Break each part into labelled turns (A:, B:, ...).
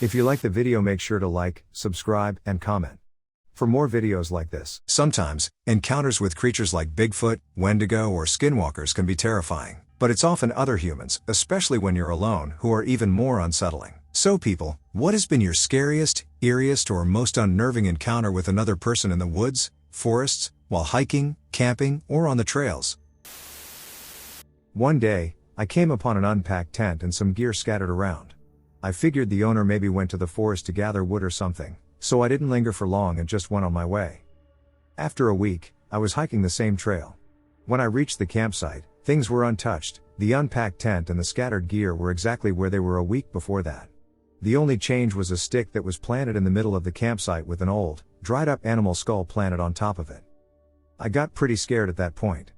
A: If you like the video, make sure to like, subscribe, and comment for more videos like this. Sometimes, encounters with creatures like Bigfoot, Wendigo, or skinwalkers can be terrifying, but it's often other humans, especially when you're alone, who are even more unsettling. So people, what has been your scariest, eeriest, or most unnerving encounter with another person in the woods, forests, while hiking, camping, or on the trails? One day, I came upon an unpacked tent and some gear scattered around. I figured the owner maybe went to the forest to gather wood or something, so I didn't linger for long and just went on my way. After a week, I was hiking the same trail. When I reached the campsite, things were untouched. The unpacked tent and the scattered gear were exactly where they were a week before that. The only change was a stick that was planted in the middle of the campsite with an old, dried up animal skull planted on top of it. I got pretty scared at that point.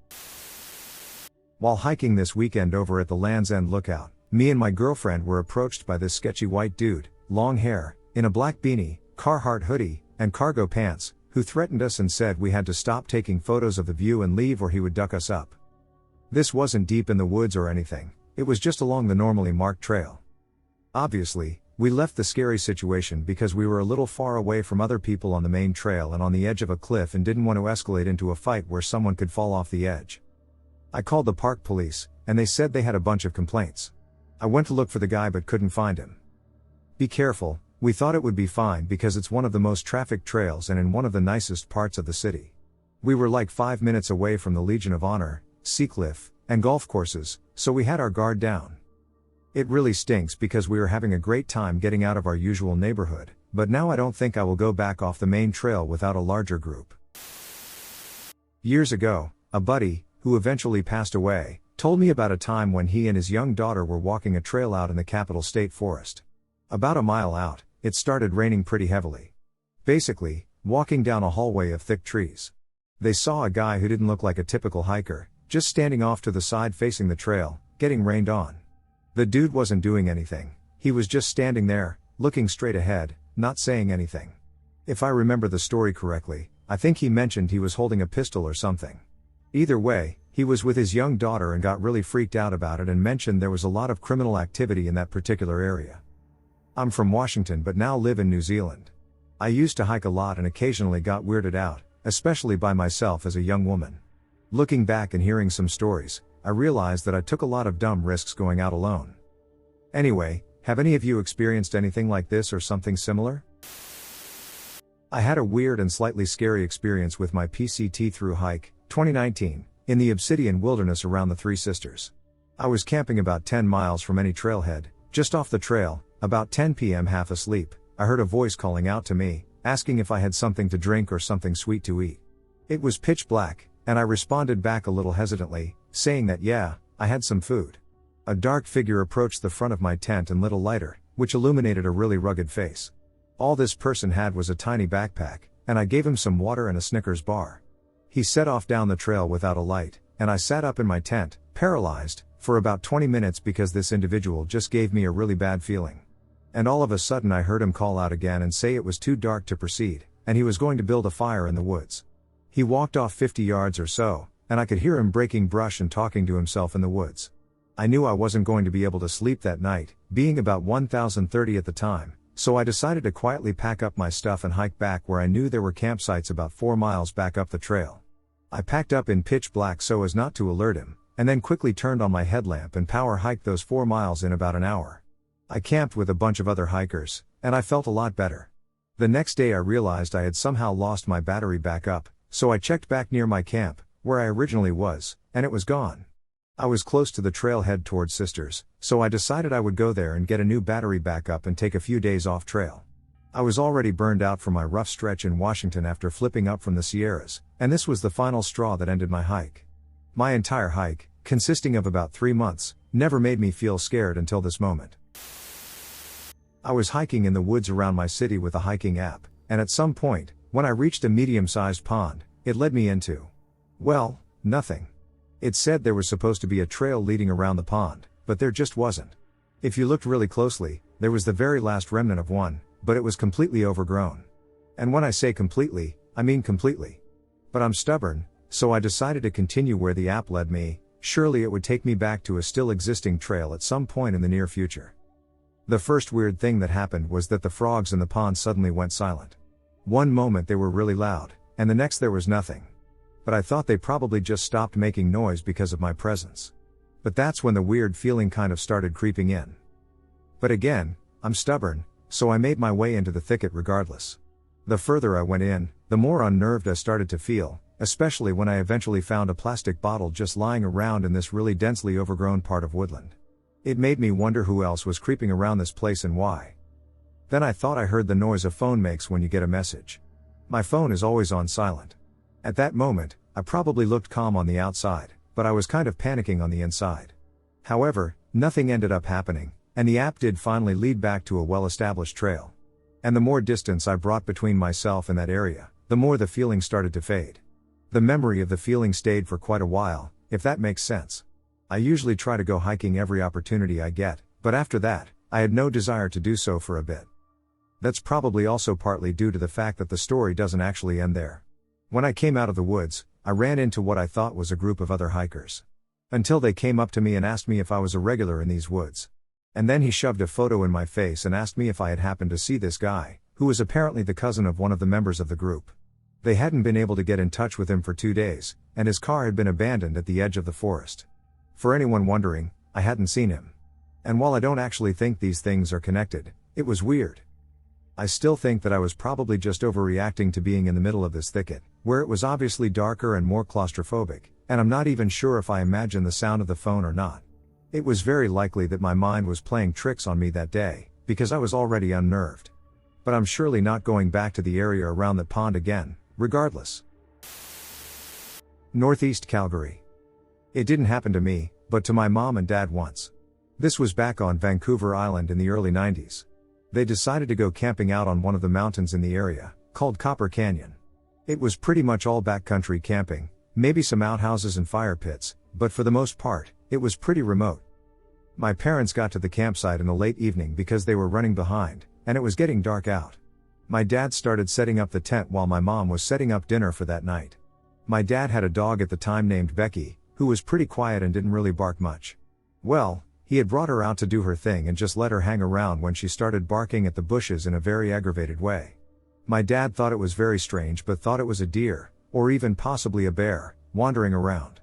A: While hiking this weekend over at the Land's End Lookout, me and my girlfriend were approached by this sketchy white dude, long hair, in a black beanie, Carhartt hoodie, and cargo pants, who threatened us and said we had to stop taking photos of the view and leave or he would duck us up. This wasn't deep in the woods or anything, it was just along the normally marked trail. Obviously, we left the scary situation because we were a little far away from other people on the main trail and on the edge of a cliff and didn't want to escalate into a fight where someone could fall off the edge. I called the park police, and they said they had a bunch of complaints. I went to look for the guy but couldn't find him. Be careful, we thought it would be fine because it's one of the most trafficked trails and in one of the nicest parts of the city. We were like 5 minutes away from the Legion of Honor, Seacliff, and golf courses, so we had our guard down. It really stinks because we were having a great time getting out of our usual neighborhood, but now I don't think I will go back off the main trail without a larger group. Years ago, a buddy, who eventually passed away, told me about a time when he and his young daughter were walking a trail out in the Capitol State Forest. About a mile out, it started raining pretty heavily. Basically, walking down a hallway of thick trees. They saw a guy who didn't look like a typical hiker, just standing off to the side facing the trail, getting rained on. The dude wasn't doing anything, he was just standing there, looking straight ahead, not saying anything. If I remember the story correctly, I think he mentioned he was holding a pistol or something. Either way, he was with his young daughter and got really freaked out about it and mentioned there was a lot of criminal activity in that particular area. I'm from Washington but now live in New Zealand. I used to hike a lot and occasionally got weirded out, especially by myself as a young woman. Looking back and hearing some stories, I realized that I took a lot of dumb risks going out alone. Anyway, have any of you experienced anything like this or something similar? I had a weird and slightly scary experience with my PCT through hike, 2019, in the Obsidian Wilderness around the Three Sisters. I was camping about 10 miles from any trailhead, just off the trail, about 10 p.m. half asleep. I heard a voice calling out to me, asking if I had something to drink or something sweet to eat. It was pitch black, and I responded back a little hesitantly, saying that yeah, I had some food. A dark figure approached the front of my tent and lit a lighter, which illuminated a really rugged face. All this person had was a tiny backpack, and I gave him some water and a Snickers bar. He set off down the trail without a light, and I sat up in my tent, paralyzed, for about 20 minutes because this individual just gave me a really bad feeling. And all of a sudden I heard him call out again and say it was too dark to proceed, and he was going to build a fire in the woods. He walked off 50 yards or so, and I could hear him breaking brush and talking to himself in the woods. I knew I wasn't going to be able to sleep that night, being about 1030 at the time, so I decided to quietly pack up my stuff and hike back where I knew there were campsites about 4 miles back up the trail. I packed up in pitch black so as not to alert him, and then quickly turned on my headlamp and power hiked those 4 miles in about an hour. I camped with a bunch of other hikers, and I felt a lot better. The next day I realized I had somehow lost my battery backup, so I checked back near my camp, where I originally was, and it was gone. I was close to the trailhead towards Sisters, so I decided I would go there and get a new battery backup and take a few days off trail. I was already burned out from my rough stretch in Washington after flipping up from the Sierras, and this was the final straw that ended my hike. My entire hike, consisting of about 3 months, never made me feel scared until this moment. I was hiking in the woods around my city with a hiking app, and at some point, when I reached a medium-sized pond, it led me into, well, nothing. It said there was supposed to be a trail leading around the pond, but there just wasn't. If you looked really closely, there was the very last remnant of one, but it was completely overgrown. And when I say completely, I mean completely. But I'm stubborn, so I decided to continue where the app led me. Surely it would take me back to a still existing trail at some point in the near future. The first weird thing that happened was that the frogs in the pond suddenly went silent. One moment they were really loud, and the next there was nothing. But I thought they probably just stopped making noise because of my presence. But that's when the weird feeling kind of started creeping in. But again, I'm stubborn, so I made my way into the thicket regardless. The further I went in, the more unnerved I started to feel, especially when I eventually found a plastic bottle just lying around in this really densely overgrown part of woodland. It made me wonder who else was creeping around this place and why. Then I thought I heard the noise a phone makes when you get a message. My phone is always on silent. At that moment, I probably looked calm on the outside, but I was kind of panicking on the inside. However, nothing ended up happening, and the app did finally lead back to a well-established trail. And the more distance I brought between myself and that area, the more the feeling started to fade. The memory of the feeling stayed for quite a while, if that makes sense. I usually try to go hiking every opportunity I get, but after that, I had no desire to do so for a bit. That's probably also partly due to the fact that the story doesn't actually end there. When I came out of the woods, I ran into what I thought was a group of other hikers. Until they came up to me and asked me if I was a regular in these woods. And then he shoved a photo in my face and asked me if I had happened to see this guy, who was apparently the cousin of one of the members of the group. They hadn't been able to get in touch with him for 2 days, and his car had been abandoned at the edge of the forest. For anyone wondering, I hadn't seen him. And while I don't actually think these things are connected, it was weird. I still think that I was probably just overreacting to being in the middle of this thicket, where it was obviously darker and more claustrophobic, and I'm not even sure if I imagined the sound of the phone or not. It was very likely that my mind was playing tricks on me that day, because I was already unnerved. But I'm surely not going back to the area around that pond again, regardless. Northeast Calgary. It didn't happen to me, but to my mom and dad once. This was back on Vancouver Island in the early 90s. They decided to go camping out on one of the mountains in the area, called Copper Canyon. It was pretty much all backcountry camping, maybe some outhouses and fire pits, but for the most part, it was pretty remote. My parents got to the campsite in the late evening because they were running behind, and it was getting dark out. My dad started setting up the tent while my mom was setting up dinner for that night. My dad had a dog at the time named Becky, who was pretty quiet and didn't really bark much. Well, he had brought her out to do her thing and just let her hang around when she started barking at the bushes in a very aggravated way. My dad thought it was very strange but thought it was a deer, or even possibly a bear, wandering around.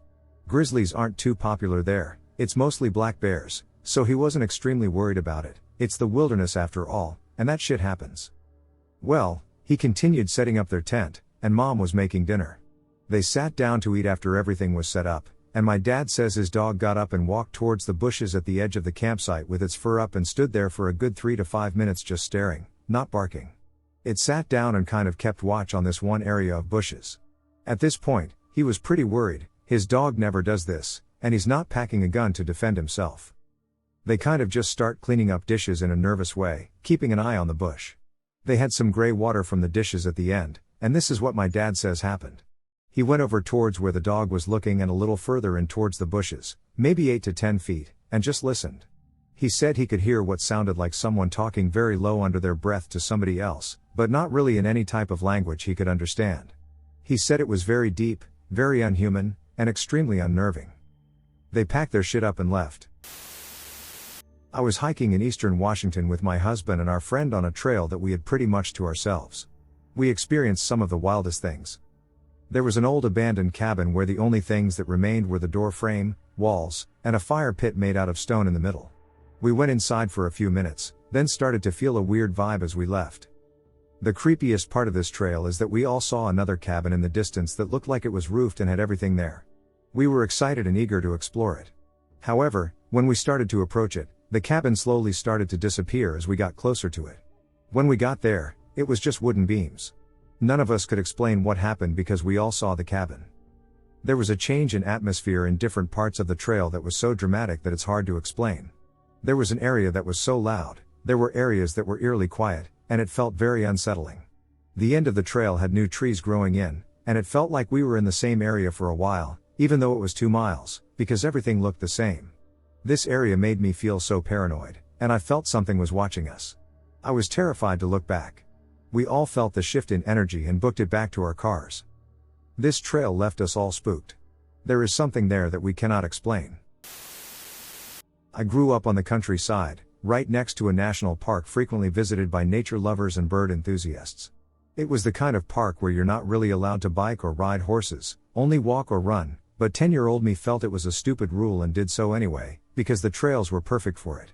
A: Grizzlies aren't too popular there, it's mostly black bears, so he wasn't extremely worried about it. It's the wilderness after all, and that shit happens. Well, he continued setting up their tent, and Mom was making dinner. They sat down to eat after everything was set up, and my dad says his dog got up and walked towards the bushes at the edge of the campsite with its fur up and stood there for a good 3 to 5 minutes just staring, not barking. It sat down and kind of kept watch on this one area of bushes. At this point, he was pretty worried. His dog never does this, and he's not packing a gun to defend himself. They kind of just start cleaning up dishes in a nervous way, keeping an eye on the bush. They had some gray water from the dishes at the end, and this is what my dad says happened. He went over towards where the dog was looking and a little further in towards the bushes, maybe 8 to 10 feet, and just listened. He said he could hear what sounded like someone talking very low under their breath to somebody else, but not really in any type of language he could understand. He said it was very deep, very unhuman, and extremely unnerving. They packed their shit up and left. I was hiking in eastern Washington with my husband and our friend on a trail that we had pretty much to ourselves. We experienced some of the wildest things. There was an old abandoned cabin where the only things that remained were the door frame, walls, and a fire pit made out of stone in the middle. We went inside for a few minutes, then started to feel a weird vibe as we left. The creepiest part of this trail is that we all saw another cabin in the distance that looked like it was roofed and had everything there. We were excited and eager to explore it. However, when we started to approach it, the cabin slowly started to disappear as we got closer to it. When we got there, it was just wooden beams. None of us could explain what happened because we all saw the cabin. There was a change in atmosphere in different parts of the trail that was so dramatic that it's hard to explain. There was an area that was so loud, there were areas that were eerily quiet, and it felt very unsettling. The end of the trail had new trees growing in, and it felt like we were in the same area for a while, even though it was 2 miles, because everything looked the same. This area made me feel so paranoid, and I felt something was watching us. I was terrified to look back. We all felt the shift in energy and booked it back to our cars. This trail left us all spooked. There is something there that we cannot explain. I grew up on the countryside, right next to a national park frequently visited by nature lovers and bird enthusiasts. It was the kind of park where you're not really allowed to bike or ride horses, only walk or run, but 10-year-old me felt it was a stupid rule and did so anyway, because the trails were perfect for it.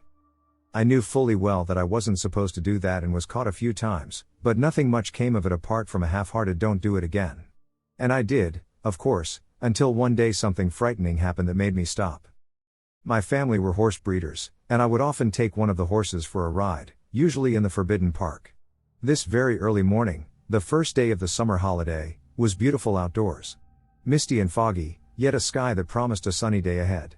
A: I knew fully well that I wasn't supposed to do that and was caught a few times, but nothing much came of it apart from a half-hearted "don't do it again." And I did, of course, until one day something frightening happened that made me stop. My family were horse breeders, and I would often take one of the horses for a ride, usually in the Forbidden Park. This very early morning, the first day of the summer holiday, was beautiful outdoors. Misty and foggy, yet a sky that promised a sunny day ahead.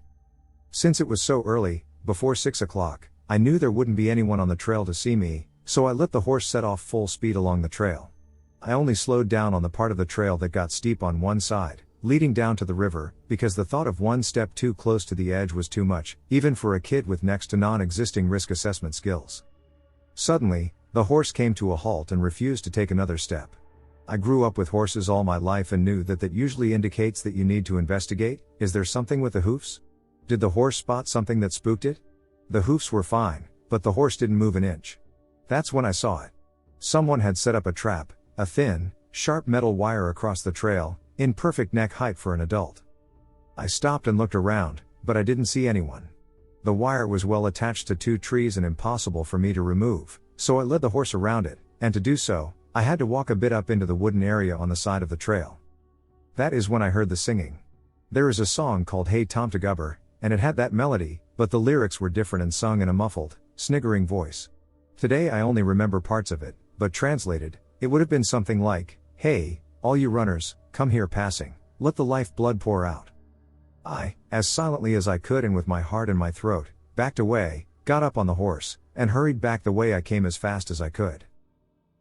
A: Since it was so early, before 6 o'clock, I knew there wouldn't be anyone on the trail to see me, so I let the horse set off full speed along the trail. I only slowed down on the part of the trail that got steep on one side, leading down to the river, because the thought of one step too close to the edge was too much, even for a kid with next to non-existing risk assessment skills. Suddenly, the horse came to a halt and refused to take another step. I grew up with horses all my life and knew that usually indicates that you need to investigate. Is there something with the hoofs? Did the horse spot something that spooked it? The hoofs were fine, but the horse didn't move an inch. That's when I saw it. Someone had set up a trap, a thin, sharp metal wire across the trail, in perfect neck height for an adult. I stopped and looked around, but I didn't see anyone. The wire was well attached to two trees and impossible for me to remove, so I led the horse around it, and to do so, I had to walk a bit up into the wooden area on the side of the trail. That is when I heard the singing. There is a song called "Hey Tom Togubber," and it had that melody, but the lyrics were different and sung in a muffled, sniggering voice. Today I only remember parts of it, but translated, it would have been something like, "Hey, all you runners, come here passing, let the life blood pour out." I, as silently as I could and with my heart in my throat, backed away, got up on the horse, and hurried back the way I came as fast as I could.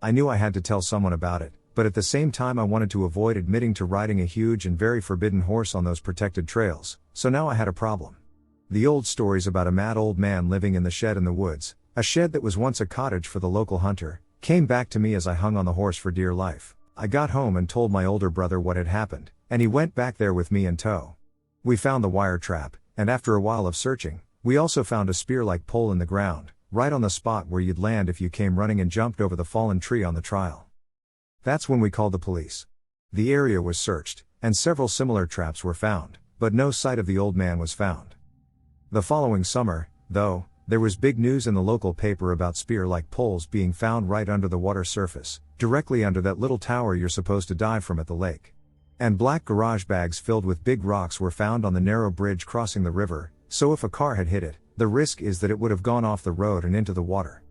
A: I knew I had to tell someone about it, but at the same time I wanted to avoid admitting to riding a huge and very forbidden horse on those protected trails, so now I had a problem. The old stories about a mad old man living in the shed in the woods, a shed that was once a cottage for the local hunter, came back to me as I hung on the horse for dear life. I got home and told my older brother what had happened, and he went back there with me in tow. We found the wire trap, and after a while of searching, we also found a spear-like pole in the ground, right on the spot where you'd land if you came running and jumped over the fallen tree on the trail. That's when we called the police. The area was searched, and several similar traps were found, but no sight of the old man was found. The following summer, though, there was big news in the local paper about spear-like poles being found right under the water surface, directly under that little tower you're supposed to dive from at the lake. And black garage bags filled with big rocks were found on the narrow bridge crossing the river, so if a car had hit it, the risk is that it would have gone off the road and into the water.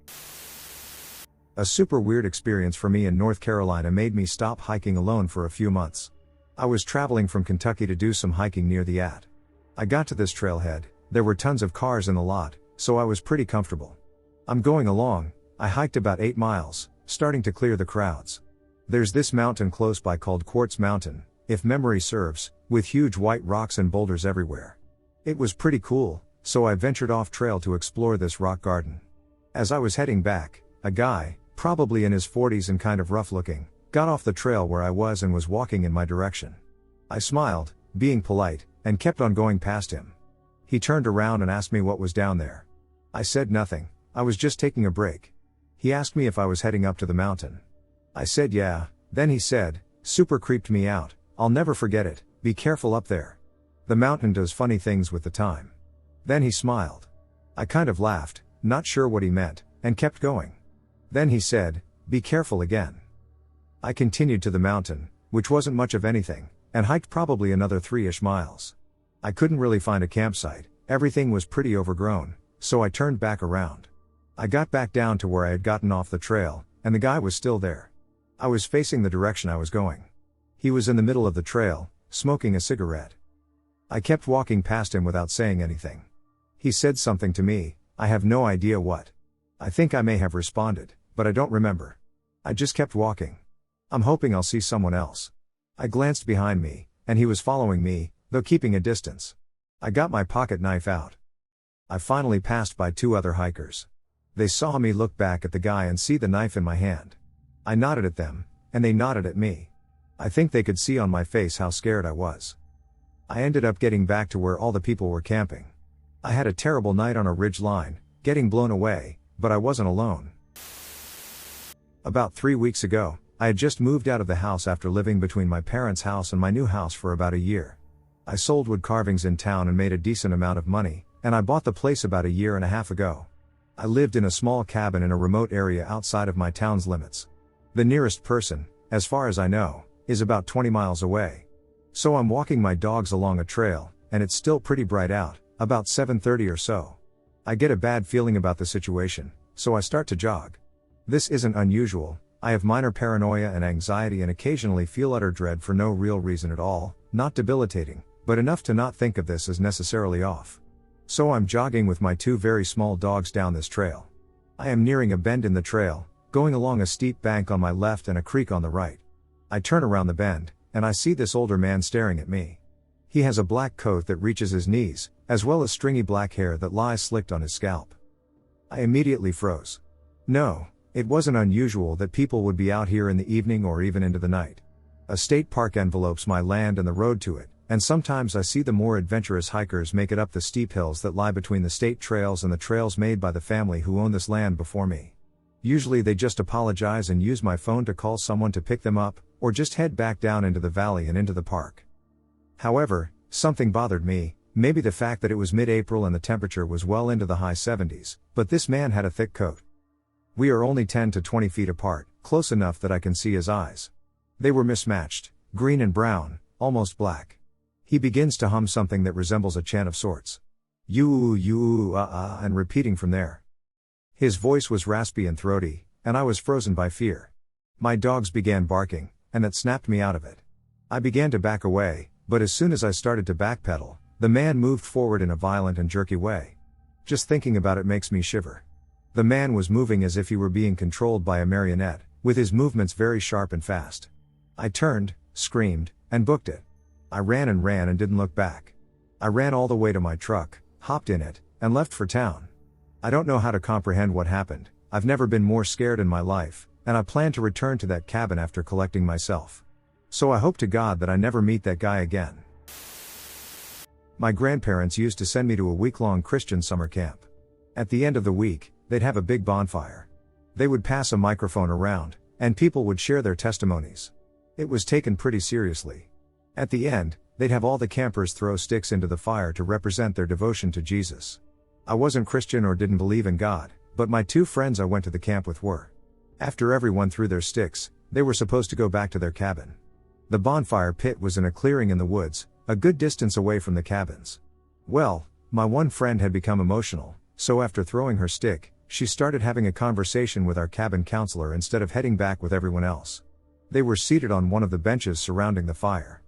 A: A super weird experience for me in North Carolina made me stop hiking alone for a few months. I was traveling from Kentucky to do some hiking near the AT. I got to this trailhead, there were tons of cars in the lot, so I was pretty comfortable. I'm going along, I hiked about 8 miles, starting to clear the crowds. There's this mountain close by called Quartz Mountain, if memory serves, with huge white rocks and boulders everywhere. It was pretty cool, so I ventured off trail to explore this rock garden. As I was heading back, a guy, probably in his 40s and kind of rough looking, got off the trail where I was and was walking in my direction. I smiled, being polite, and kept on going past him. He turned around and asked me what was down there. I said nothing, I was just taking a break. He asked me if I was heading up to the mountain. I said yeah, then he said, super creeped me out, I'll never forget it, be careful up there. The mountain does funny things with the time. Then he smiled. I kind of laughed, not sure what he meant, and kept going. Then he said, be careful again. I continued to the mountain, which wasn't much of anything, and hiked probably another 3-ish miles. I couldn't really find a campsite, everything was pretty overgrown, so I turned back around. I got back down to where I had gotten off the trail, and the guy was still there. I was facing the direction I was going. He was in the middle of the trail, smoking a cigarette. I kept walking past him without saying anything. He said something to me, I have no idea what. I think I may have responded, but I don't remember. I just kept walking. I'm hoping I'll see someone else. I glanced behind me, and he was following me, though keeping a distance. I got my pocket knife out. I finally passed by 2 other hikers. They saw me look back at the guy and see the knife in my hand. I nodded at them, and they nodded at me. I think they could see on my face how scared I was. I ended up getting back to where all the people were camping. I had a terrible night on a ridge line, getting blown away, but I wasn't alone. About 3 weeks ago, I had just moved out of the house after living between my parents' house and my new house for about a year. I sold wood carvings in town and made a decent amount of money, and I bought the place about a year and a half ago. I lived in a small cabin in a remote area outside of my town's limits. The nearest person, as far as I know, is about 20 miles away. So I'm walking my dogs along a trail, and it's still pretty bright out, about 7:30 or so. I get a bad feeling about the situation, so I start to jog. This isn't unusual. I have minor paranoia and anxiety and occasionally feel utter dread for no real reason at all, not debilitating, but enough to not think of this as necessarily off. So I'm jogging with my 2 very small dogs down this trail. I am nearing a bend in the trail, going along a steep bank on my left and a creek on the right. I turn around the bend, and I see this older man staring at me. He has a black coat that reaches his knees, as well as stringy black hair that lies slicked on his scalp. I immediately froze. No, it wasn't unusual that people would be out here in the evening or even into the night. A state park envelopes my land and the road to it, and sometimes I see the more adventurous hikers make it up the steep hills that lie between the state trails and the trails made by the family who own this land before me. Usually they just apologize and use my phone to call someone to pick them up, or just head back down into the valley and into the park. However, something bothered me, maybe the fact that it was mid-April and the temperature was well into the high 70s, but this man had a thick coat. We are only 10 to 20 feet apart, close enough that I can see his eyes. They were mismatched, green and brown, almost black. He begins to hum something that resembles a chant of sorts. And repeating from there. His voice was raspy and throaty, and I was frozen by fear. My dogs began barking, and that snapped me out of it. I began to back away, but as soon as I started to backpedal, the man moved forward in a violent and jerky way. Just thinking about it makes me shiver. The man was moving as if he were being controlled by a marionette, with his movements very sharp and fast. I turned, screamed, and booked it. I ran and didn't look back. I ran all the way to my truck, hopped in it, and left for town. I don't know how to comprehend what happened. I've never been more scared in my life, and I plan to return to that cabin after collecting myself. So I hope to God that I never meet that guy again. My grandparents used to send me to a week-long Christian summer camp. At the end of the week, they'd have a big bonfire. They would pass a microphone around, and people would share their testimonies. It was taken pretty seriously. At the end, they'd have all the campers throw sticks into the fire to represent their devotion to Jesus. I wasn't Christian or didn't believe in God, but my 2 friends I went to the camp with were. After everyone threw their sticks, they were supposed to go back to their cabin. The bonfire pit was in a clearing in the woods, a good distance away from the cabins. Well, my one friend had become emotional, so after throwing her stick, she started having a conversation with our cabin counselor instead of heading back with everyone else. They were seated on one of the benches surrounding the fire.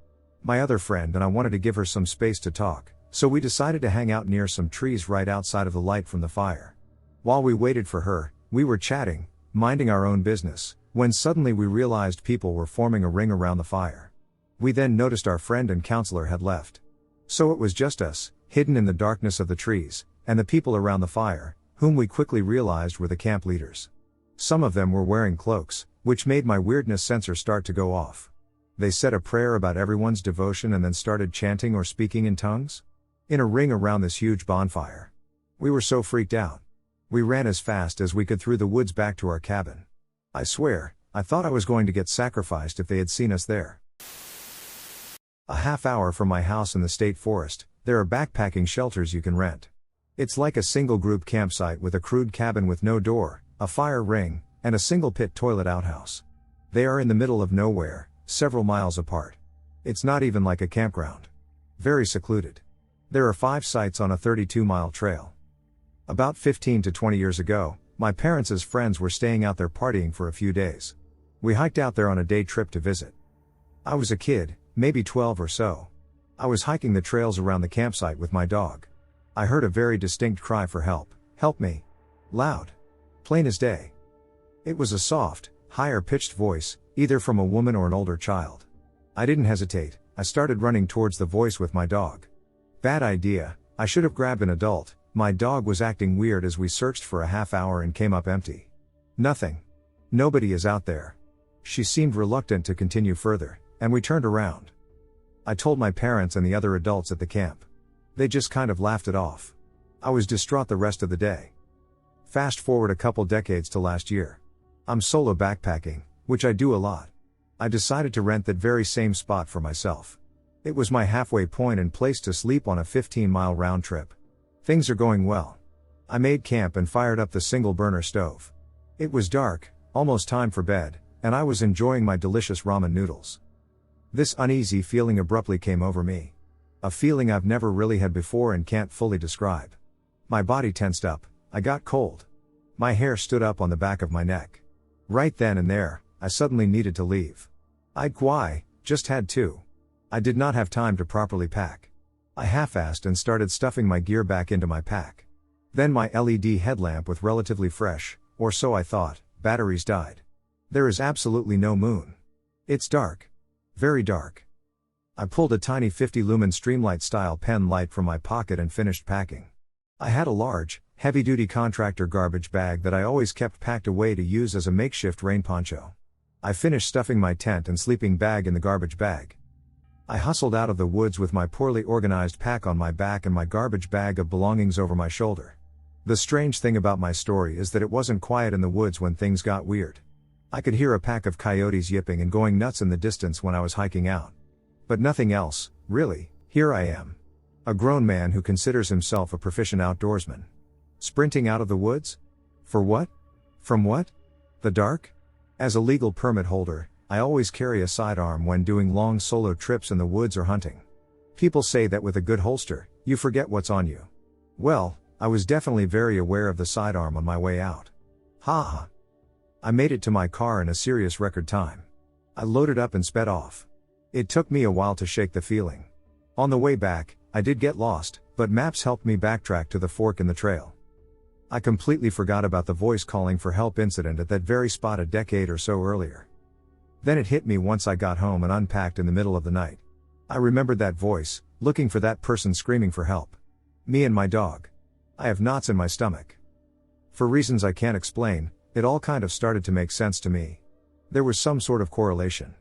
A: My other friend and I wanted to give her some space to talk, so we decided to hang out near some trees right outside of the light from the fire. While we waited for her, we were chatting, minding our own business, when suddenly we realized people were forming a ring around the fire. We then noticed our friend and counselor had left. So it was just us, hidden in the darkness of the trees, and the people around the fire, whom we quickly realized were the camp leaders. Some of them were wearing cloaks, which made my weirdness sensor start to go off. They said a prayer about everyone's devotion and then started chanting or speaking in tongues? In a ring around this huge bonfire. We were so freaked out. We ran as fast as we could through the woods back to our cabin. I swear, I thought I was going to get sacrificed if they had seen us there. A half hour from my house in the state forest, there are backpacking shelters you can rent. It's like a single group campsite with a crude cabin with no door, a fire ring, and a single pit toilet outhouse. They are in the middle of nowhere, several miles apart. It's not even like a campground. Very secluded. There are 5 sites on a 32-mile trail. About 15 to 20 years ago, my parents' friends were staying out there partying for a few days. We hiked out there on a day trip to visit. I was a kid, maybe 12 or so. I was hiking the trails around the campsite with my dog. I heard a very distinct cry for help, "Help me." Loud. Plain as day. It was a soft, higher-pitched voice, either from a woman or an older child. I didn't hesitate, I started running towards the voice with my dog. Bad idea, I should have grabbed an adult. My dog was acting weird as we searched for a half hour and came up empty. Nothing. Nobody is out there. She seemed reluctant to continue further, and we turned around. I told my parents and the other adults at the camp. They just kind of laughed it off. I was distraught the rest of the day. Fast forward a couple decades to last year. I'm solo backpacking, which I do a lot. I decided to rent that very same spot for myself. It was my halfway point and place to sleep on a 15-mile round trip. Things are going well. I made camp and fired up the single burner stove. It was dark, almost time for bed, and I was enjoying my delicious ramen noodles. This uneasy feeling abruptly came over me. A feeling I've never really had before and can't fully describe. My body tensed up, I got cold. My hair stood up on the back of my neck. Right then and there, I suddenly needed to leave. Just had to. I did not have time to properly pack. I half-assed and started stuffing my gear back into my pack. Then my LED headlamp with relatively fresh, or so I thought, batteries died. There is absolutely no moon. It's dark. Very dark. I pulled a tiny 50 lumen Streamlight style pen light from my pocket and finished packing. I had a large, heavy-duty contractor garbage bag that I always kept packed away to use as a makeshift rain poncho. I finished stuffing my tent and sleeping bag in the garbage bag. I hustled out of the woods with my poorly organized pack on my back and my garbage bag of belongings over my shoulder. The strange thing about my story is that it wasn't quiet in the woods when things got weird. I could hear a pack of coyotes yipping and going nuts in the distance when I was hiking out. But nothing else, really. Here I am. A grown man who considers himself a proficient outdoorsman. Sprinting out of the woods? For what? From what? The dark? As a legal permit holder, I always carry a sidearm when doing long solo trips in the woods or hunting. People say that with a good holster, you forget what's on you. Well, I was definitely very aware of the sidearm on my way out. Ha. I made it to my car in a serious record time. I loaded up and sped off. It took me a while to shake the feeling. On the way back, I did get lost, but maps helped me backtrack to the fork in the trail. I completely forgot about the voice calling for help incident at that very spot a decade or so earlier. Then it hit me once I got home and unpacked in the middle of the night. I remembered that voice, looking for that person screaming for help. Me and my dog. I have knots in my stomach. For reasons I can't explain, it all kind of started to make sense to me. There was some sort of correlation.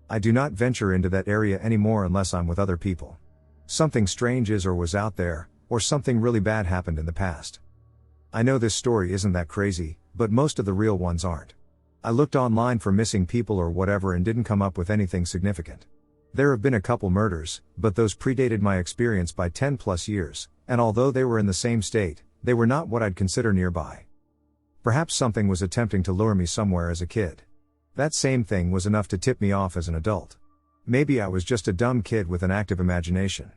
A: I do not venture into that area anymore unless I'm with other people. Something strange is or was out there, or something really bad happened in the past. I know this story isn't that crazy, but most of the real ones aren't. I looked online for missing people or whatever and didn't come up with anything significant. There have been a couple murders, but those predated my experience by 10 plus years, and although they were in the same state, they were not what I'd consider nearby. Perhaps something was attempting to lure me somewhere as a kid. That same thing was enough to tip me off as an adult. Maybe I was just a dumb kid with an active imagination.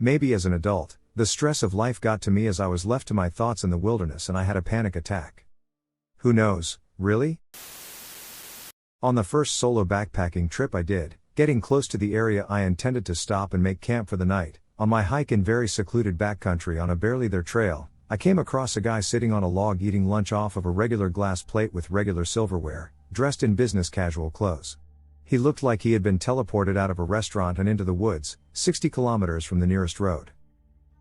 A: Maybe as an adult, the stress of life got to me as I was left to my thoughts in the wilderness and I had a panic attack. Who knows, really? On the first solo backpacking trip I did, getting close to the area I intended to stop and make camp for the night, on my hike in very secluded backcountry on a barely there trail, I came across a guy sitting on a log eating lunch off of a regular glass plate with regular silverware, dressed in business casual clothes. He looked like he had been teleported out of a restaurant and into the woods, 60 kilometers from the nearest road.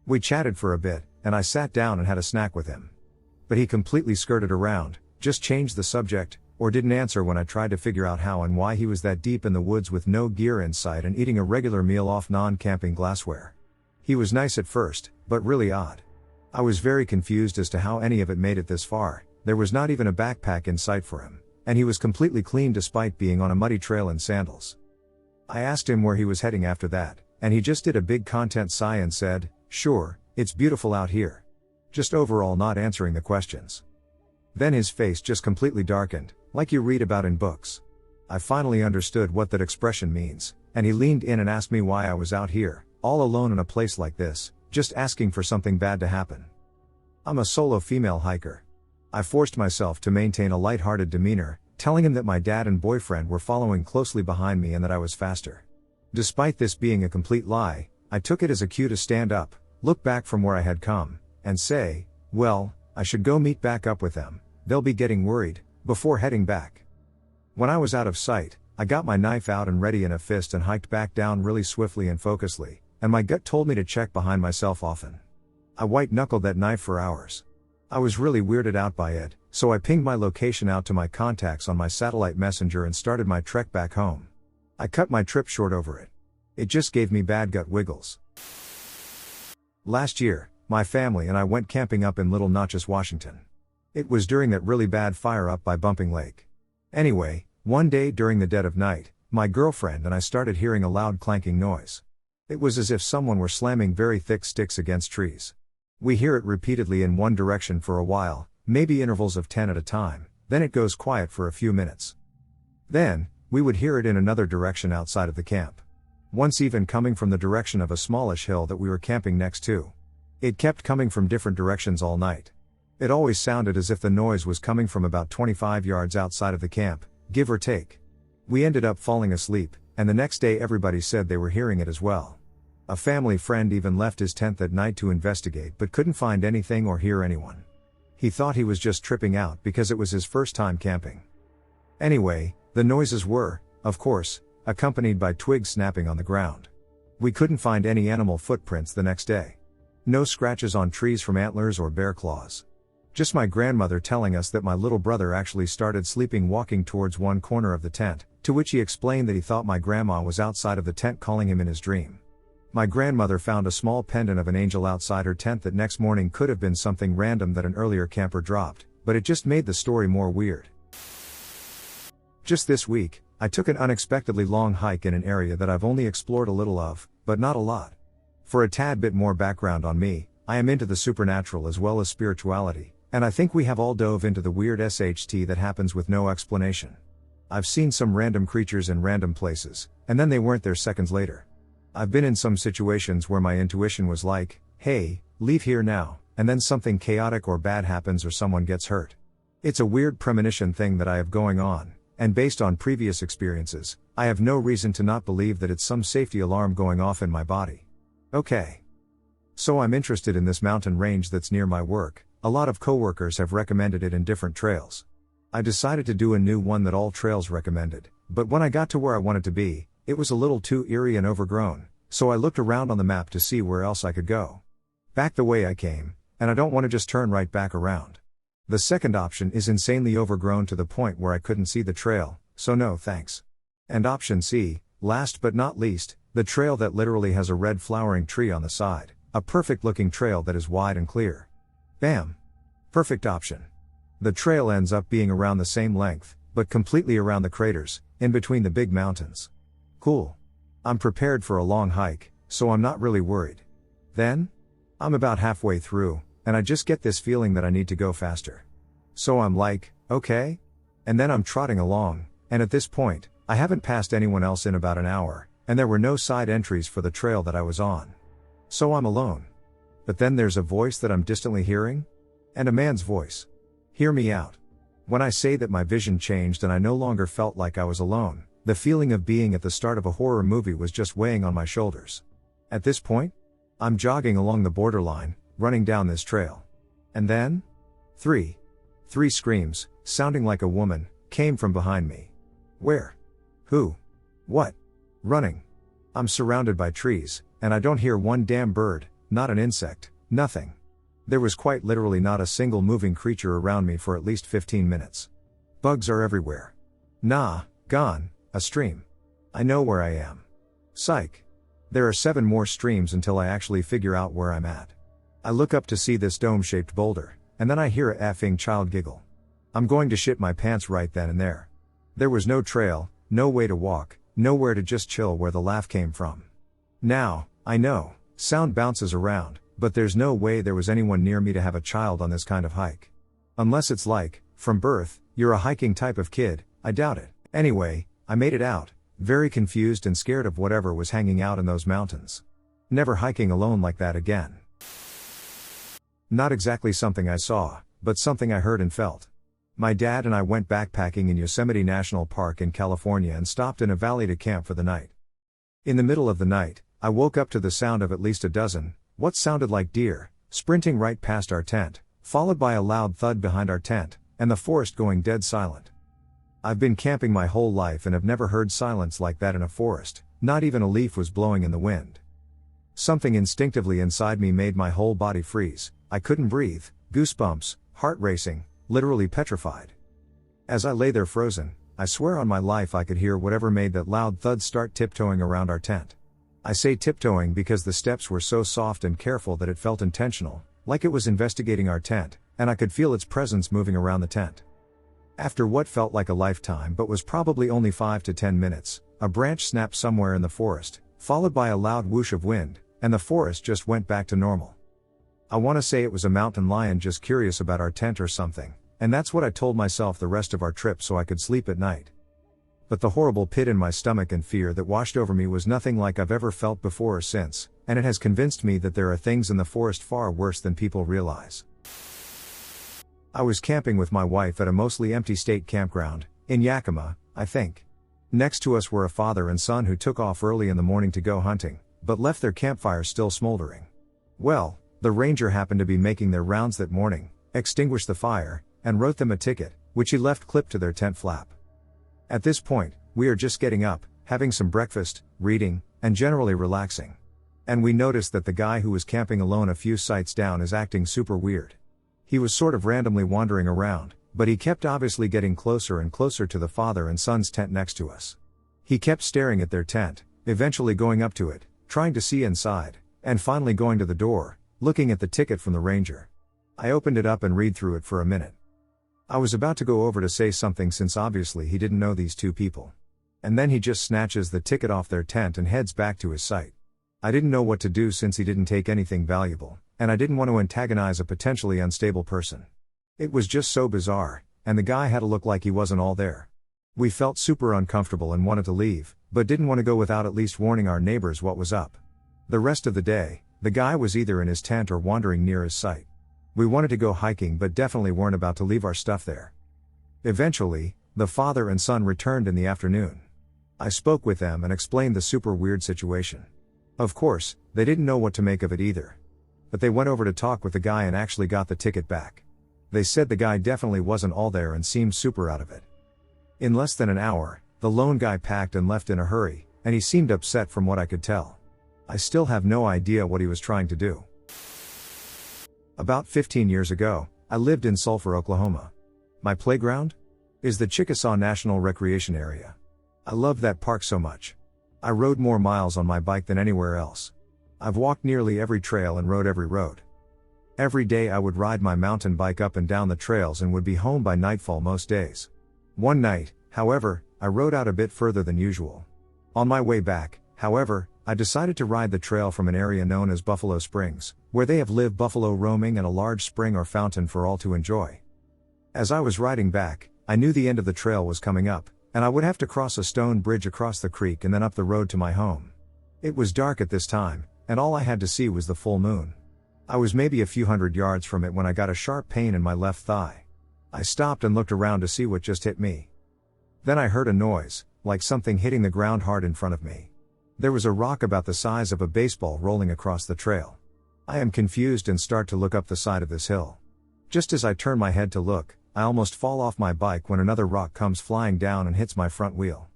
A: We chatted for a bit, and I sat down and had a snack with him. But he completely skirted around, just changed the subject, or didn't answer when I tried to figure out how and why he was that deep in the woods with no gear in sight and eating a regular meal off non-camping glassware. He was nice at first, but really odd. I was very confused as to how any of it made it this far. There was not even a backpack in sight for him, and he was completely clean despite being on a muddy trail in sandals. I asked him where he was heading after that, and he just did a big content sigh and said, "Sure, it's beautiful out here." Just overall not answering the questions. Then his face just completely darkened, like you read about in books. I finally understood what that expression means, and he leaned in and asked me why I was out here, all alone in a place like this, just asking for something bad to happen. I'm a solo female hiker. I forced myself to maintain a lighthearted demeanor, telling him that my dad and boyfriend were following closely behind me and that I was faster. Despite this being a complete lie, I took it as a cue to stand up, look back from where I had come, and say, well, I should go meet back up with them, they'll be getting worried, before heading back. When I was out of sight, I got my knife out and ready in a fist and hiked back down really swiftly and focusedly, and my gut told me to check behind myself often. I white-knuckled that knife for hours. I was really weirded out by it, so I pinged my location out to my contacts on my satellite messenger and started my trek back home. I cut my trip short over it. It just gave me bad gut wiggles. Last year, my family and I went camping up in Little Natchez, Washington. It was during that really bad fire up by Bumping Lake. Anyway, one day during the dead of night, my girlfriend and I started hearing a loud clanking noise. It was as if someone were slamming very thick sticks against trees. We hear it repeatedly in one direction for a while, maybe intervals of 10 at a time, then it goes quiet for a few minutes. Then, we would hear it in another direction outside of the camp. Once even coming from the direction of a smallish hill that we were camping next to. It kept coming from different directions all night. It always sounded as if the noise was coming from about 25 yards outside of the camp, give or take. We ended up falling asleep, and the next day everybody said they were hearing it as well. A family friend even left his tent that night to investigate but couldn't find anything or hear anyone. He thought he was just tripping out because it was his first time camping. Anyway, the noises were, of course, accompanied by twigs snapping on the ground. We couldn't find any animal footprints the next day. No scratches on trees from antlers or bear claws. Just my grandmother telling us that my little brother actually started sleeping walking towards one corner of the tent, to which he explained that he thought my grandma was outside of the tent calling him in his dream. My grandmother found a small pendant of an angel outside her tent that next morning could have been something random that an earlier camper dropped, but it just made the story more weird. Just this week, I took an unexpectedly long hike in an area that I've only explored a little of, but not a lot. For a tad bit more background on me, I am into the supernatural as well as spirituality, and I think we have all dove into the weird SHT that happens with no explanation. I've seen some random creatures in random places, and then they weren't there seconds later. I've been in some situations where my intuition was like, hey, leave here now, and then something chaotic or bad happens or someone gets hurt. It's a weird premonition thing that I have going on, and based on previous experiences, I have no reason to not believe that it's some safety alarm going off in my body. Okay. So I'm interested in this mountain range that's near my work. A lot of coworkers have recommended it in different trails. I decided to do a new one that all trails recommended, but when I got to where I wanted to be, it was a little too eerie and overgrown, so I looked around on the map to see where else I could go. Back the way I came, and I don't want to just turn right back around. The second option is insanely overgrown to the point where I couldn't see the trail, so no thanks. And option C, last but not least, the trail that literally has a red flowering tree on the side, a perfect looking trail that is wide and clear. Bam! Perfect option. The trail ends up being around the same length, but completely around the craters, in between the big mountains. Cool. I'm prepared for a long hike, so I'm not really worried. Then? I'm about halfway through, and I just get this feeling that I need to go faster. So I'm like, okay? And then I'm trotting along, and at this point, I haven't passed anyone else in about an hour, and there were no side entries for the trail that I was on. So I'm alone. But then there's a voice that I'm distantly hearing? And a man's voice. Hear me out. When I say that my vision changed and I no longer felt like I was alone, the feeling of being at the start of a horror movie was just weighing on my shoulders. At this point, I'm jogging along the borderline, running down this trail. And then? Three screams, sounding like a woman, came from behind me. Where? Who? What? Running. I'm surrounded by trees, and I don't hear one damn bird, not an insect, nothing. There was quite literally not a single moving creature around me for at least 15 minutes. Bugs are everywhere. Nah, gone. A stream. I know where I am. Psych. There are 7 more streams until I actually figure out where I'm at. I look up to see this dome-shaped boulder, and then I hear a effing child giggle. I'm going to shit my pants right then and there. There was no trail, no way to walk, nowhere to just chill where the laugh came from. Now, I know, sound bounces around, but there's no way there was anyone near me to have a child on this kind of hike. Unless it's like, from birth, you're a hiking type of kid, I doubt it. Anyway, I made it out, very confused and scared of whatever was hanging out in those mountains. Never hiking alone like that again. Not exactly something I saw, but something I heard and felt. My dad and I went backpacking in Yosemite National Park in California and stopped in a valley to camp for the night. In the middle of the night, I woke up to the sound of at least a dozen, what sounded like deer, sprinting right past our tent, followed by a loud thud behind our tent, and the forest going dead silent. I've been camping my whole life and have never heard silence like that in a forest, not even a leaf was blowing in the wind. Something instinctively inside me made my whole body freeze, I couldn't breathe, goosebumps, heart racing, literally petrified. As I lay there frozen, I swear on my life I could hear whatever made that loud thud start tiptoeing around our tent. I say tiptoeing because the steps were so soft and careful that it felt intentional, like it was investigating our tent, and I could feel its presence moving around the tent. After what felt like a lifetime but was probably only 5 to 10 minutes, a branch snapped somewhere in the forest, followed by a loud whoosh of wind, and the forest just went back to normal. I want to say it was a mountain lion just curious about our tent or something, and that's what I told myself the rest of our trip so I could sleep at night. But the horrible pit in my stomach and fear that washed over me was nothing like I've ever felt before or since, and it has convinced me that there are things in the forest far worse than people realize. I was camping with my wife at a mostly empty state campground, in Yakima, I think. Next to us were a father and son who took off early in the morning to go hunting, but left their campfire still smoldering. Well, the ranger happened to be making their rounds that morning, extinguished the fire, and wrote them a ticket, which he left clipped to their tent flap. At this point, we are just getting up, having some breakfast, reading, and generally relaxing. And we noticed that the guy who was camping alone a few sites down is acting super weird. He was sort of randomly wandering around, but he kept obviously getting closer and closer to the father and son's tent next to us. He kept staring at their tent, eventually going up to it, trying to see inside, and finally going to the door, looking at the ticket from the ranger. I opened it up and read through it for a minute. I was about to go over to say something since obviously he didn't know these two people. And then he just snatches the ticket off their tent and heads back to his site. I didn't know what to do since he didn't take anything valuable, and I didn't want to antagonize a potentially unstable person. It was just so bizarre, and the guy had to look like he wasn't all there. We felt super uncomfortable and wanted to leave, but didn't want to go without at least warning our neighbors what was up. The rest of the day, the guy was either in his tent or wandering near his site. We wanted to go hiking but definitely weren't about to leave our stuff there. Eventually, the father and son returned in the afternoon. I spoke with them and explained the super weird situation. Of course, they didn't know what to make of it either. But they went over to talk with the guy and actually got the ticket back. They said the guy definitely wasn't all there and seemed super out of it. In less than an hour, the lone guy packed and left in a hurry, and he seemed upset from what I could tell. I still have no idea what he was trying to do. About 15 years ago, I lived in Sulphur, Oklahoma. My playground is the Chickasaw National Recreation Area. I loved that park so much. I rode more miles on my bike than anywhere else. I've walked nearly every trail and rode every road. Every day I would ride my mountain bike up and down the trails and would be home by nightfall most days. One night, however, I rode out a bit further than usual. On my way back, however, I decided to ride the trail from an area known as Buffalo Springs, where they have live buffalo roaming and a large spring or fountain for all to enjoy. As I was riding back, I knew the end of the trail was coming up, and I would have to cross a stone bridge across the creek and then up the road to my home. It was dark at this time, and all I had to see was the full moon. I was maybe a few hundred yards from it when I got a sharp pain in my left thigh. I stopped and looked around to see what just hit me. Then I heard a noise, like something hitting the ground hard in front of me. There was a rock about the size of a baseball rolling across the trail. I am confused and start to look up the side of this hill. Just as I turn my head to look, I almost fall off my bike when another rock comes flying down and hits my front wheel.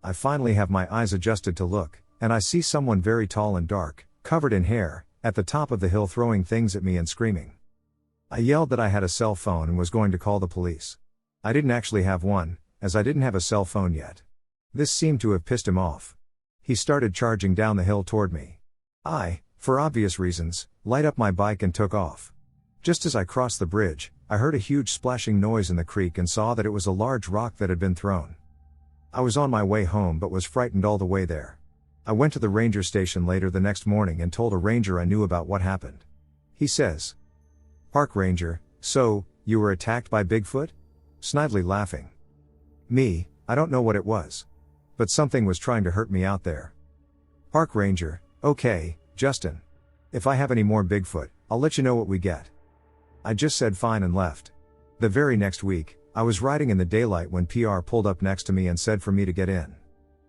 A: I finally have my eyes adjusted to look, and I see someone very tall and dark, covered in hair, at the top of the hill throwing things at me and screaming. I yelled that I had a cell phone and was going to call the police. I didn't actually have one, as I didn't have a cell phone yet. This seemed to have pissed him off. He started charging down the hill toward me. I, for obvious reasons, light up my bike and took off. Just as I crossed the bridge, I heard a huge splashing noise in the creek and saw that it was a large rock that had been thrown. I was on my way home but was frightened all the way there. I went to the ranger station later the next morning and told a ranger I knew about what happened. He says, "Park ranger, so, you were attacked by Bigfoot?" Snidely laughing. Me, I don't know what it was. But something was trying to hurt me out there. Park ranger, okay, Justin. If I have any more Bigfoot, I'll let you know what we get. I just said fine and left. The very next week, I was riding in the daylight when PR pulled up next to me and said for me to get in.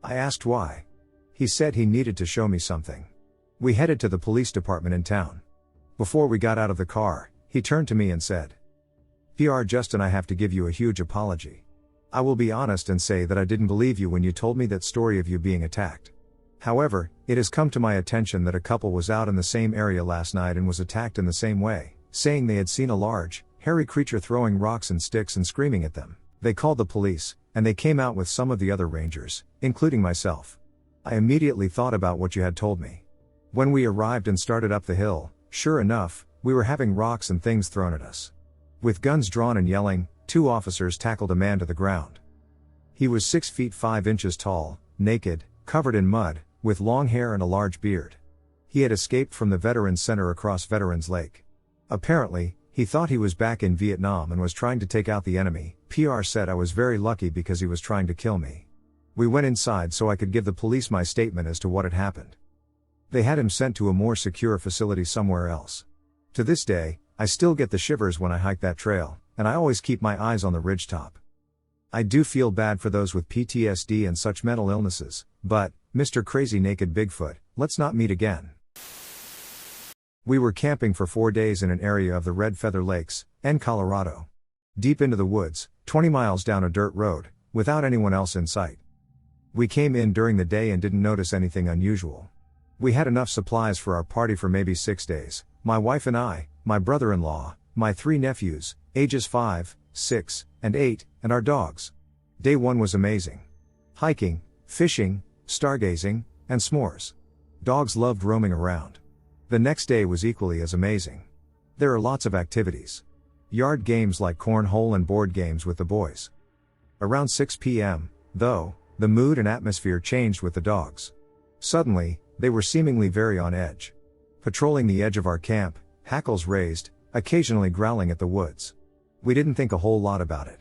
A: I asked why. He said he needed to show me something. We headed to the police department in town. Before we got out of the car, he turned to me and said, "PR Justin, I have to give you a huge apology. I will be honest and say that I didn't believe you when you told me that story of you being attacked. However, it has come to my attention that a couple was out in the same area last night and was attacked in the same way, saying they had seen a large, hairy creature throwing rocks and sticks and screaming at them. They called the police, and they came out with some of the other rangers, including myself. I immediately thought about what you had told me. When we arrived and started up the hill, sure enough, we were having rocks and things thrown at us. With guns drawn and yelling, 2 officers tackled a man to the ground. He was 6 feet 5 inches tall, naked, covered in mud, with long hair and a large beard. He had escaped from the Veterans Center across Veterans Lake. Apparently, he thought he was back in Vietnam and was trying to take out the enemy. PR said I was very lucky because he was trying to kill me. We went inside so I could give the police my statement as to what had happened. They had him sent to a more secure facility somewhere else. To this day, I still get the shivers when I hike that trail, and I always keep my eyes on the ridgetop. I do feel bad for those with PTSD and such mental illnesses, but, Mr. Crazy Naked Bigfoot, let's not meet again. We were camping for 4 days in an area of the Red Feather Lakes, Colorado. Deep into the woods, 20 miles down a dirt road, without anyone else in sight. We came in during the day and didn't notice anything unusual. We had enough supplies for our party for maybe 6 days, my wife and I, my brother-in-law, my 3 nephews, ages 5, 6, and 8, and our dogs. Day 1 was amazing. Hiking, fishing, stargazing, and s'mores. Dogs loved roaming around. The next day was equally as amazing. There are lots of activities. Yard games like cornhole and board games with the boys. Around 6 p.m., though, the mood and atmosphere changed with the dogs. Suddenly, they were seemingly very on edge. Patrolling the edge of our camp, hackles raised, occasionally growling at the woods. We didn't think a whole lot about it.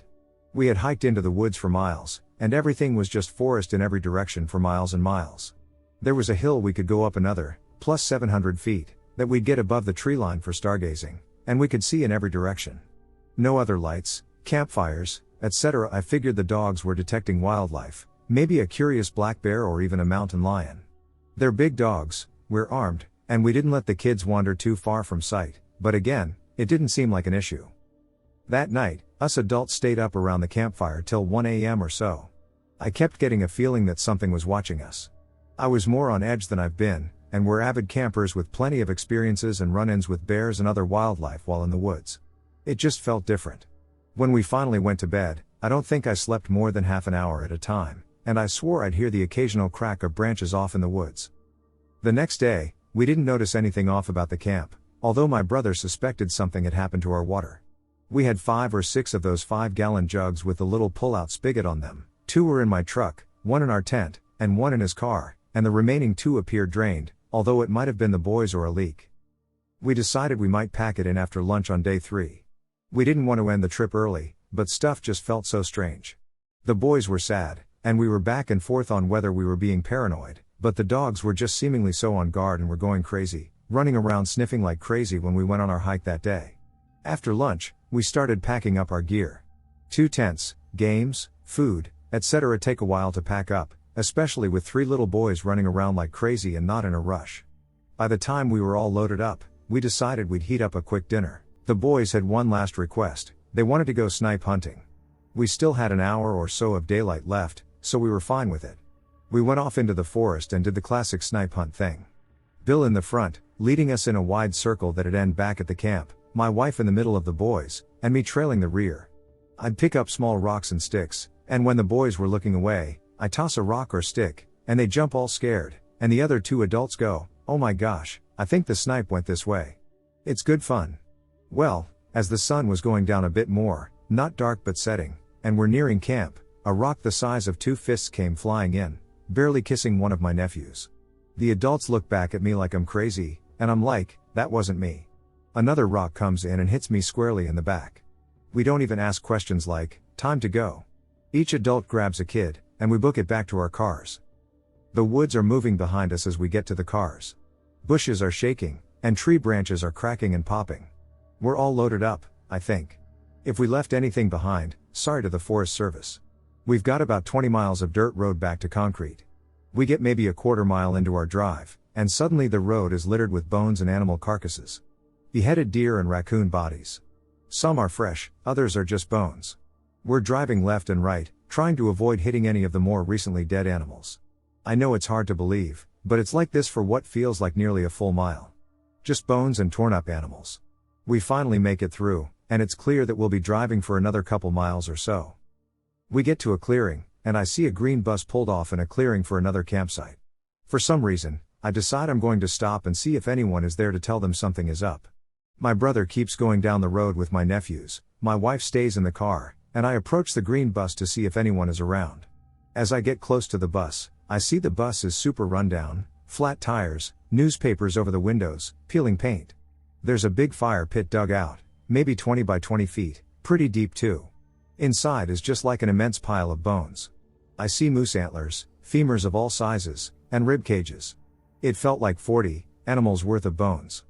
A: We had hiked into the woods for miles, and everything was just forest in every direction for miles and miles. There was a hill we could go up another, plus 700 feet, that we'd get above the tree line for stargazing, and we could see in every direction. No other lights, campfires, etc. I figured the dogs were detecting wildlife, maybe a curious black bear or even a mountain lion. They're big dogs, we're armed, and we didn't let the kids wander too far from sight, but again, it didn't seem like an issue. That night, us adults stayed up around the campfire till 1 a.m. or so. I kept getting a feeling that something was watching us. I was more on edge than I've been, and we're avid campers with plenty of experiences and run-ins with bears and other wildlife while in the woods. It just felt different. When we finally went to bed, I don't think I slept more than half an hour at a time, and I swore I'd hear the occasional crack of branches off in the woods. The next day, we didn't notice anything off about the camp, although my brother suspected something had happened to our water. We had 5 or 6 of those 5-gallon jugs with the little pull-out spigot on them. 2 were in my truck, 1 in our tent, and 1 in his car, and the remaining 2 appeared drained, although it might have been the boys or a leak. We decided we might pack it in after lunch on day 3. We didn't want to end the trip early, but stuff just felt so strange. The boys were sad, and we were back and forth on whether we were being paranoid, but the dogs were just seemingly so on guard and were going crazy, running around sniffing like crazy when we went on our hike that day. After lunch, we started packing up our gear. 2 tents, games, food, etc. take a while to pack up, especially with 3 little boys running around like crazy and not in a rush. By the time we were all loaded up, we decided we'd heat up a quick dinner. The boys had one last request: they wanted to go snipe hunting. We still had an hour or so of daylight left, so we were fine with it. We went off into the forest and did the classic snipe hunt thing. Bill in the front, leading us in a wide circle that'd end back at the camp, my wife in the middle of the boys, and me trailing the rear. I'd pick up small rocks and sticks, and when the boys were looking away, I toss a rock or stick, and they jump all scared, and the other 2 adults go, "Oh my gosh, I think the snipe went this way." It's good fun. Well, as the sun was going down a bit more, not dark but setting, and we're nearing camp, a rock the size of 2 fists came flying in, barely kissing one of my nephews. The adults look back at me like I'm crazy, and I'm like, that wasn't me. Another rock comes in and hits me squarely in the back. We don't even ask questions like, "Time to go." Each adult grabs a kid, and we book it back to our cars. The woods are moving behind us as we get to the cars. Bushes are shaking, and tree branches are cracking and popping. We're all loaded up, I think. If we left anything behind, sorry to the Forest Service. We've got about 20 miles of dirt road back to concrete. We get maybe a quarter mile into our drive, and suddenly the road is littered with bones and animal carcasses. Beheaded deer and raccoon bodies. Some are fresh, others are just bones. We're driving left and right, trying to avoid hitting any of the more recently dead animals. I know it's hard to believe, but it's like this for what feels like nearly a full mile. Just bones and torn up animals. We finally make it through, and it's clear that we'll be driving for another couple miles or so. We get to a clearing, and I see a green bus pulled off in a clearing for another campsite. For some reason, I decide I'm going to stop and see if anyone is there to tell them something is up. My brother keeps going down the road with my nephews, my wife stays in the car, and I approach the green bus to see if anyone is around. As I get close to the bus, I see the bus is super rundown, flat tires, newspapers over the windows, peeling paint. There's a big fire pit dug out, maybe 20 by 20 feet, pretty deep too. Inside is just like an immense pile of bones. I see moose antlers, femurs of all sizes, and rib cages. It felt like 40 animals worth of bones.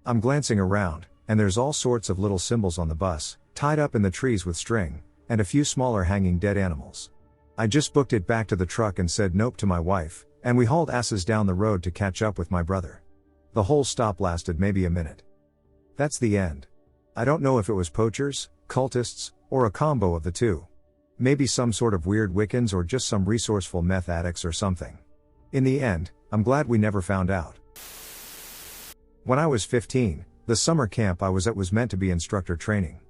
A: I'm glancing around, and there's all sorts of little symbols on the bus, tied up in the trees with string, and a few smaller hanging dead animals. I just booked it back to the truck and said nope to my wife, and we hauled asses down the road to catch up with my brother. The whole stop lasted maybe a minute. That's the end. I don't know if it was poachers, cultists, or a combo of the two. Maybe some sort of weird Wiccans or just some resourceful meth addicts or something. In the end, I'm glad we never found out. When I was 15, the summer camp I was at was meant to be instructor training.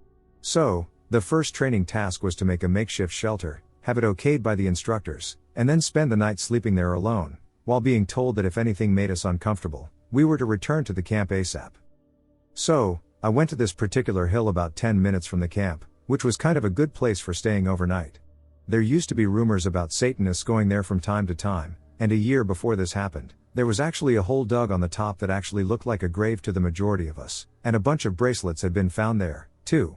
A: So, the first training task was to make a makeshift shelter, have it okayed by the instructors, and then spend the night sleeping there alone, while being told that if anything made us uncomfortable, we were to return to the camp ASAP. So, I went to this particular hill about 10 minutes from the camp, which was kind of a good place for staying overnight. There used to be rumors about Satanists going there from time to time, and a year before this happened, there was actually a hole dug on the top that actually looked like a grave to the majority of us, and a bunch of bracelets had been found there, too.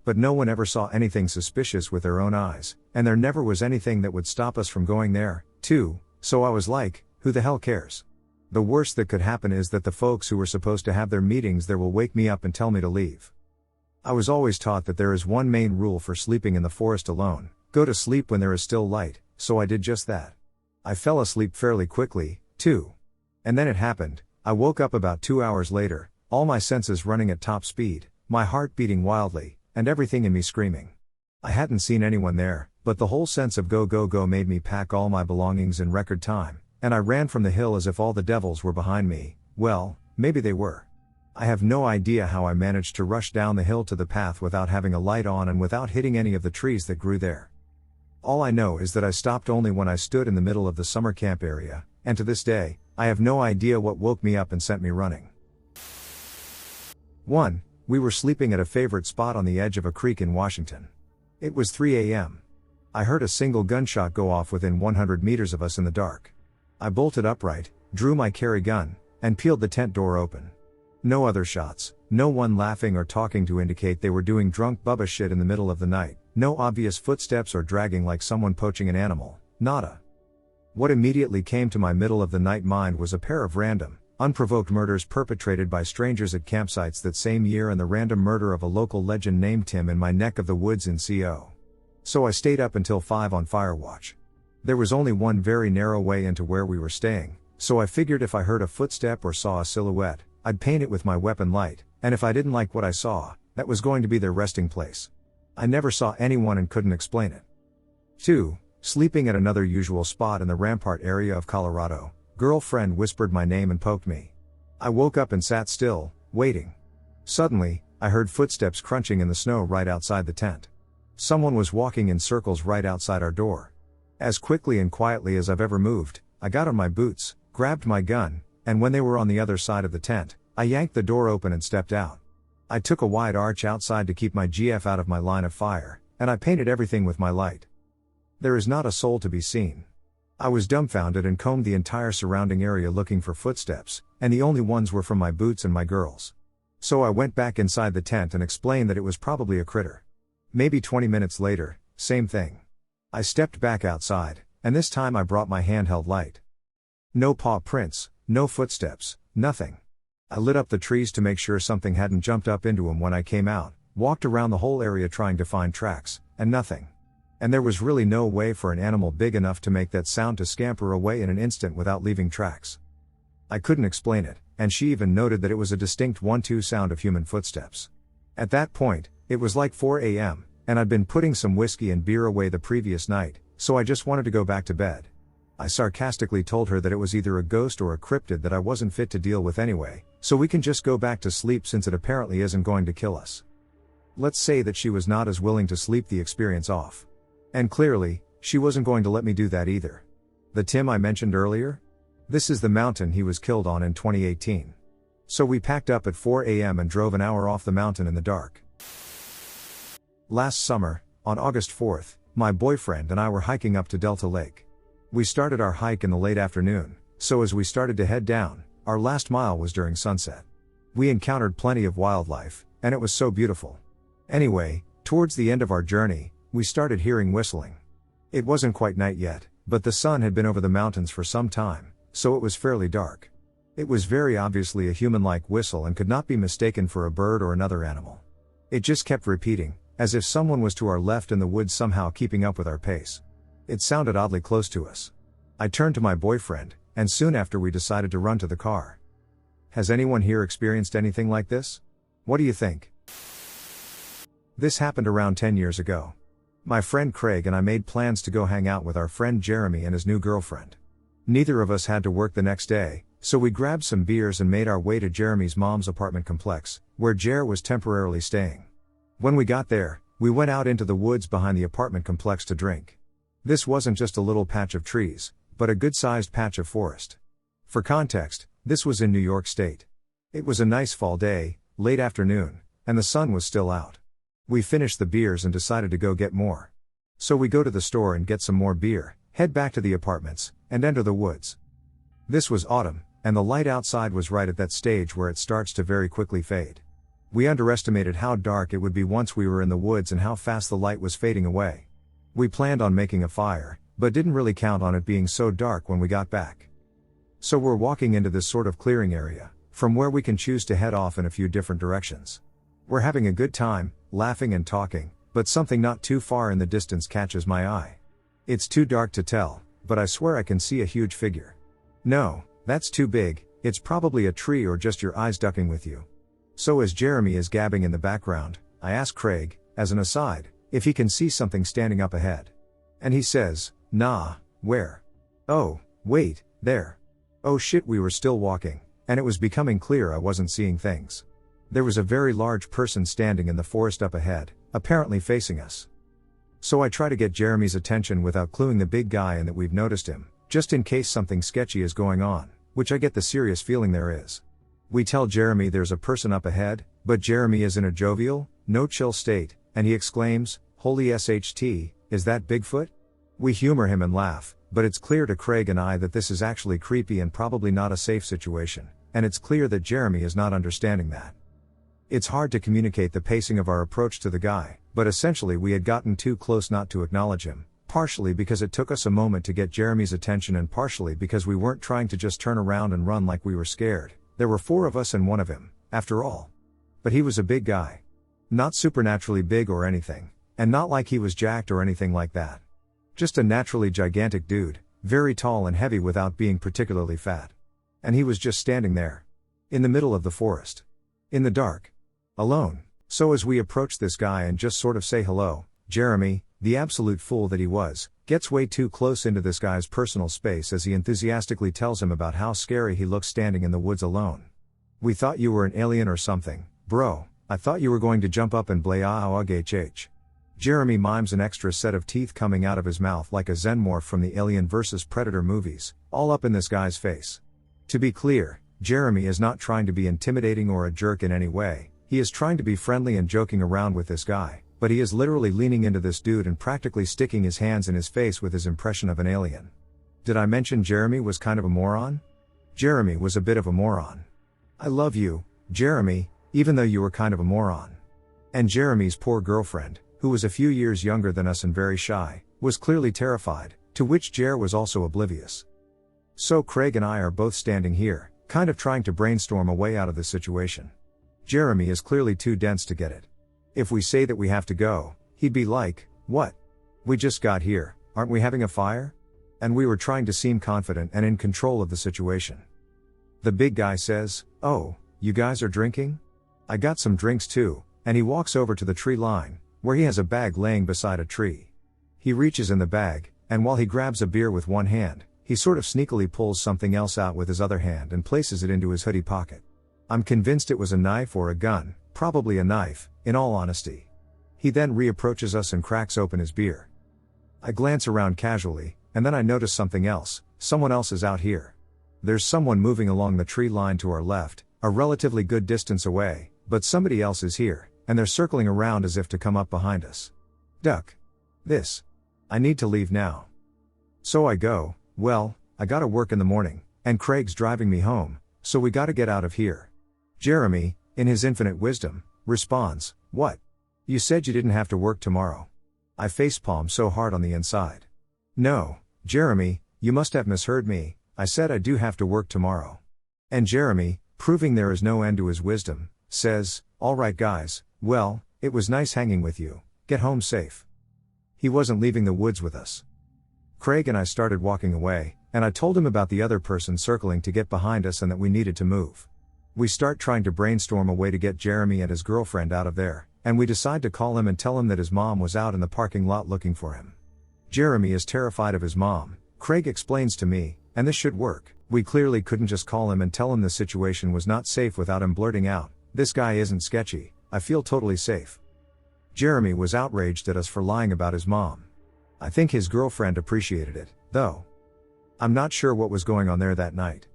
A: But no one ever saw anything suspicious with their own eyes, and there never was anything that would stop us from going there, too, so I was like, who the hell cares? The worst that could happen is that the folks who were supposed to have their meetings there will wake me up and tell me to leave. I was always taught that there is one main rule for sleeping in the forest alone: go to sleep when there is still light, so I did just that. I fell asleep fairly quickly, too. And then it happened. I woke up about 2 hours later, all my senses running at top speed, my heart beating wildly, and everything in me screaming. I hadn't seen anyone there, but the whole sense of go go go made me pack all my belongings in record time, and I ran from the hill as if all the devils were behind me. Well, maybe they were. I have no idea how I managed to rush down the hill to the path without having a light on and without hitting any of the trees that grew there. All I know is that I stopped only when I stood in the middle of the summer camp area, and to this day, I have no idea what woke me up and sent me running. 1. We were sleeping at a favorite spot on the edge of a creek in Washington. It was 3 a.m. I heard a single gunshot go off within 100 meters of us in the dark. I bolted upright, drew my carry gun, and peeled the tent door open. No other shots, no one laughing or talking to indicate they were doing drunk Bubba shit in the middle of the night, no obvious footsteps or dragging like someone poaching an animal, nada. What immediately came to my middle of the night mind was a pair of random, unprovoked murders perpetrated by strangers at campsites that same year and the random murder of a local legend named Tim in my neck of the woods in CO. So I stayed up until 5 on fire watch. There was only one very narrow way into where we were staying, so I figured if I heard a footstep or saw a silhouette, I'd paint it with my weapon light, and if I didn't like what I saw, that was going to be their resting place. I never saw anyone and couldn't explain it. 2. Sleeping at another usual spot in the Rampart area of Colorado, girlfriend whispered my name and poked me. I woke up and sat still, waiting. Suddenly, I heard footsteps crunching in the snow right outside the tent. Someone was walking in circles right outside our door. As quickly and quietly as I've ever moved, I got on my boots, grabbed my gun, and when they were on the other side of the tent, I yanked the door open and stepped out. I took a wide arch outside to keep my GF out of my line of fire, and I painted everything with my light. There is not a soul to be seen. I was dumbfounded and combed the entire surrounding area looking for footsteps, and the only ones were from my boots and my girls. So I went back inside the tent and explained that it was probably a critter. Maybe 20 minutes later, same thing. I stepped back outside, and this time I brought my handheld light. No paw prints, no footsteps, nothing. I lit up the trees to make sure something hadn't jumped up into them when I came out, walked around the whole area trying to find tracks, and nothing. And there was really no way for an animal big enough to make that sound to scamper away in an instant without leaving tracks. I couldn't explain it, and she even noted that it was a distinct 1-2 sound of human footsteps. At that point, it was like 4 a.m., and I'd been putting some whiskey and beer away the previous night, so I just wanted to go back to bed. I sarcastically told her that it was either a ghost or a cryptid that I wasn't fit to deal with anyway, so we can just go back to sleep since it apparently isn't going to kill us. Let's say that she was not as willing to sleep the experience off. And clearly, she wasn't going to let me do that either. The Tim I mentioned earlier? This is the mountain he was killed on in 2018. So we packed up at 4 a.m. and drove an hour off the mountain in the dark. Last summer, on August 4th, my boyfriend and I were hiking up to Delta Lake. We started our hike in the late afternoon, so as we started to head down, our last mile was during sunset. We encountered plenty of wildlife, and it was so beautiful. Anyway, towards the end of our journey, we started hearing whistling. It wasn't quite night yet, but the sun had been over the mountains for some time, so it was fairly dark. It was very obviously a human-like whistle and could not be mistaken for a bird or another animal. It just kept repeating, as if someone was to our left in the woods somehow keeping up with our pace. It sounded oddly close to us. I turned to my boyfriend, and soon after we decided to run to the car. Has anyone here experienced anything like this? What do you think? This happened around 10 years ago. My friend Craig and I made plans to go hang out with our friend Jeremy and his new girlfriend. Neither of us had to work the next day, so we grabbed some beers and made our way to Jeremy's mom's apartment complex, where Jer was temporarily staying. When we got there, we went out into the woods behind the apartment complex to drink. This wasn't just a little patch of trees, but a good-sized patch of forest. For context, this was in New York State. It was a nice fall day, late afternoon, and the sun was still out. We finished the beers and decided to go get more. So we go to the store and get some more beer, head back to the apartments, and enter the woods. This was autumn, and the light outside was right at that stage where it starts to very quickly fade. We underestimated how dark it would be once we were in the woods and how fast the light was fading away. We planned on making a fire, but didn't really count on it being so dark when we got back. So we're walking into this sort of clearing area, from where we can choose to head off in a few different directions. We're having a good time, laughing and talking, but something not too far in the distance catches my eye. It's too dark to tell, but I swear I can see a huge figure. No, that's too big, it's probably a tree or just your eyes ducking with you. So as Jeremy is gabbing in the background, I ask Craig, as an aside, if he can see something standing up ahead. And he says, "Nah, where?" "Oh, wait, there." Oh shit, we were still walking, and it was becoming clear I wasn't seeing things. There was a very large person standing in the forest up ahead, apparently facing us. So I try to get Jeremy's attention without cluing the big guy in that we've noticed him, just in case something sketchy is going on, which I get the serious feeling there is. We tell Jeremy there's a person up ahead, but Jeremy is in a jovial, no chill state, and he exclaims, "Holy SHT, is that Bigfoot?" We humor him and laugh, but it's clear to Craig and I that this is actually creepy and probably not a safe situation, and it's clear that Jeremy is not understanding that. It's hard to communicate the pacing of our approach to the guy, but essentially we had gotten too close not to acknowledge him, partially because it took us a moment to get Jeremy's attention and partially because we weren't trying to just turn around and run like we were scared. There were 4 of us and 1 of him, after all. But he was a big guy. Not supernaturally big or anything, and not like he was jacked or anything like that. Just a naturally gigantic dude, very tall and heavy without being particularly fat. And he was just standing there. In the middle of the forest. In the dark. Alone. So as we approach this guy and just sort of say hello, Jeremy, the absolute fool that he was, gets way too close into this guy's personal space as he enthusiastically tells him about how scary he looks standing in the woods alone. "We thought you were an alien or something, bro. I thought you were going to jump up and blay hh." Jeremy mimes an extra set of teeth coming out of his mouth like a xenomorph from the Alien vs. Predator movies, all up in this guy's face. To be clear, Jeremy is not trying to be intimidating or a jerk in any way, he is trying to be friendly and joking around with this guy, but he is literally leaning into this dude and practically sticking his hands in his face with his impression of an alien. Did I mention Jeremy was kind of a moron? Jeremy was a bit of a moron. I love you, Jeremy, even though you were kind of a moron. And Jeremy's poor girlfriend, who was a few years younger than us and very shy, was clearly terrified, to which Jer was also oblivious. So Craig and I are both standing here, kind of trying to brainstorm a way out of this situation. Jeremy is clearly too dense to get it. If we say that we have to go, he'd be like, "What? We just got here, aren't we having a fire?" And we were trying to seem confident and in control of the situation. The big guy says, "Oh, you guys are drinking? I got some drinks too," and he walks over to the tree line, where he has a bag laying beside a tree. He reaches in the bag, and while he grabs a beer with one hand, he sort of sneakily pulls something else out with his other hand and places it into his hoodie pocket. I'm convinced it was a knife or a gun, probably a knife, in all honesty. He then reapproaches us and cracks open his beer. I glance around casually, and then I notice something else. Someone else is out here. There's someone moving along the tree line to our left, a relatively good distance away, but somebody else is here, and they're circling around as if to come up behind us. Duck. This. I need to leave now. So I go, well, I gotta work in the morning, and Craig's driving me home, so we gotta get out of here. Jeremy, in his infinite wisdom, responds, what? You said you didn't have to work tomorrow. I facepalm so hard on the inside. No, Jeremy, you must have misheard me, I said I do have to work tomorrow. And Jeremy, proving there is no end to his wisdom, says, alright guys, well, it was nice hanging with you, get home safe. He wasn't leaving the woods with us. Craig and I started walking away, and I told him about the other person circling to get behind us and that we needed to move. We start trying to brainstorm a way to get Jeremy and his girlfriend out of there, and we decide to call him and tell him that his mom was out in the parking lot looking for him. Jeremy is terrified of his mom, Craig explains to me, and this should work. We clearly couldn't just call him and tell him the situation was not safe without him blurting out, this guy isn't sketchy, I feel totally safe. Jeremy was outraged at us for lying about his mom. I think his girlfriend appreciated it, though. I'm not sure what was going on there that night.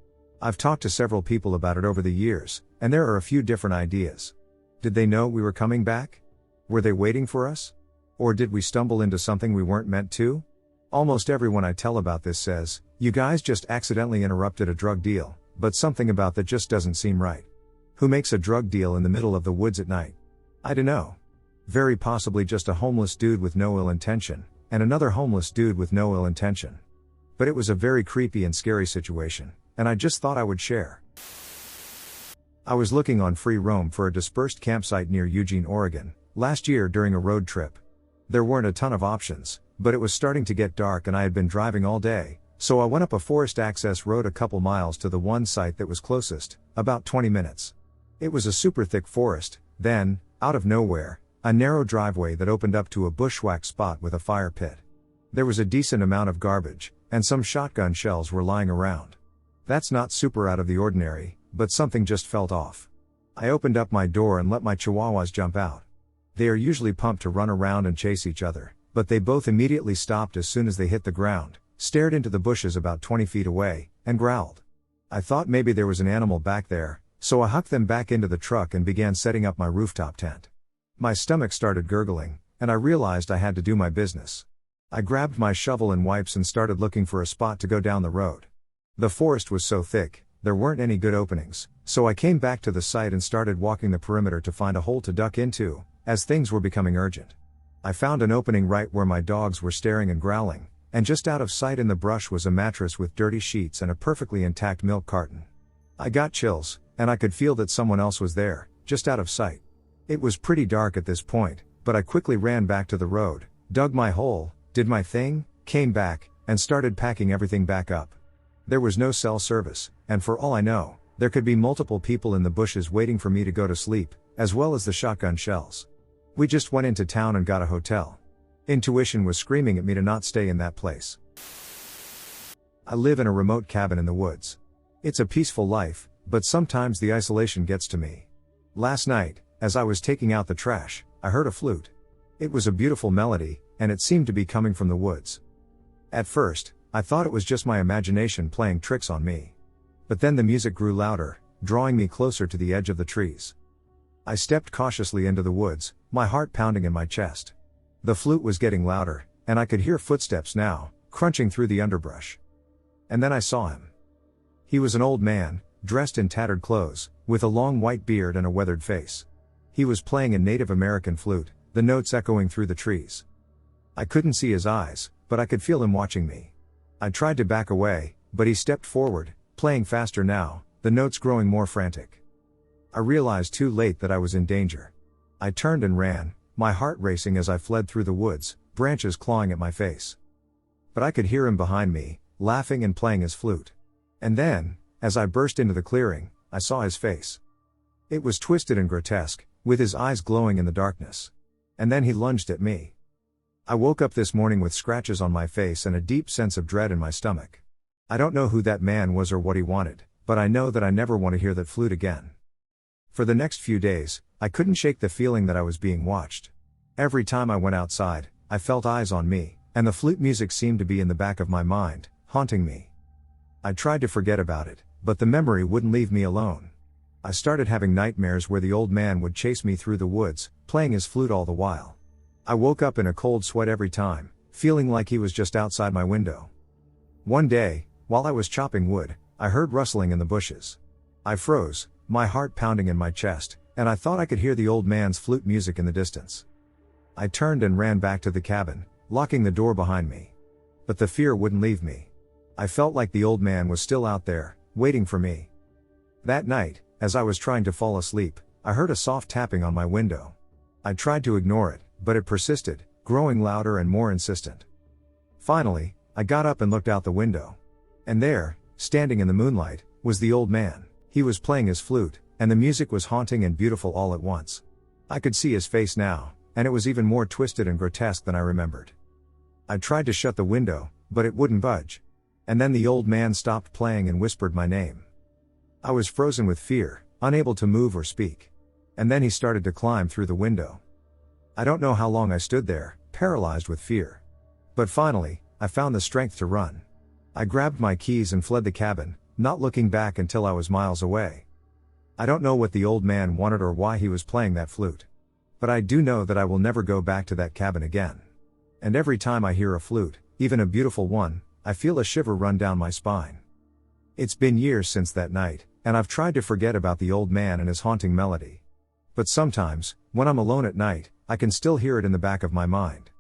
A: I've talked to several people about it over the years, and there are a few different ideas. Did they know we were coming back? Were they waiting for us? Or did we stumble into something we weren't meant to? Almost everyone I tell about this says, you guys just accidentally interrupted a drug deal, but something about that just doesn't seem right. Who makes a drug deal in the middle of the woods at night? I dunno. Very possibly just a homeless dude with no ill intention, and another homeless dude with no ill intention. But it was a very creepy and scary situation, and I just thought I would share. I was looking on free roam for a dispersed campsite near Eugene, Oregon, last year during a road trip. There weren't a ton of options, but it was starting to get dark and I had been driving all day, so I went up a forest access road a couple miles to the one site that was closest, about 20 minutes. It was a super thick forest, then, out of nowhere, a narrow driveway that opened up to a bushwhack spot with a fire pit. There was a decent amount of garbage, and some shotgun shells were lying around. That's not super out of the ordinary, but something just felt off. I opened up my door and let my chihuahuas jump out. They are usually pumped to run around and chase each other, but they both immediately stopped as soon as they hit the ground, stared into the bushes about 20 feet away, and growled. I thought maybe there was an animal back there, so I hucked them back into the truck and began setting up my rooftop tent. My stomach started gurgling, and I realized I had to do my business. I grabbed my shovel and wipes and started looking for a spot to go down the road. The forest was so thick, there weren't any good openings, so I came back to the site and started walking the perimeter to find a hole to duck into, as things were becoming urgent. I found an opening right where my dogs were staring and growling, and just out of sight in the brush was a mattress with dirty sheets and a perfectly intact milk carton. I got chills, and I could feel that someone else was there, just out of sight. It was pretty dark at this point, but I quickly ran back to the road, dug my hole, did my thing, came back, and started packing everything back up. There was no cell service, and for all I know, there could be multiple people in the bushes waiting for me to go to sleep, as well as the shotgun shells. We just went into town and got a hotel. Intuition was screaming at me to not stay in that place. I live in a remote cabin in the woods. It's a peaceful life, but sometimes the isolation gets to me. Last night, as I was taking out the trash, I heard a flute. It was a beautiful melody, and it seemed to be coming from the woods. At first, I thought it was just my imagination playing tricks on me. But then the music grew louder, drawing me closer to the edge of the trees. I stepped cautiously into the woods, my heart pounding in my chest. The flute was getting louder, and I could hear footsteps now, crunching through the underbrush. And then I saw him. He was an old man, dressed in tattered clothes, with a long white beard and a weathered face. He was playing a Native American flute, the notes echoing through the trees. I couldn't see his eyes, but I could feel him watching me. I tried to back away, but he stepped forward, playing faster now, the notes growing more frantic. I realized too late that I was in danger. I turned and ran, my heart racing as I fled through the woods, branches clawing at my face. But I could hear him behind me, laughing and playing his flute. And then, as I burst into the clearing, I saw his face. It was twisted and grotesque, with his eyes glowing in the darkness. And then he lunged at me. I woke up this morning with scratches on my face and a deep sense of dread in my stomach. I don't know who that man was or what he wanted, but I know that I never want to hear that flute again. For the next few days, I couldn't shake the feeling that I was being watched. Every time I went outside, I felt eyes on me, and the flute music seemed to be in the back of my mind, haunting me. I tried to forget about it, but the memory wouldn't leave me alone. I started having nightmares where the old man would chase me through the woods, playing his flute all the while. I woke up in a cold sweat every time, feeling like he was just outside my window. One day, while I was chopping wood, I heard rustling in the bushes. I froze, my heart pounding in my chest, and I thought I could hear the old man's flute music in the distance. I turned and ran back to the cabin, locking the door behind me. But the fear wouldn't leave me. I felt like the old man was still out there, waiting for me. That night, as I was trying to fall asleep, I heard a soft tapping on my window. I tried to ignore it, but it persisted, growing louder and more insistent. Finally, I got up and looked out the window. And there, standing in the moonlight, was the old man. He was playing his flute, and the music was haunting and beautiful all at once. I could see his face now, and it was even more twisted and grotesque than I remembered. I tried to shut the window, but it wouldn't budge. And then the old man stopped playing and whispered my name. I was frozen with fear, unable to move or speak. And then he started to climb through the window. I don't know how long I stood there, paralyzed with fear. But finally, I found the strength to run. I grabbed my keys and fled the cabin, not looking back until I was miles away. I don't know what the old man wanted or why he was playing that flute. But I do know that I will never go back to that cabin again. And every time I hear a flute, even a beautiful one, I feel a shiver run down my spine. It's been years since that night, and I've tried to forget about the old man and his haunting melody. But sometimes, when I'm alone at night, I can still hear it in the back of my mind.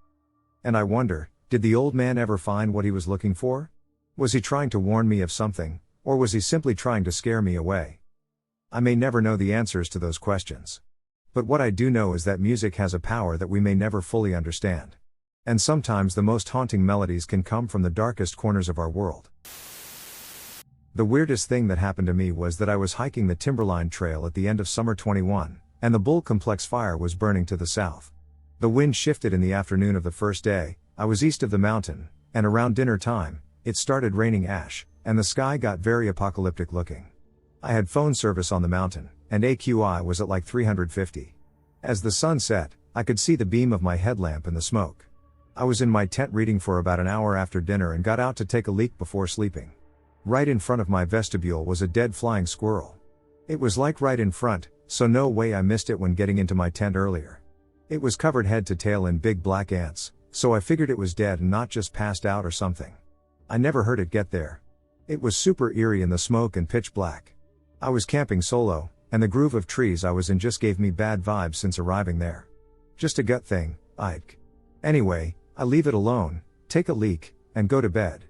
A: And I wonder, did the old man ever find what he was looking for? Was he trying to warn me of something, or was he simply trying to scare me away? I may never know the answers to those questions. But what I do know is that music has a power that we may never fully understand. And sometimes the most haunting melodies can come from the darkest corners of our world. The weirdest thing that happened to me was that I was hiking the Timberline Trail at the end of summer 21, and the Bull Complex fire was burning to the south. The wind shifted in the afternoon of the first day. I was east of the mountain, and around dinner time, it started raining ash, and the sky got very apocalyptic looking. I had phone service on the mountain, and AQI was at like 350. As the sun set, I could see the beam of my headlamp in the smoke. I was in my tent reading for about an hour after dinner and got out to take a leak before sleeping. Right in front of my vestibule was a dead flying squirrel. It was like right in front, so no way I missed it when getting into my tent earlier. It was covered head to tail in big black ants, so I figured it was dead and not just passed out or something. I never heard it get there. It was super eerie in the smoke and pitch black. I was camping solo, and the groove of trees I was in just gave me bad vibes since arriving there. Just a gut thing, Ike. Anyway, I leave it alone, take a leak, and go to bed.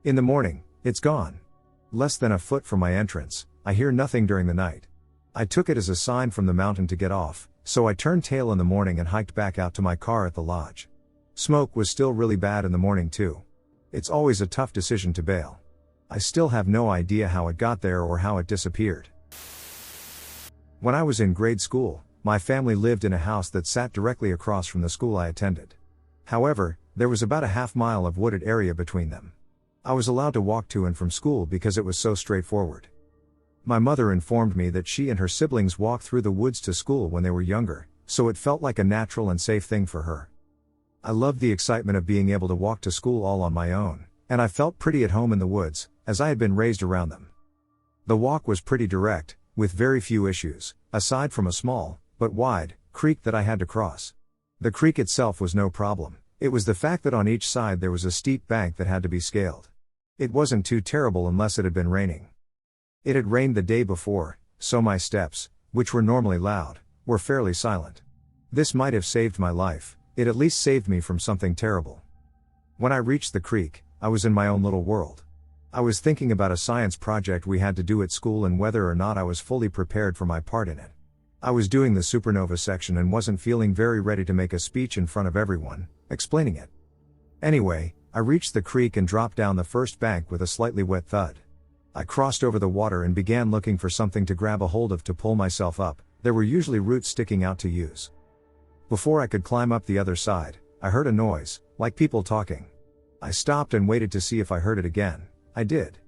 A: In the morning, it's gone. Less than a foot from my entrance, I hear nothing during the night. I took it as a sign from the mountain to get off, so I turned tail in the morning and hiked back out to my car at the lodge. Smoke was still really bad in the morning too. It's always a tough decision to bail. I still have no idea how it got there or how it disappeared. When I was in grade school, my family lived in a house that sat directly across from the school I attended. However, there was about a half-mile of wooded area between them. I was allowed to walk to and from school because it was so straightforward. My mother informed me that she and her siblings walked through the woods to school when they were younger, so it felt like a natural and safe thing for her. I loved the excitement of being able to walk to school all on my own, and I felt pretty at home in the woods, as I had been raised around them. The walk was pretty direct, with very few issues, aside from a small, but wide, creek that I had to cross. The creek itself was no problem. It was the fact that on each side there was a steep bank that had to be scaled. It wasn't too terrible unless it had been raining. It had rained the day before, so my steps, which were normally loud, were fairly silent. This might have saved my life. It at least saved me from something terrible. When I reached the creek, I was in my own little world. I was thinking about a science project we had to do at school and whether or not I was fully prepared for my part in it. I was doing the supernova section and wasn't feeling very ready to make a speech in front of everyone, explaining it. Anyway, I reached the creek and dropped down the first bank with a slightly wet thud. I crossed over the water and began looking for something to grab a hold of to pull myself up. There were usually roots sticking out to use. Before I could climb up the other side, I heard a noise, like people talking. I stopped and waited to see if I heard it again. I did.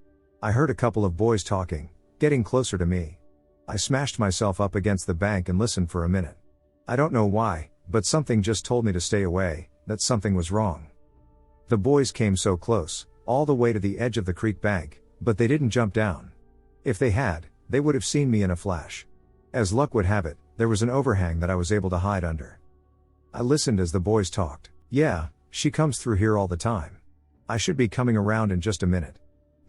A: I heard a couple of boys talking, getting closer to me. I smashed myself up against the bank and listened for a minute. I don't know why, but something just told me to stay away, that something was wrong. The boys came so close, all the way to the edge of the creek bank, but they didn't jump down. If they had, they would have seen me in a flash. As luck would have it, there was an overhang that I was able to hide under. I listened as the boys talked. "Yeah, she comes through here all the time. I should be coming around in just a minute."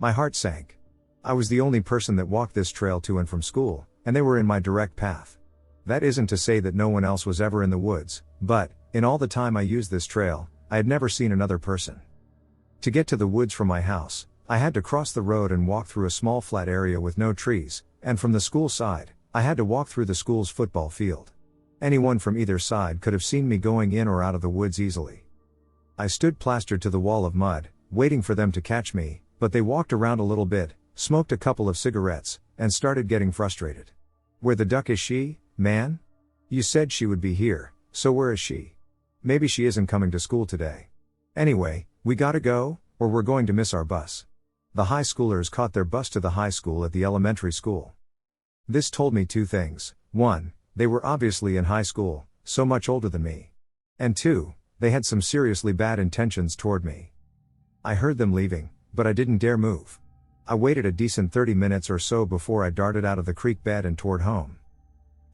A: My heart sank. I was the only person that walked this trail to and from school, and they were in my direct path. That isn't to say that no one else was ever in the woods, but, in all the time I used this trail, I had never seen another person. To get to the woods from my house, I had to cross the road and walk through a small flat area with no trees, and from the school side, I had to walk through the school's football field. Anyone from either side could have seen me going in or out of the woods easily. I stood plastered to the wall of mud, waiting for them to catch me, but they walked around a little bit, smoked a couple of cigarettes, and started getting frustrated. "Where the duck is she, man? You said she would be here, so where is she? Maybe she isn't coming to school today. Anyway, we gotta go, or we're going to miss our bus." The high schoolers caught their bus to the high school at the elementary school. This told me two things. One, they were obviously in high school, so much older than me. And two, they had some seriously bad intentions toward me. I heard them leaving, but I didn't dare move. I waited a decent 30 minutes or so before I darted out of the creek bed and toward home.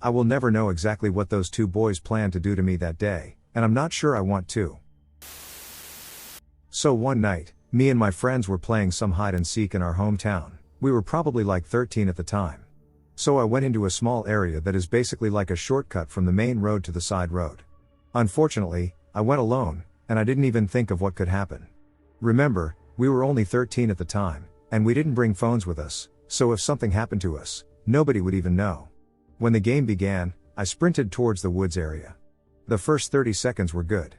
A: I will never know exactly what those two boys planned to do to me that day, and I'm not sure I want to. So one night, me and my friends were playing some hide and seek in our hometown. We were probably like 13 at the time. So I went into a small area that is basically like a shortcut from the main road to the side road. Unfortunately, I went alone, and I didn't even think of what could happen. Remember, we were only 13 at the time, and we didn't bring phones with us, so if something happened to us, nobody would even know. When the game began, I sprinted towards the woods area. The first 30 seconds were good.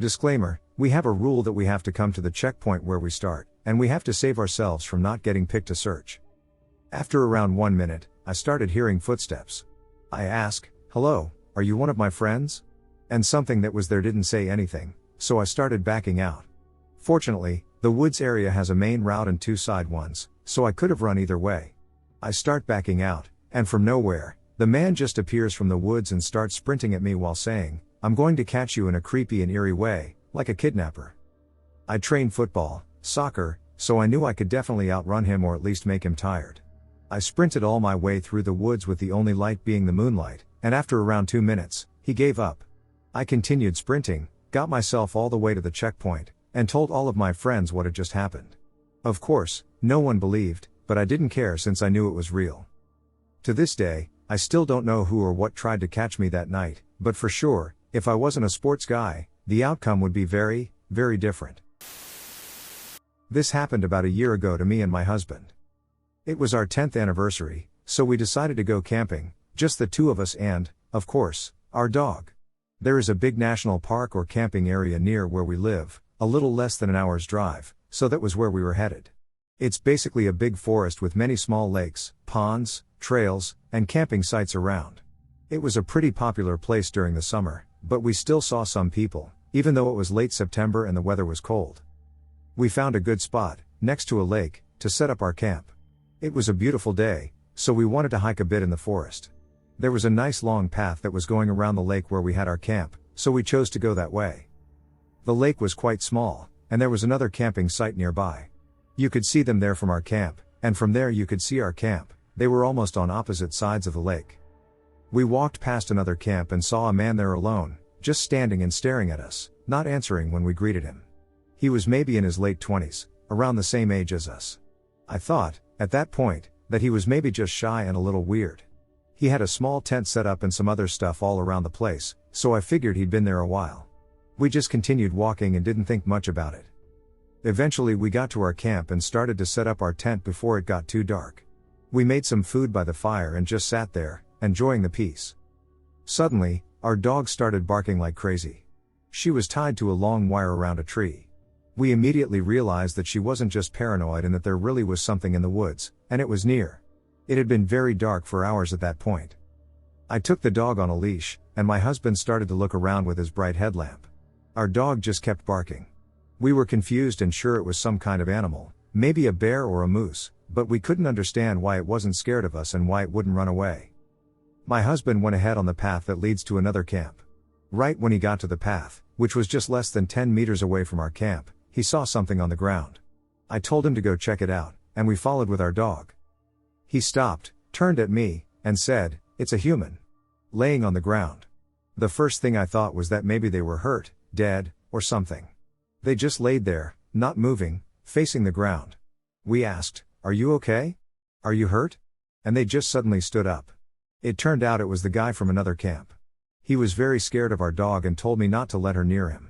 A: Disclaimer, we have a rule that we have to come to the checkpoint where we start, and we have to save ourselves from not getting picked to search. After around 1 minute, I started hearing footsteps. I asked, "Hello, are you one of my friends?" And something that was there didn't say anything, so I started backing out. Fortunately, the woods area has a main route and two side ones, so I could have run either way. I start backing out, and from nowhere, the man just appears from the woods and starts sprinting at me while saying, "I'm going to catch you," in a creepy and eerie way, like a kidnapper. I trained football, soccer, so I knew I could definitely outrun him or at least make him tired. I sprinted all my way through the woods with the only light being the moonlight, and after around 2 minutes, he gave up. I continued sprinting, got myself all the way to the checkpoint, and told all of my friends what had just happened. Of course, no one believed, but I didn't care since I knew it was real. To this day, I still don't know who or what tried to catch me that night, but for sure, if I wasn't a sports guy, the outcome would be very, very different. This happened about a year ago to me and my husband. It was our 10th anniversary, so we decided to go camping, just the two of us and, of course, our dog. There is a big national park or camping area near where we live, a little less than an hour's drive, so that was where we were headed. It's basically a big forest with many small lakes, ponds, trails, and camping sites around. It was a pretty popular place during the summer, but we still saw some people, even though it was late September and the weather was cold. We found a good spot, next to a lake, to set up our camp. It was a beautiful day, so we wanted to hike a bit in the forest. There was a nice long path that was going around the lake where we had our camp, so we chose to go that way. The lake was quite small, and there was another camping site nearby. You could see them there from our camp, and from there you could see our camp. They were almost on opposite sides of the lake. We walked past another camp and saw a man there alone, just standing and staring at us, not answering when we greeted him. He was maybe in his late 20s, around the same age as us. I thought, at that point, that he was maybe just shy and a little weird. He had a small tent set up and some other stuff all around the place, so I figured he'd been there a while. We just continued walking and didn't think much about it. Eventually we got to our camp and started to set up our tent before it got too dark. We made some food by the fire and just sat there, enjoying the peace. Suddenly, our dog started barking like crazy. She was tied to a long wire around a tree. We immediately realized that she wasn't just paranoid and that there really was something in the woods, and it was near. It had been very dark for hours at that point. I took the dog on a leash, and my husband started to look around with his bright headlamp. Our dog just kept barking. We were confused and sure it was some kind of animal, maybe a bear or a moose, but we couldn't understand why it wasn't scared of us and why it wouldn't run away. My husband went ahead on the path that leads to another camp. Right when he got to the path, which was just less than 10 meters away from our camp, he saw something on the ground. I told him to go check it out, and we followed with our dog. He stopped, turned at me, and said, it's a human. Laying on the ground. The first thing I thought was that maybe they were hurt, dead, or something. They just laid there, not moving, facing the ground. We asked, "Are you okay? Are you hurt?" And they just suddenly stood up. It turned out it was the guy from another camp. He was very scared of our dog and told me not to let her near him.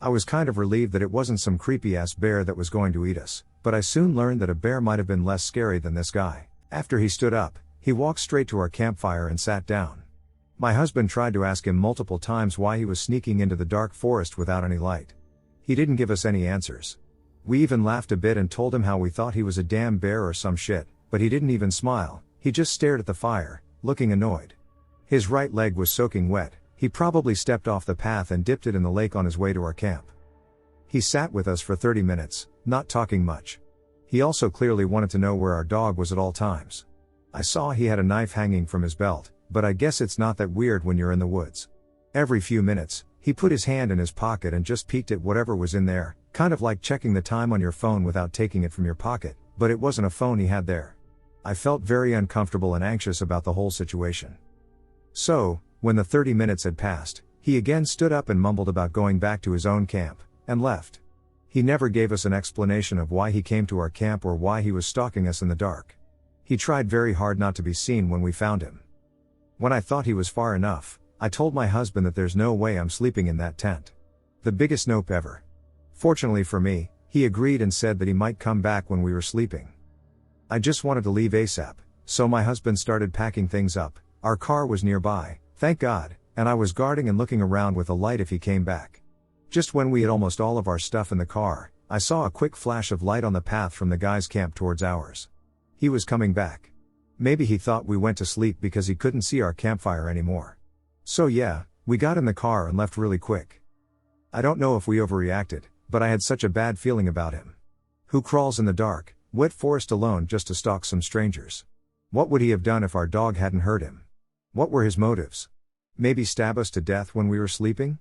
A: I was kind of relieved that it wasn't some creepy-ass bear that was going to eat us, but I soon learned that a bear might have been less scary than this guy. After he stood up, he walked straight to our campfire and sat down. My husband tried to ask him multiple times why he was sneaking into the dark forest without any light. He didn't give us any answers. We even laughed a bit and told him how we thought he was a damn bear or some shit, but he didn't even smile, he just stared at the fire, looking annoyed. His right leg was soaking wet, he probably stepped off the path and dipped it in the lake on his way to our camp. He sat with us for 30 minutes, not talking much. He also clearly wanted to know where our dog was at all times. I saw he had a knife hanging from his belt, but I guess it's not that weird when you're in the woods. Every few minutes, he put his hand in his pocket and just peeked at whatever was in there, kind of like checking the time on your phone without taking it from your pocket, but it wasn't a phone he had there. I felt very uncomfortable and anxious about the whole situation. So, when the 30 minutes had passed, he again stood up and mumbled about going back to his own camp, and left. He never gave us an explanation of why he came to our camp or why he was stalking us in the dark. He tried very hard not to be seen when we found him. When I thought he was far enough, I told my husband that there's no way I'm sleeping in that tent. The biggest nope ever. Fortunately for me, he agreed and said that he might come back when we were sleeping. I just wanted to leave ASAP, so my husband started packing things up. Our car was nearby, thank God, and I was guarding and looking around with a light if he came back. Just when we had almost all of our stuff in the car, I saw a quick flash of light on the path from the guy's camp towards ours. He was coming back. Maybe he thought we went to sleep because he couldn't see our campfire anymore. So yeah, we got in the car and left really quick. I don't know if we overreacted, but I had such a bad feeling about him. Who crawls in the dark, wet forest alone just to stalk some strangers? What would he have done if our dog hadn't hurt him? What were his motives? Maybe stab us to death when we were sleeping?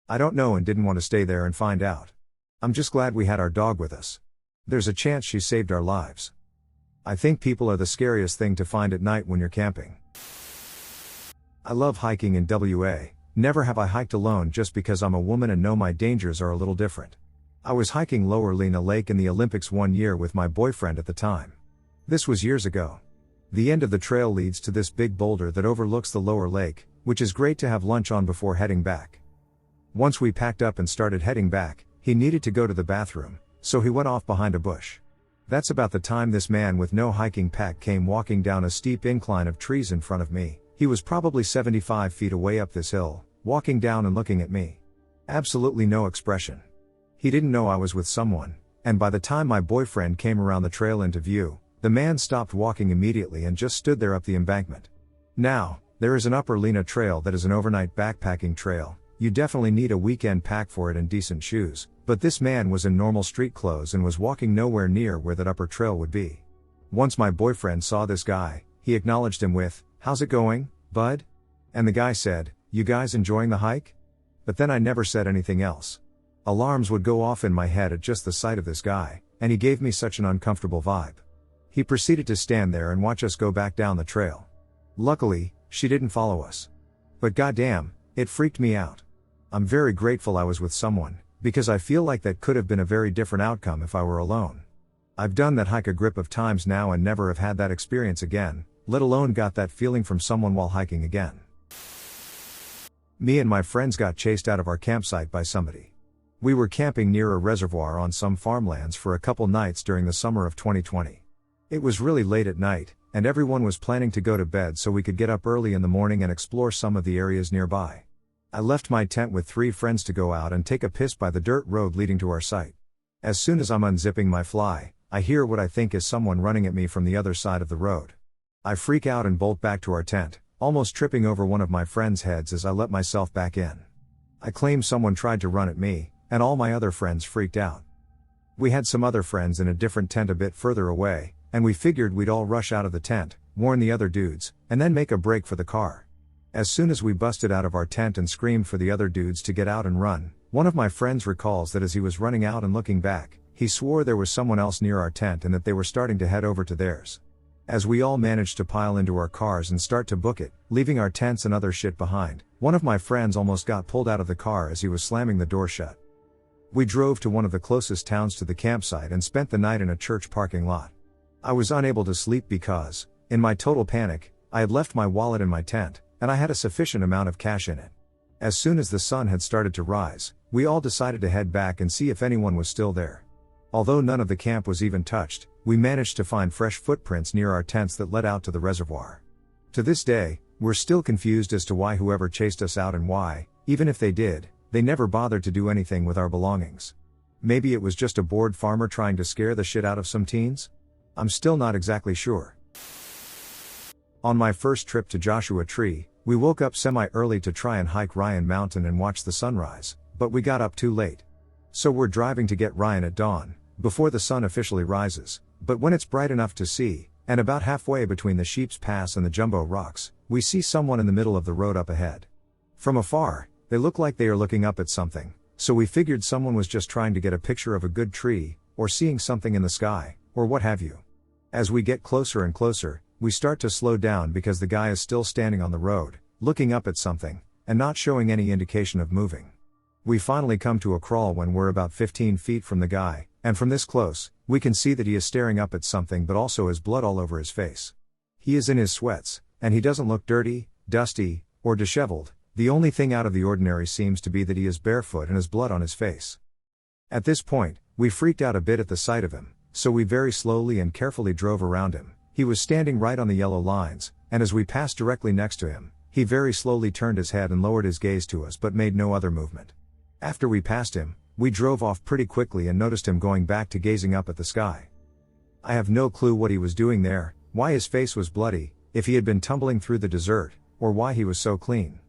A: I don't know and didn't want to stay there and find out. I'm just glad we had our dog with us. There's a chance she saved our lives. I think people are the scariest thing to find at night when you're camping. I love hiking in WA, never have I hiked alone just because I'm a woman and know my dangers are a little different. I was hiking Lower Lena Lake in the Olympics one year with my boyfriend at the time. This was years ago. The end of the trail leads to this big boulder that overlooks the lower lake, which is great to have lunch on before heading back. Once we packed up and started heading back, he needed to go to the bathroom, so he went off behind a bush. That's about the time this man with no hiking pack came walking down a steep incline of trees in front of me. He was probably 75 feet away up this hill, walking down and looking at me. Absolutely no expression. He didn't know I was with someone, and by the time my boyfriend came around the trail into view, the man stopped walking immediately and just stood there up the embankment. Now, there is an Upper Lena trail that is an overnight backpacking trail. You definitely need a weekend pack for it and decent shoes, but this man was in normal street clothes and was walking nowhere near where that upper trail would be. Once my boyfriend saw this guy, he acknowledged him with, "How's it going, bud?" And the guy said, "You guys enjoying the hike?" But then I never said anything else. Alarms would go off in my head at just the sight of this guy, and he gave me such an uncomfortable vibe. He proceeded to stand there and watch us go back down the trail. Luckily, she didn't follow us. But goddamn, it freaked me out. I'm very grateful I was with someone, because I feel like that could have been a very different outcome if I were alone. I've done that hike a grip of times now and never have had that experience again, let alone got that feeling from someone while hiking again. Me and my friends got chased out of our campsite by somebody. We were camping near a reservoir on some farmlands for a couple nights during the summer of 2020. It was really late at night, and everyone was planning to go to bed so we could get up early in the morning and explore some of the areas nearby. I left my tent with 3 friends to go out and take a piss by the dirt road leading to our site. As soon as I'm unzipping my fly, I hear what I think is someone running at me from the other side of the road. I freak out and bolt back to our tent, almost tripping over one of my friends' heads as I let myself back in. I claim someone tried to run at me, and all my other friends freaked out. We had some other friends in a different tent a bit further away, and we figured we'd all rush out of the tent, warn the other dudes, and then make a break for the car. As soon as we busted out of our tent and screamed for the other dudes to get out and run, one of my friends recalls that as he was running out and looking back, he swore there was someone else near our tent and that they were starting to head over to theirs. As we all managed to pile into our cars and start to book it, leaving our tents and other shit behind, one of my friends almost got pulled out of the car as he was slamming the door shut. We drove to one of the closest towns to the campsite and spent the night in a church parking lot. I was unable to sleep because, in my total panic, I had left my wallet in my tent, and I had a sufficient amount of cash in it. As soon as the sun had started to rise, we all decided to head back and see if anyone was still there. Although none of the camp was even touched, we managed to find fresh footprints near our tents that led out to the reservoir. To this day, we're still confused as to why whoever chased us out and why, even if they did, they never bothered to do anything with our belongings. Maybe it was just a bored farmer trying to scare the shit out of some teens? I'm still not exactly sure. On my first trip to Joshua Tree, we woke up semi-early to try and hike Ryan Mountain and watch the sunrise, but we got up too late. So we're driving to get Ryan at dawn, before the sun officially rises, but when it's bright enough to see, and about halfway between the Sheep's Pass and the Jumbo Rocks, we see someone in the middle of the road up ahead. From afar, they look like they are looking up at something, so we figured someone was just trying to get a picture of a good tree, or seeing something in the sky, or what have you. As we get closer and closer, we start to slow down because the guy is still standing on the road, looking up at something, and not showing any indication of moving. We finally come to a crawl when we're about 15 feet from the guy, and from this close, we can see that he is staring up at something but also has blood all over his face. He is in his sweats, and he doesn't look dirty, dusty, or disheveled. The only thing out of the ordinary seems to be that he is barefoot and has blood on his face. At this point, we freaked out a bit at the sight of him, so we very slowly and carefully drove around him. He was standing right on the yellow lines, and as we passed directly next to him, he very slowly turned his head and lowered his gaze to us but made no other movement. After we passed him, we drove off pretty quickly and noticed him going back to gazing up at the sky. I have no clue what he was doing there, why his face was bloody, if he had been tumbling through the desert, or why he was so clean.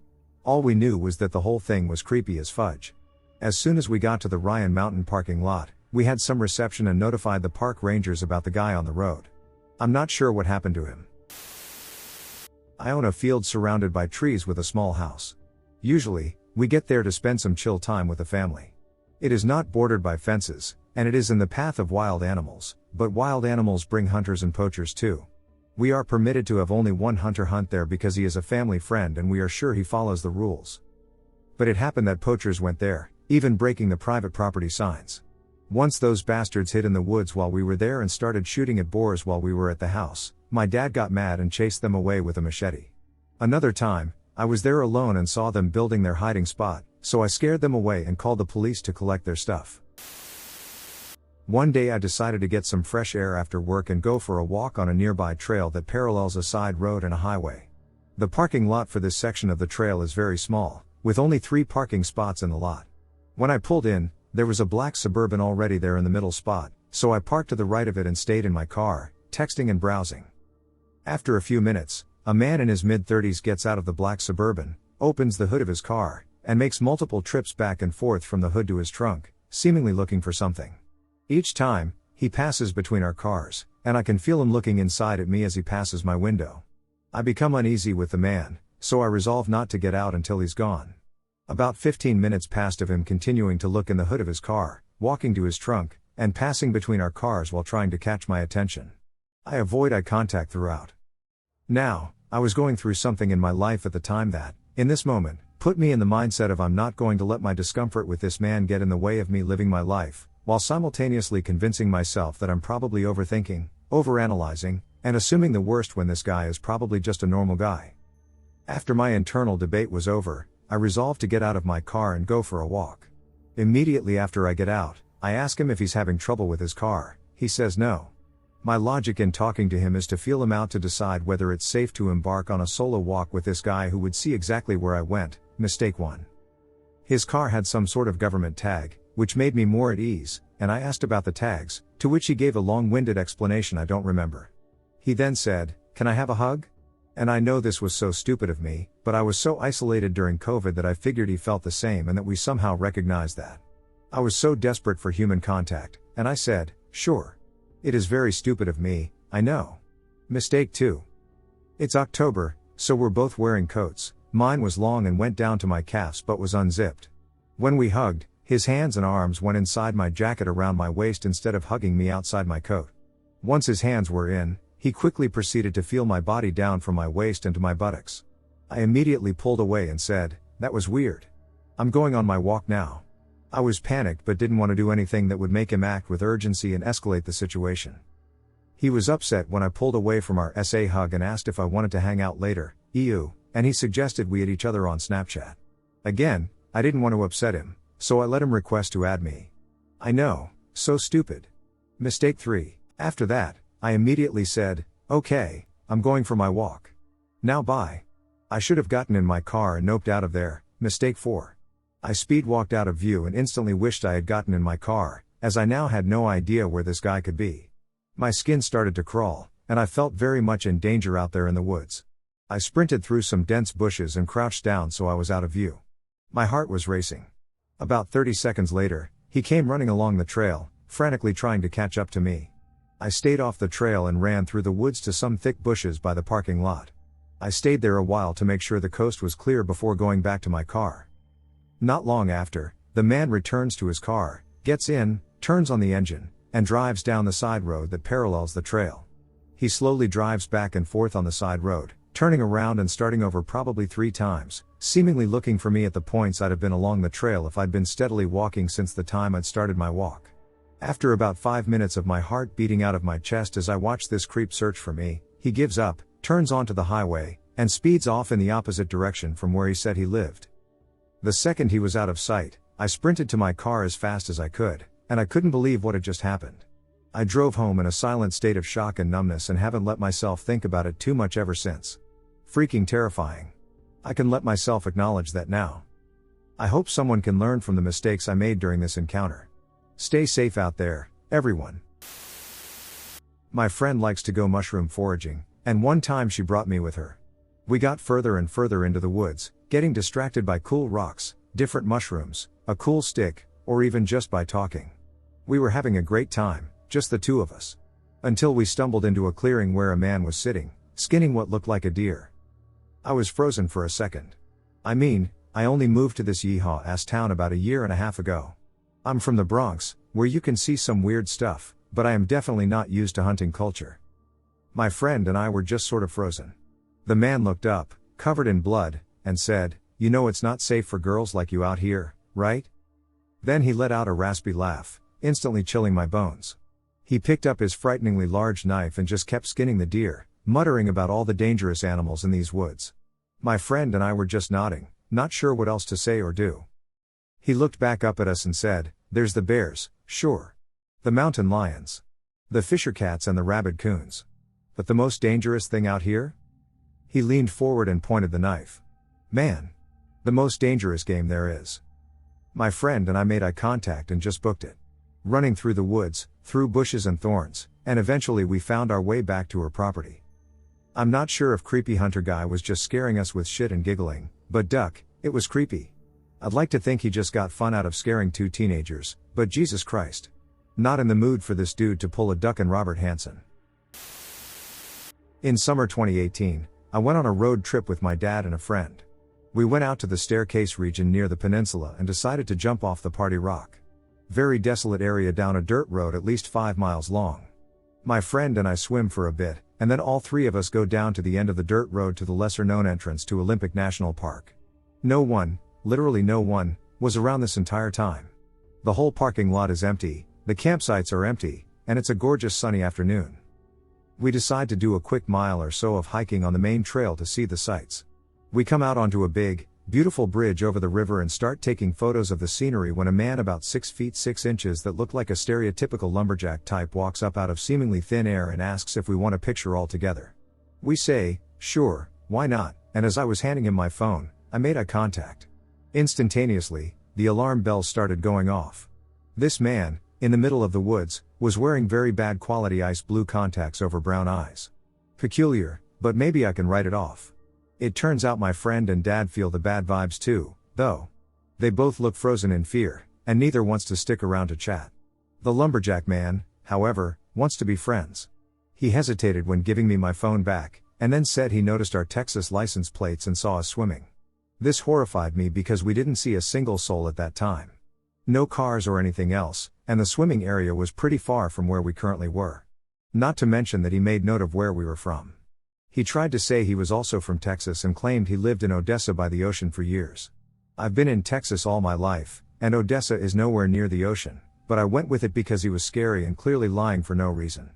A: All we knew was that the whole thing was creepy as fudge. As soon as we got to the Ryan Mountain parking lot, we had some reception and notified the park rangers about the guy on the road. I'm not sure what happened to him. I own a field surrounded by trees with a small house. Usually, we get there to spend some chill time with the family. It is not bordered by fences, and it is in the path of wild animals, but wild animals bring hunters and poachers too. We are permitted to have only one hunter hunt there because he is a family friend and we are sure he follows the rules. But it happened that poachers went there, even breaking the private property signs. Once those bastards hid in the woods while we were there and started shooting at boars while we were at the house, my dad got mad and chased them away with a machete. Another time, I was there alone and saw them building their hiding spot, so I scared them away and called the police to collect their stuff. One day I decided to get some fresh air after work and go for a walk on a nearby trail that parallels a side road and a highway. The parking lot for this section of the trail is very small, with only 3 parking spots in the lot. When I pulled in, there was a black Suburban already there in the middle spot, so I parked to the right of it and stayed in my car, texting and browsing. After a few minutes, a man in his mid-30s gets out of the black Suburban, opens the hood of his car, and makes multiple trips back and forth from the hood to his trunk, seemingly looking for something. Each time, he passes between our cars, and I can feel him looking inside at me as he passes my window. I become uneasy with the man, so I resolve not to get out until he's gone. About 15 minutes passed of him continuing to look in the hood of his car, walking to his trunk, and passing between our cars while trying to catch my attention. I avoid eye contact throughout. Now, I was going through something in my life at the time that, in this moment, put me in the mindset of I'm not going to let my discomfort with this man get in the way of me living my life, while simultaneously convincing myself that I'm probably overthinking, overanalyzing, and assuming the worst when this guy is probably just a normal guy. After my internal debate was over, I resolved to get out of my car and go for a walk. Immediately after I get out, I ask him if he's having trouble with his car. He says no. My logic in talking to him is to feel him out to decide whether it's safe to embark on a solo walk with this guy who would see exactly where I went. Mistake 1. His car had some sort of government tag, which made me more at ease, and I asked about the tags, to which he gave a long-winded explanation I don't remember. He then said, "Can I have a hug?" And I know this was so stupid of me, but I was so isolated during COVID that I figured he felt the same and that we somehow recognized that. I was so desperate for human contact, and I said, "Sure." It is very stupid of me, I know. Mistake 2. It's October, so we're both wearing coats. Mine was long and went down to my calves but was unzipped. When we hugged, his hands and arms went inside my jacket around my waist instead of hugging me outside my coat. Once his hands were in, He quickly proceeded to feel my body down from my waist and to my buttocks. I immediately pulled away and said, "That was weird. I'm going on my walk now." I was panicked but didn't want to do anything that would make him act with urgency and escalate the situation. He was upset when I pulled away from our SA hug and asked if I wanted to hang out later, and he suggested we add each other on Snapchat. Again, I didn't want to upset him, so I let him request to add me. I know, so stupid. Mistake 3. After that, I immediately said, "Okay, I'm going for my walk. Now bye." I should have gotten in my car and noped out of there. Mistake 4. I speed walked out of view and instantly wished I had gotten in my car, as I now had no idea where this guy could be. My skin started to crawl, and I felt very much in danger out there in the woods. I sprinted through some dense bushes and crouched down so I was out of view. My heart was racing. About 30 seconds later, he came running along the trail, frantically trying to catch up to me. I stayed off the trail and ran through the woods to some thick bushes by the parking lot. I stayed there a while to make sure the coast was clear before going back to my car. Not long after, the man returns to his car, gets in, turns on the engine, and drives down the side road that parallels the trail. He slowly drives back and forth on the side road, turning around and starting over probably 3 times, seemingly looking for me at the points I'd have been along the trail if I'd been steadily walking since the time I'd started my walk. After about 5 minutes of my heart beating out of my chest as I watched this creep search for me, he gives up, turns onto the highway, and speeds off in the opposite direction from where he said he lived. The second he was out of sight, I sprinted to my car as fast as I could, and I couldn't believe what had just happened. I drove home in a silent state of shock and numbness and haven't let myself think about it too much ever since. Freaking terrifying. I can let myself acknowledge that now. I hope someone can learn from the mistakes I made during this encounter. Stay safe out there, everyone. My friend likes to go mushroom foraging, and one time she brought me with her. We got further and further into the woods, getting distracted by cool rocks, different mushrooms, a cool stick, or even just by talking. We were having a great time, just the 2 of us. Until we stumbled into a clearing where a man was sitting, skinning what looked like a deer. I was frozen for a second. I mean, I only moved to this yeehaw-ass town about 1.5 years ago. I'm from the Bronx, where you can see some weird stuff, but I am definitely not used to hunting culture. My friend and I were just sort of frozen. The man looked up, covered in blood, and said, "You know it's not safe for girls like you out here, right?" Then he let out a raspy laugh, instantly chilling my bones. He picked up his frighteningly large knife and just kept skinning the deer, muttering about all the dangerous animals in these woods. My friend and I were just nodding, not sure what else to say or do. He looked back up at us and said, "There's the bears, sure. The mountain lions. The fisher cats and the rabid coons. But the most dangerous thing out here?" He leaned forward and pointed the knife. "Man. The most dangerous game there is." My friend and I made eye contact and just booked it. Running through the woods, through bushes and thorns, and eventually we found our way back to her property. I'm not sure if creepy hunter guy was just scaring us with shit and giggling, but duck, it was creepy. I'd like to think he just got fun out of scaring 2 teenagers, but Jesus Christ. Not in the mood for this dude to pull a Duck and Robert Hansen. In summer 2018, I went on a road trip with my dad and a friend. We went out to the staircase region near the peninsula and decided to jump off the party rock. Very desolate area down a dirt road at least 5 miles long. My friend and I swim for a bit, and then all 3 of us go down to the end of the dirt road to the lesser known entrance to Olympic National Park. No one, literally no one, was around this entire time. The whole parking lot is empty, the campsites are empty, and it's a gorgeous sunny afternoon. We decide to do a quick mile or so of hiking on the main trail to see the sights. We come out onto a big, beautiful bridge over the river and start taking photos of the scenery when a man about 6 feet 6 inches that looked like a stereotypical lumberjack type walks up out of seemingly thin air and asks if we want a picture all together. We say, "Sure, why not?" and as I was handing him my phone, I made eye contact. Instantaneously, the alarm bells started going off. This man, in the middle of the woods, was wearing very bad quality ice blue contacts over brown eyes. Peculiar, but maybe I can write it off. It turns out my friend and dad feel the bad vibes too, though. They both look frozen in fear, and neither wants to stick around to chat. The lumberjack man, however, wants to be friends. He hesitated when giving me my phone back, and then said he noticed our Texas license plates and saw us swimming. This horrified me because we didn't see a single soul at that time. No cars or anything else, and the swimming area was pretty far from where we currently were. Not to mention that he made note of where we were from. He tried to say he was also from Texas and claimed he lived in Odessa by the ocean for years. I've been in Texas all my life, and Odessa is nowhere near the ocean, but I went with it because he was scary and clearly lying for no reason.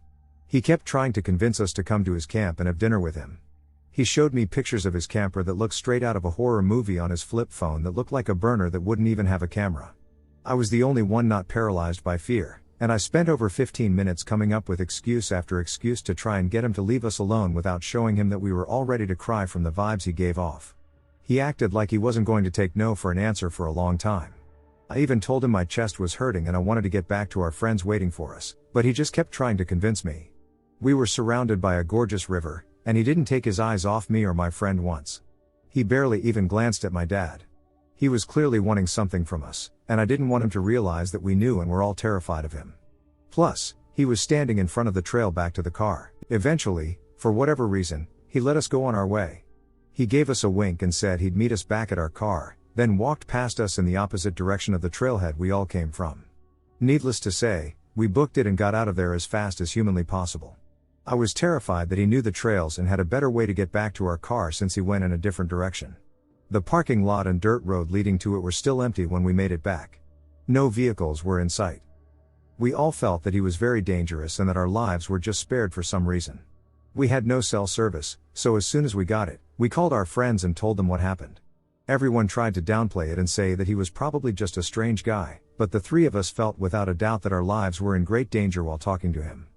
A: He kept trying to convince us to come to his camp and have dinner with him. He showed me pictures of his camper that looked straight out of a horror movie on his flip phone that looked like a burner that wouldn't even have a camera. I was the only one not paralyzed by fear, and I spent over 15 minutes coming up with excuse after excuse to try and get him to leave us alone without showing him that we were all ready to cry from the vibes he gave off. He acted like he wasn't going to take no for an answer for a long time. I even told him my chest was hurting and I wanted to get back to our friends waiting for us, but he just kept trying to convince me. We were surrounded by a gorgeous river, and he didn't take his eyes off me or my friend once. He barely even glanced at my dad. He was clearly wanting something from us, and I didn't want him to realize that we knew and were all terrified of him. Plus, he was standing in front of the trail back to the car. Eventually, for whatever reason, he let us go on our way. He gave us a wink and said he'd meet us back at our car, then walked past us in the opposite direction of the trailhead we all came from. Needless to say, we booked it and got out of there as fast as humanly possible. I was terrified that he knew the trails and had a better way to get back to our car since he went in a different direction. The parking lot and dirt road leading to it were still empty when we made it back. No vehicles were in sight. We all felt that he was very dangerous and that our lives were just spared for some reason. We had no cell service, so as soon as we got it, we called our friends and told them what happened. Everyone tried to downplay it and say that he was probably just a strange guy, but the three of us felt without a doubt that our lives were in great danger while talking to him.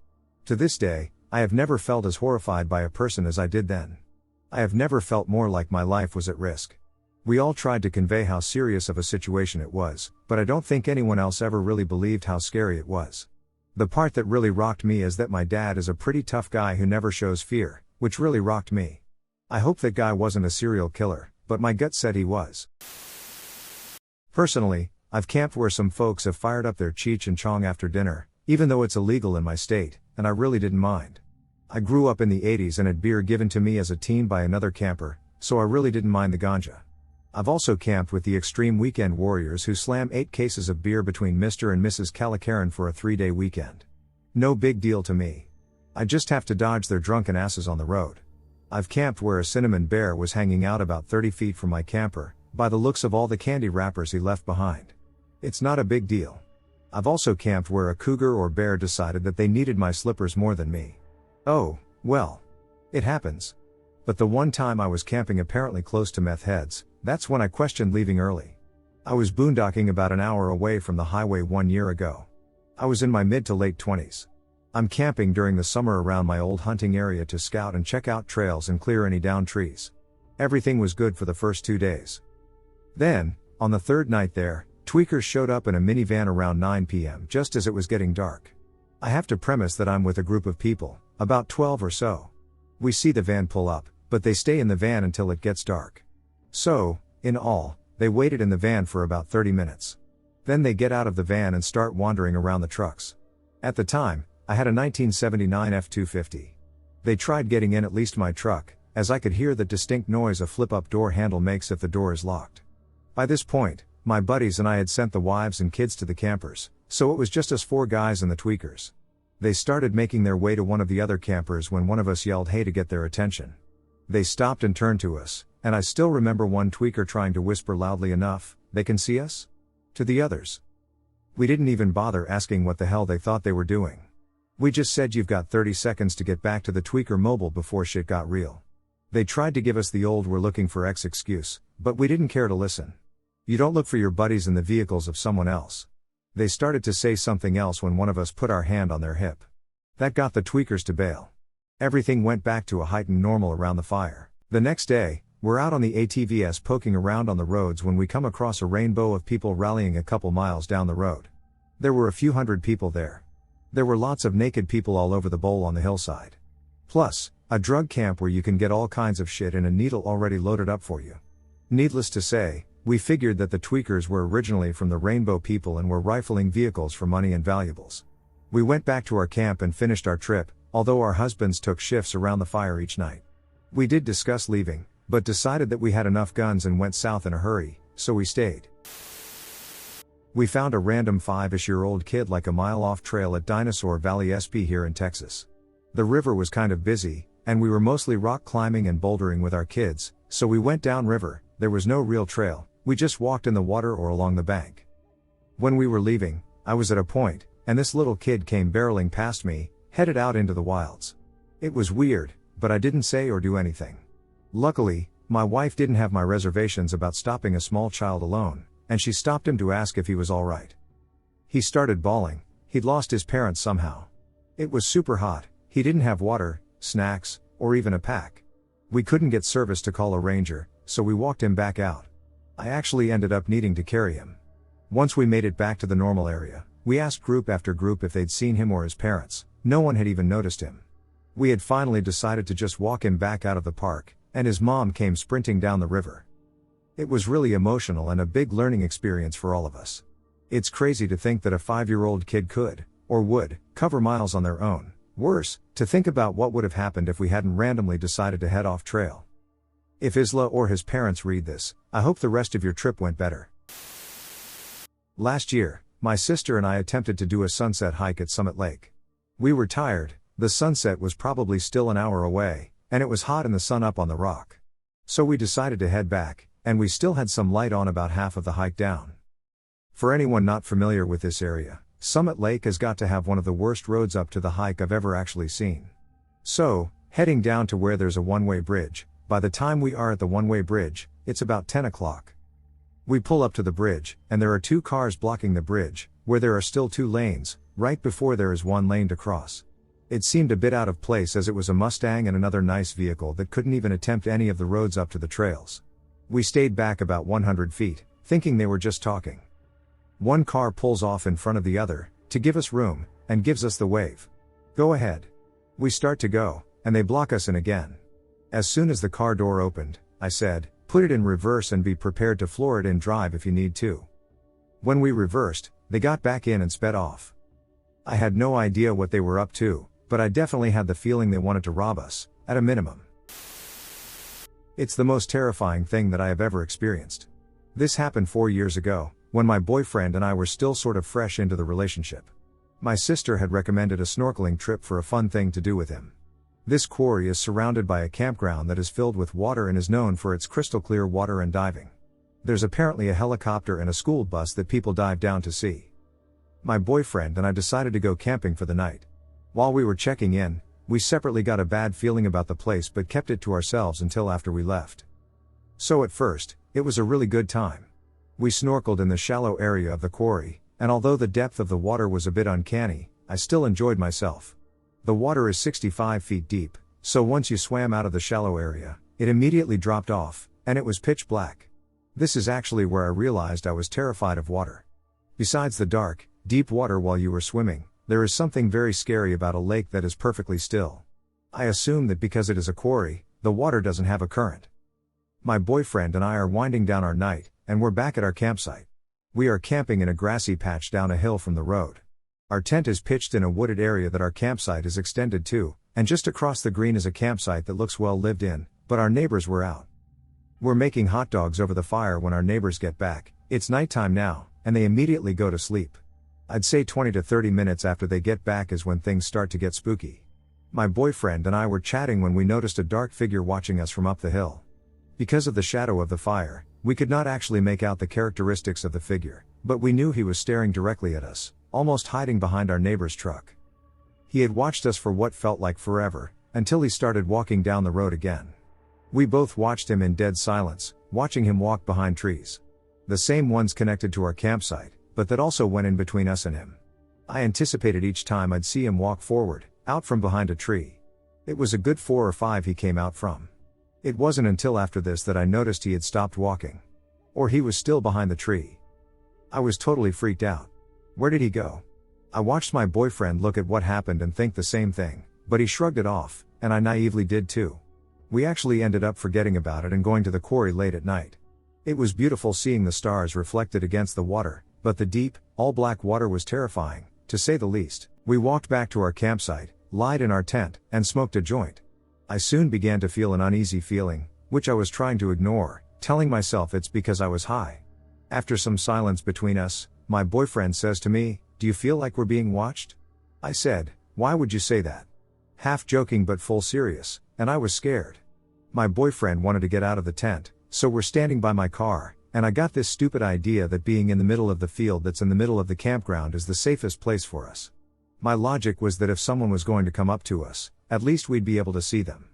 A: To this day, I have never felt as horrified by a person as I did then. I have never felt more like my life was at risk. We all tried to convey how serious of a situation it was, but I don't think anyone else ever really believed how scary it was. The part that really rocked me is that my dad is a pretty tough guy who never shows fear, which really rocked me. I hope that guy wasn't a serial killer, but my gut said he was. Personally, I've camped where some folks have fired up their Cheech and Chong after dinner, even though it's illegal in my state, and I really didn't mind. I grew up in the 80s and had beer given to me as a teen by another camper, so I really didn't mind the ganja. I've also camped with the extreme weekend warriors who slam 8 cases of beer between Mr. and Mrs. Calicaran for a 3-day weekend. No big deal to me. I just have to dodge their drunken asses on the road. I've camped where a cinnamon bear was hanging out about 30 feet from my camper, by the looks of all the candy wrappers he left behind. It's not a big deal. I've also camped where a cougar or bear decided that they needed my slippers more than me. Oh, well. It happens. But the one time I was camping apparently close to meth heads, that's when I questioned leaving early. I was boondocking about an hour away from the highway 1 year ago. I was in my mid to late 20s. I'm camping during the summer around my old hunting area to scout and check out trails and clear any downed trees. Everything was good for the first 2 days. Then, on the third night there, tweakers showed up in a minivan around 9 p.m. just as it was getting dark. I have to premise that I'm with a group of people, about 12 or so. We see the van pull up, but they stay in the van until it gets dark. So, in all, they waited in the van for about 30 minutes. Then they get out of the van and start wandering around the trucks. At the time, I had a 1979 F-250. They tried getting in at least my truck, as I could hear the distinct noise a flip-up door handle makes if the door is locked. By this point, my buddies and I had sent the wives and kids to the campers, so it was just us 4 guys and the tweakers. They started making their way to one of the other campers when one of us yelled hey to get their attention. They stopped and turned to us, and I still remember one tweaker trying to whisper loudly enough, "They can see us?" to the others. We didn't even bother asking what the hell they thought they were doing. We just said you've got 30 seconds to get back to the tweaker mobile before shit got real. They tried to give us the old "we're looking for X" excuse, but we didn't care to listen. You don't look for your buddies in the vehicles of someone else. They started to say something else when one of us put our hand on their hip. That got the tweakers to bail. Everything went back to a heightened normal around the fire. The next day, we're out on the ATVs poking around on the roads when we come across a rainbow of people rallying a couple miles down the road. There were a few hundred people there. There were lots of naked people all over the bowl on the hillside. Plus, a drug camp where you can get all kinds of shit in a needle already loaded up for you. Needless to say, we figured that the tweakers were originally from the rainbow people and were rifling vehicles for money and valuables. We went back to our camp and finished our trip, although our husbands took shifts around the fire each night. We did discuss leaving, but decided that we had enough guns and went south in a hurry, so we stayed. We found a random 5-ish-year-old kid like a mile off trail at Dinosaur Valley SP here in Texas. The river was kind of busy, and we were mostly rock climbing and bouldering with our kids, so we went down river. There was no real trail, we just walked in the water or along the bank. When we were leaving, I was at a point, and this little kid came barreling past me, headed out into the wilds. It was weird, but I didn't say or do anything. Luckily, my wife didn't have my reservations about stopping a small child alone, and she stopped him to ask if he was alright. He started bawling. He'd lost his parents somehow. It was super hot, he didn't have water, snacks, or even a pack. We couldn't get service to call a ranger, so we walked him back out. I actually ended up needing to carry him. Once we made it back to the normal area, we asked group after group if they'd seen him or his parents. No one had even noticed him. We had finally decided to just walk him back out of the park, and his mom came sprinting down the river. It was really emotional and a big learning experience for all of us. It's crazy to think that a 5-year-old kid could, or would, cover miles on their own. Worse, to think about what would have happened if we hadn't randomly decided to head off trail. If Isla or his parents read this, I hope the rest of your trip went better. Last year, my sister and I attempted to do a sunset hike at Summit Lake. We were tired, the sunset was probably still an hour away, and it was hot in the sun up on the rock. So we decided to head back, and we still had some light on about half of the hike down. For anyone not familiar with this area, Summit Lake has got to have one of the worst roads up to the hike I've ever actually seen. So, heading down to where there's a one-way bridge, by the time we are at the one-way bridge, it's about 10 o'clock. We pull up to the bridge, and there are 2 cars blocking the bridge, where there are still 2 lanes, right before there is 1 lane to cross. It seemed a bit out of place as it was a Mustang and another nice vehicle that couldn't even attempt any of the roads up to the trails. We stayed back about 100 feet, thinking they were just talking. One car pulls off in front of the other, to give us room, and gives us the wave. Go ahead. We start to go, and they block us in again. As soon as the car door opened, I said, put it in reverse and be prepared to floor it in drive if you need to. When we reversed, they got back in and sped off. I had no idea what they were up to, but I definitely had the feeling they wanted to rob us, at a minimum. It's the most terrifying thing that I have ever experienced. This happened 4 years ago, when my boyfriend and I were still sort of fresh into the relationship. My sister had recommended a snorkeling trip for a fun thing to do with him. This quarry is surrounded by a campground that is filled with water and is known for its crystal clear water and diving. There's apparently a helicopter and a school bus that people dive down to see. My boyfriend and I decided to go camping for the night. While we were checking in, we separately got a bad feeling about the place but kept it to ourselves until after we left. So at first, it was a really good time. We snorkeled in the shallow area of the quarry, and although the depth of the water was a bit uncanny, I still enjoyed myself. The water is 65 feet deep, so once you swam out of the shallow area, it immediately dropped off, and it was pitch black. This is actually where I realized I was terrified of water. Besides the dark, deep water while you were swimming, there is something very scary about a lake that is perfectly still. I assume that because it is a quarry, the water doesn't have a current. My boyfriend and I are winding down our night, and we're back at our campsite. We are camping in a grassy patch down a hill from the road. Our tent is pitched in a wooded area that our campsite is extended to, and just across the green is a campsite that looks well lived in, but our neighbors were out. We're making hot dogs over the fire when our neighbors get back. It's nighttime now, and they immediately go to sleep. I'd say 20 to 30 minutes after they get back is when things start to get spooky. My boyfriend and I were chatting when we noticed a dark figure watching us from up the hill. Because of the shadow of the fire, we could not actually make out the characteristics of the figure, but we knew he was staring directly at us, almost hiding behind our neighbor's truck. He had watched us for what felt like forever, until he started walking down the road again. We both watched him in dead silence, watching him walk behind trees. The same ones connected to our campsite, but that also went in between us and him. I anticipated each time I'd see him walk forward, out from behind a tree. It was a good 4 or 5 he came out from. It wasn't until after this that I noticed he had stopped walking. Or he was still behind the tree. I was totally freaked out. Where did he go? I watched my boyfriend look at what happened and think the same thing, but he shrugged it off, and I naively did too. We actually ended up forgetting about it and going to the quarry late at night. It was beautiful seeing the stars reflected against the water, but the deep, all-black water was terrifying, to say the least. We walked back to our campsite, lied in our tent, and smoked a joint. I soon began to feel an uneasy feeling, which I was trying to ignore, telling myself it's because I was high. After some silence between us, my boyfriend says to me, "Do you feel like we're being watched?" I said, "Why would you say that?" Half joking but full serious, and I was scared. My boyfriend wanted to get out of the tent, so we're standing by my car, and I got this stupid idea that being in the middle of the field that's in the middle of the campground is the safest place for us. My logic was that if someone was going to come up to us, at least we'd be able to see them.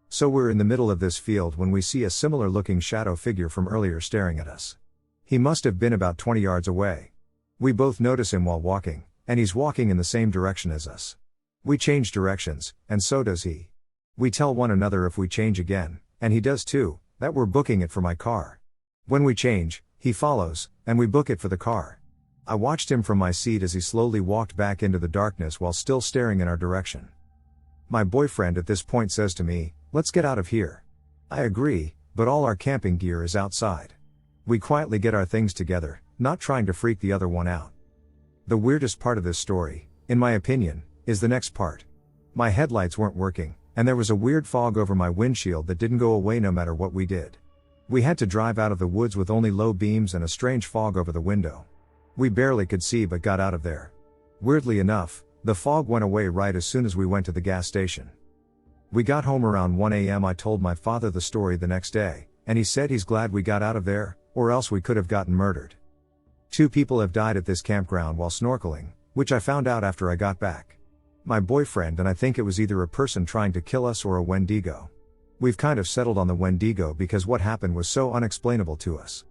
A: So we're in the middle of this field when we see a similar looking shadow figure from earlier staring at us. He must have been about 20 yards away. We both notice him while walking, and he's walking in the same direction as us. We change directions, and so does he. We tell one another if we change again, and he does too, that we're booking it for my car. When we change, he follows, and we book it for the car. I watched him from my seat as he slowly walked back into the darkness while still staring in our direction. My boyfriend at this point says to me, "Let's get out of here." I agree, but all our camping gear is outside. We quietly get our things together, not trying to freak the other one out. The weirdest part of this story, in my opinion, is the next part. My headlights weren't working, and there was a weird fog over my windshield that didn't go away no matter what we did. We had to drive out of the woods with only low beams and a strange fog over the window. We barely could see but got out of there. Weirdly enough, the fog went away right as soon as we went to the gas station. We got home around 1 a.m. I told my father the story the next day, and he said he's glad we got out of there, or else we could have gotten murdered. 2 people have died at this campground while snorkeling, which I found out after I got back. My boyfriend and I think it was either a person trying to kill us or a Wendigo. We've kind of settled on the Wendigo because what happened was so unexplainable to us.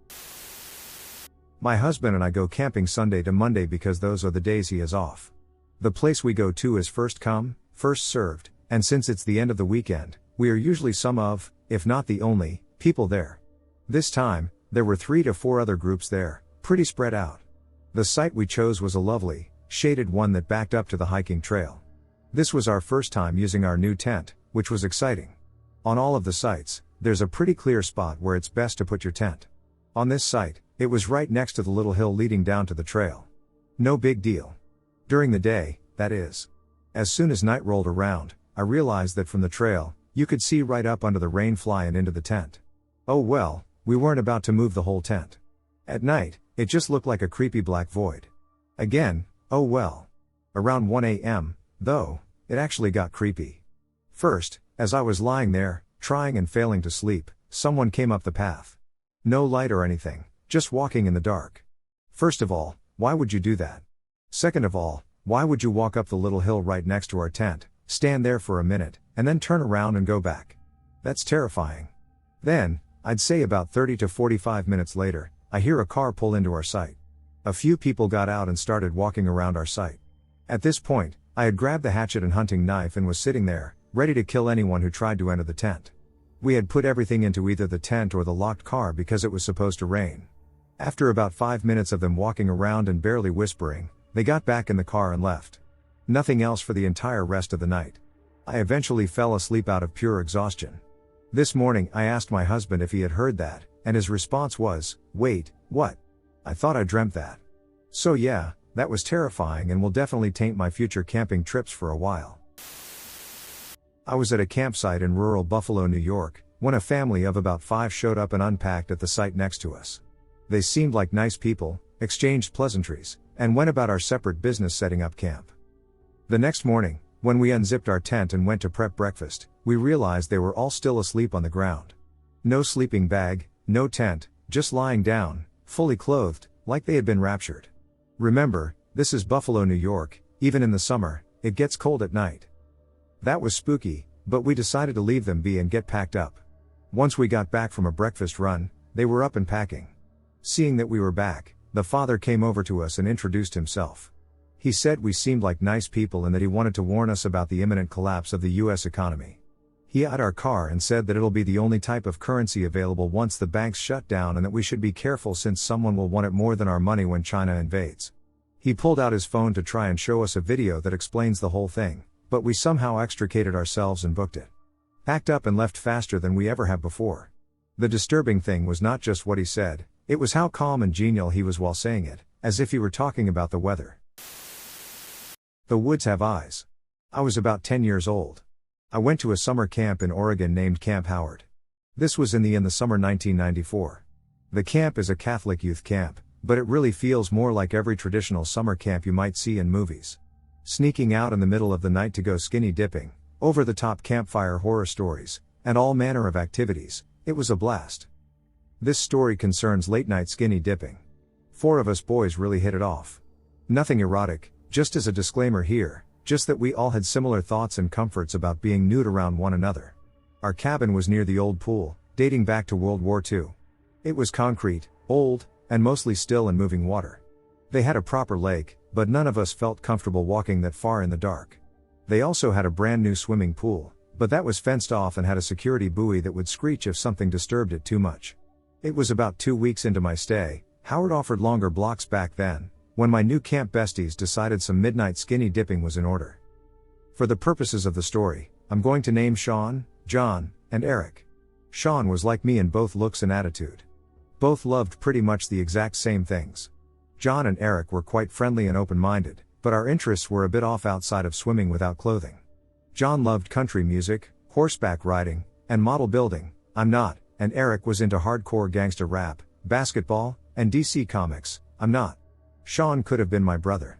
A: My husband and I go camping Sunday to Monday because those are the days he is off. The place we go to is first come, first served, and since it's the end of the weekend, we are usually some of, if not the only, people there. This time, there were 3 to 4 other groups there, pretty spread out. The site we chose was a lovely, shaded one that backed up to the hiking trail. This was our first time using our new tent, which was exciting. On all of the sites, there's a pretty clear spot where it's best to put your tent. On this site, it was right next to the little hill leading down to the trail. No big deal. During the day, that is. As soon as night rolled around, I realized that from the trail, you could see right up under the rain fly and into the tent. Oh well, we weren't about to move the whole tent. At night, it just looked like a creepy black void. Again, oh well. Around 1 a.m., though, it actually got creepy. First, as I was lying there, trying and failing to sleep, someone came up the path. No light or anything, just walking in the dark. First of all, why would you do that? Second of all, why would you walk up the little hill right next to our tent, stand there for a minute, and then turn around and go back? That's terrifying. Then, I'd say about 30 to 45 minutes later, I hear a car pull into our site. A few people got out and started walking around our site. At this point, I had grabbed the hatchet and hunting knife and was sitting there, ready to kill anyone who tried to enter the tent. We had put everything into either the tent or the locked car because it was supposed to rain. After about 5 minutes of them walking around and barely whispering, they got back in the car and left. Nothing else for the entire rest of the night. I eventually fell asleep out of pure exhaustion. This morning I asked my husband if he had heard that, and his response was, "Wait, what? I thought I dreamt that." So yeah, that was terrifying and will definitely taint my future camping trips for a while. I was at a campsite in rural Buffalo, New York, when a family of about 5 showed up and unpacked at the site next to us. They seemed like nice people, exchanged pleasantries, and went about our separate business setting up camp. The next morning, when we unzipped our tent and went to prep breakfast, we realized they were all still asleep on the ground. No sleeping bag, no tent, just lying down, fully clothed, like they had been raptured. Remember, this is Buffalo, New York, even in the summer, it gets cold at night. That was spooky, but we decided to leave them be and get packed up. Once we got back from a breakfast run, they were up and packing. Seeing that we were back, the father came over to us and introduced himself. He said we seemed like nice people and that he wanted to warn us about the imminent collapse of the US economy. He eyed our car and said that it'll be the only type of currency available once the banks shut down and that we should be careful since someone will want it more than our money when China invades. He pulled out his phone to try and show us a video that explains the whole thing, but we somehow extricated ourselves and booked it. Packed up and left faster than we ever have before. The disturbing thing was not just what he said, it was how calm and genial he was while saying it, as if he were talking about the weather. The woods have eyes. I was about 10 years old. I went to a summer camp in Oregon named Camp Howard. This was in the summer 1994. The camp is a Catholic youth camp, but it really feels more like every traditional summer camp you might see in movies. sneaking out in the middle of the night to go skinny dipping, over-the-top campfire horror stories, and all manner of activities. It was a blast. This story concerns late-night skinny dipping. 4 of us boys really hit it off. Nothing erotic, just as a disclaimer here, just that we all had similar thoughts and comforts about being nude around one another. Our cabin was near the old pool, dating back to World War II. It was concrete, old, and mostly still and moving water. They had a proper lake, but none of us felt comfortable walking that far in the dark. They also had a brand new swimming pool, but that was fenced off and had a security buoy that would screech if something disturbed it too much. It was about 2 weeks into my stay. Howard offered longer blocks back then, when my new camp besties decided some midnight skinny dipping was in order. For the purposes of the story, I'm going to name Sean, John, and Eric. Sean was like me in both looks and attitude. Both loved pretty much the exact same things. John and Eric were quite friendly and open-minded, but our interests were a bit off outside of swimming without clothing. John loved country music, horseback riding, and model building. I'm not, and Eric was into hardcore gangster rap, basketball, and DC Comics. I'm not. Sean could have been my brother.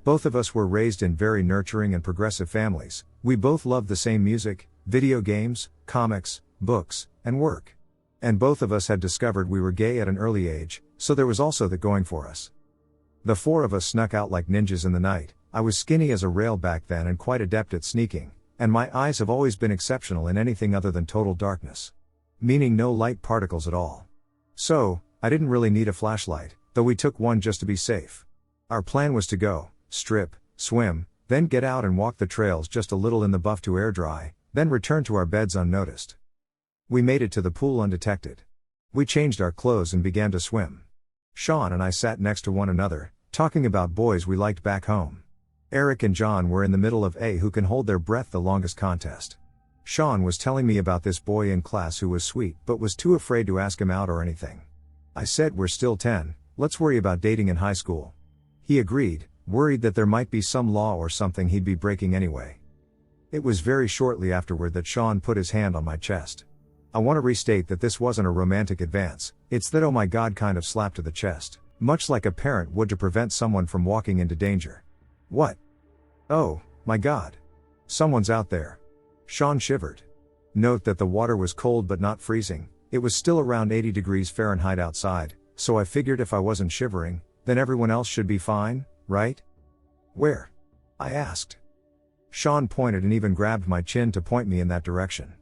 A: Both of us were raised in very nurturing and progressive families. We both loved the same music, video games, comics, books, and work. And both of us had discovered we were gay at an early age, so there was also that going for us. The 4 of us snuck out like ninjas in the night. I was skinny as a rail back then and quite adept at sneaking, and my eyes have always been exceptional in anything other than total darkness. Meaning no light particles at all. So, I didn't really need a flashlight, though we took one just to be safe. Our plan was to go, strip, swim, then get out and walk the trails just a little in the buff to air dry, then return to our beds unnoticed. We made it to the pool undetected. We changed our clothes and began to swim. Sean and I sat next to one another, talking about boys we liked back home. Eric and John were in the middle of a who can hold their breath the longest contest. Sean was telling me about this boy in class who was sweet but was too afraid to ask him out or anything. I said, we're still 10, let's worry about dating in high school. He agreed, worried that there might be some law or something he'd be breaking anyway. It was very shortly afterward that Sean put his hand on my chest. I want to restate that this wasn't a romantic advance, it's that oh my god kind of slap to the chest, much like a parent would to prevent someone from walking into danger. What? Oh, my god. Someone's out there. Sean shivered. Note that the water was cold but not freezing, it was still around 80 degrees Fahrenheit outside, so I figured if I wasn't shivering, then everyone else should be fine, right? Where? I asked. Sean pointed and even grabbed my chin to point me in that direction.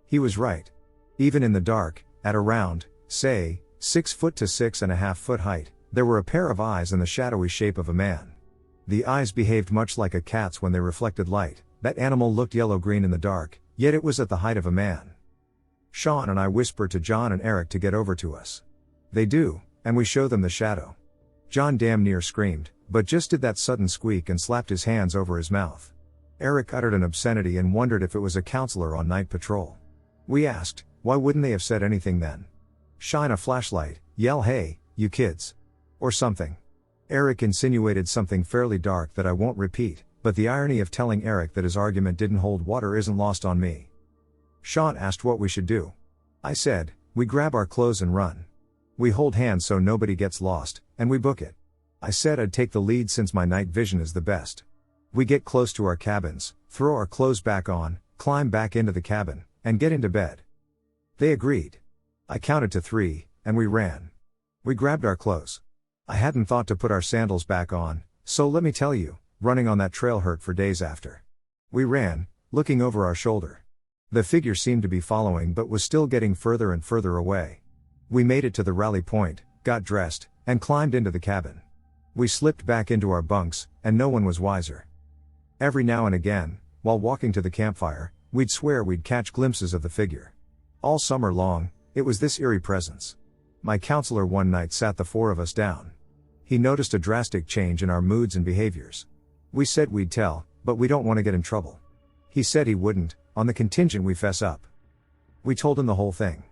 A: He was right. Even in the dark, at around, say, 6 foot to 6.5 foot height, there were a pair of eyes in the shadowy shape of a man. The eyes behaved much like a cat's when they reflected light. That animal looked yellow-green in the dark, yet it was at the height of a man. Sean and I whispered to John and Eric to get over to us. They do, and we show them the shadow. John damn near screamed, but just did that sudden squeak and slapped his hands over his mouth. Eric uttered an obscenity and wondered if it was a counselor on night patrol. We asked, why wouldn't they have said anything then? Shine a flashlight, yell hey, you kids. Or something. Eric insinuated something fairly dark that I won't repeat, but the irony of telling Eric that his argument didn't hold water isn't lost on me. Sean asked what we should do. I said, we grab our clothes and run. We hold hands so nobody gets lost, and we book it. I said I'd take the lead since my night vision is the best. We get close to our cabins, throw our clothes back on, climb back into the cabin, and get into bed. They agreed. I counted to 3, and we ran. We grabbed our clothes. I hadn't thought to put our sandals back on, so let me tell you, running on that trail hurt for days after. We ran, looking over our shoulder. The figure seemed to be following but was still getting further and further away. We made it to the rally point, got dressed, and climbed into the cabin. We slipped back into our bunks, and no one was wiser. Every now and again, while walking to the campfire, we'd swear we'd catch glimpses of the figure. All summer long, it was this eerie presence. My counselor one night sat the 4 of us down. He noticed a drastic change in our moods and behaviors. We said we'd tell, but we don't want to get in trouble. He said he wouldn't, on the contingent we fess up. We told him the whole thing.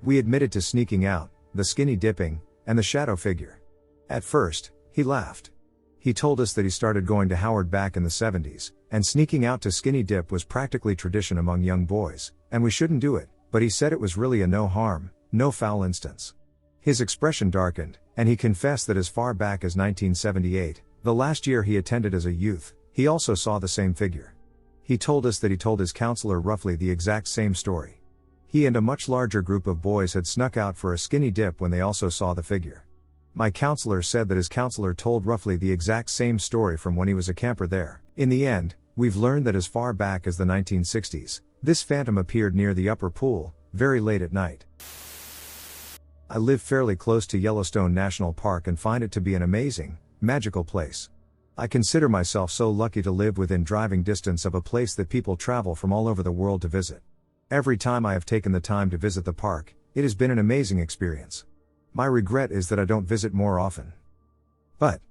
A: We admitted to sneaking out, the skinny dipping, and the shadow figure. At first, he laughed. He told us that he started going to Howard back in the 70s, and sneaking out to skinny dip was practically tradition among young boys, and we shouldn't do it, but he said it was really a no harm, no foul instance. His expression darkened, and he confessed that as far back as 1978, the last year he attended as a youth, He also saw the same figure. He told us that he told his counselor roughly the exact same story. He and a much larger group of boys had snuck out for a skinny dip when they also saw the figure. My counselor said that his counselor told roughly the exact same story from when he was a camper there. In the end, we've learned that as far back as the 1960s, this phantom appeared near the upper pool, very late at night. I live fairly close to Yellowstone National Park and find it to be an amazing, magical place. I consider myself so lucky to live within driving distance of a place that people travel from all over the world to visit. Every time I have taken the time to visit the park, it has been an amazing experience. My regret is that I don't visit more often. But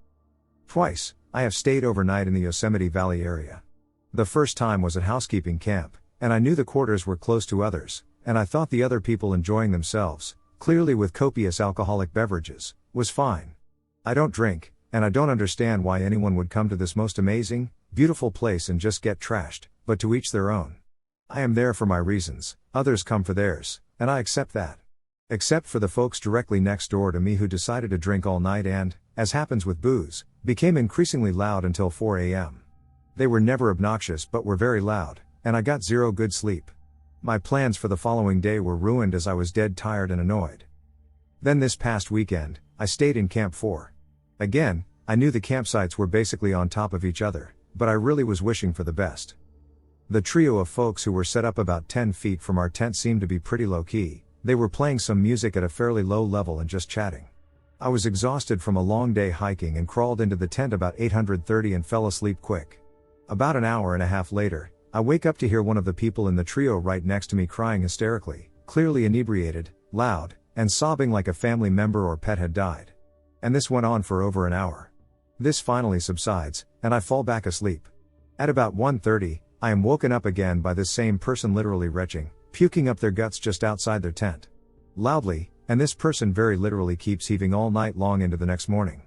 A: twice, I have stayed overnight in the Yosemite Valley area. The first time was at housekeeping camp, and I knew the quarters were close to others, and I thought the other people enjoying themselves, clearly with copious alcoholic beverages, was fine. I don't drink, and I don't understand why anyone would come to this most amazing, beautiful place and just get trashed, but to each their own. I am there for my reasons, others come for theirs, and I accept that. Except for the folks directly next door to me who decided to drink all night and, as happens with booze, became increasingly loud until 4 a.m. They were never obnoxious but were very loud, and I got zero good sleep. My plans for the following day were ruined as I was dead tired and annoyed. Then this past weekend, I stayed in Camp 4. Again, I knew the campsites were basically on top of each other, but I really was wishing for the best. The trio of folks who were set up about 10 feet from our tent seemed to be pretty low-key. They were playing some music at a fairly low level and just chatting. I was exhausted from a long day hiking and crawled into the tent about 8:30 and fell asleep quick. About an hour and a half later, I wake up to hear one of the people in the trio right next to me crying hysterically, clearly inebriated, loud, and sobbing like a family member or pet had died. And this went on for over an hour. This finally subsides, and I fall back asleep. At about 1:30, I am woken up again by this same person literally retching, puking up their guts just outside their tent. Loudly, and this person very literally keeps heaving all night long into the next morning.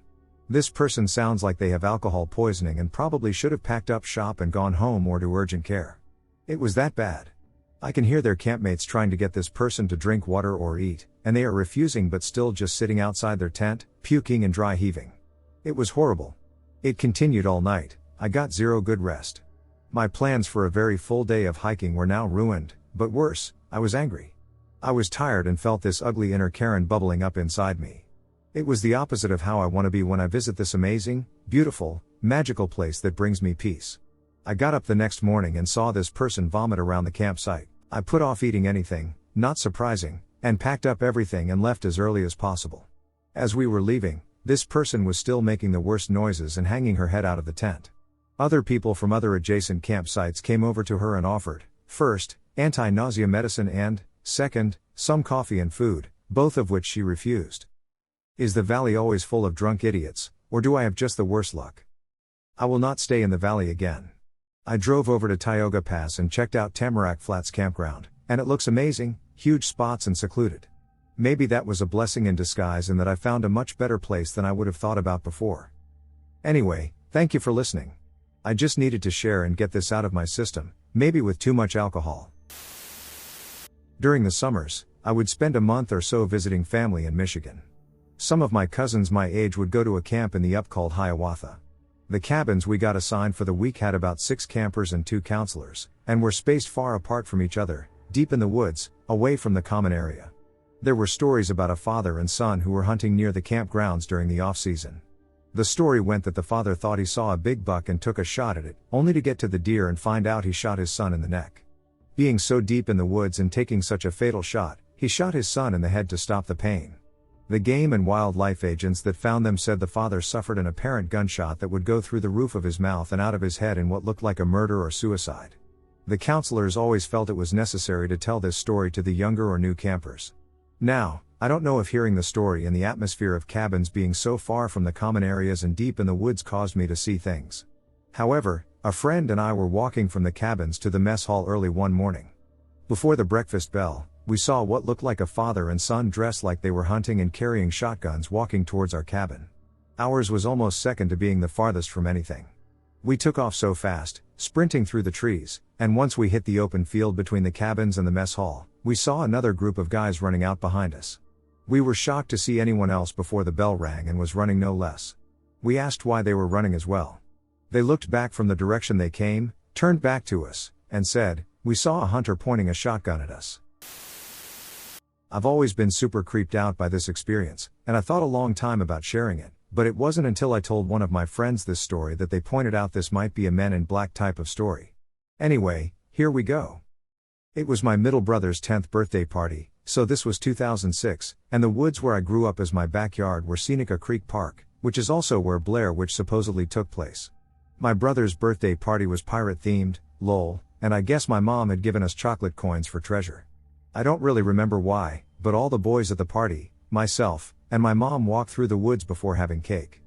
A: This person sounds like they have alcohol poisoning and probably should have packed up shop and gone home or to urgent care. It was that bad. I can hear their campmates trying to get this person to drink water or eat, and they are refusing but still just sitting outside their tent, puking and dry heaving. It was horrible. It continued all night. I got zero good rest. My plans for a very full day of hiking were now ruined, but worse, I was angry. I was tired and felt this ugly inner Karen bubbling up inside me. It was the opposite of how I want to be when I visit this amazing, beautiful, magical place that brings me peace. I got up the next morning and saw this person vomit around the campsite. I put off eating anything, not surprising, and packed up everything and left as early as possible. As we were leaving, this person was still making the worst noises and hanging her head out of the tent. Other people from other adjacent campsites came over to her and offered, first, anti-nausea medicine and, second, some coffee and food, both of which she refused. Is the valley always full of drunk idiots, or do I have just the worst luck? I will not stay in the valley again. I drove over to Tioga Pass and checked out Tamarack Flats campground, and it looks amazing, huge spots and secluded. Maybe that was a blessing in disguise in that I found a much better place than I would have thought about before. Anyway, thank you for listening. I just needed to share and get this out of my system, maybe with too much alcohol. During the summers, I would spend a month or so visiting family in Michigan. Some of my cousins my age would go to a camp in the up called Hiawatha. The cabins we got assigned for the week had about 6 campers and 2 counselors, and were spaced far apart from each other, deep in the woods, away from the common area. There were stories about a father and son who were hunting near the campgrounds during the off-season. The story went that the father thought he saw a big buck and took a shot at it, only to get to the deer and find out he shot his son in the neck. Being so deep in the woods and taking such a fatal shot, he shot his son in the head to stop the pain. The game and wildlife agents that found them said the father suffered an apparent gunshot that would go through the roof of his mouth and out of his head in what looked like a murder or suicide. The counselors always felt it was necessary to tell this story to the younger or new campers. Now, I don't know if hearing the story and the atmosphere of cabins being so far from the common areas and deep in the woods caused me to see things. However, a friend and I were walking from the cabins to the mess hall early one morning. Before the breakfast bell, we saw what looked like a father and son dressed like they were hunting and carrying shotguns walking towards our cabin. Ours was almost second to being the farthest from anything. We took off so fast, sprinting through the trees, and once we hit the open field between the cabins and the mess hall, we saw another group of guys running out behind us. We were shocked to see anyone else before the bell rang and was running no less. We asked why they were running as well. They looked back from the direction they came, turned back to us, and said, "We saw a hunter pointing a shotgun at us." I've always been super creeped out by this experience, and I thought a long time about sharing it, but it wasn't until I told one of my friends this story that they pointed out this might be a Men in Black type of story. Anyway, here we go. It was my middle brother's 10th birthday party, so this was 2006, and the woods where I grew up as my backyard were Seneca Creek Park, which is also where Blair Witch supposedly took place. My brother's birthday party was pirate themed, lol, and I guess my mom had given us chocolate coins for treasure. I don't really remember why, but all the boys at the party, myself, and my mom walked through the woods before having cake.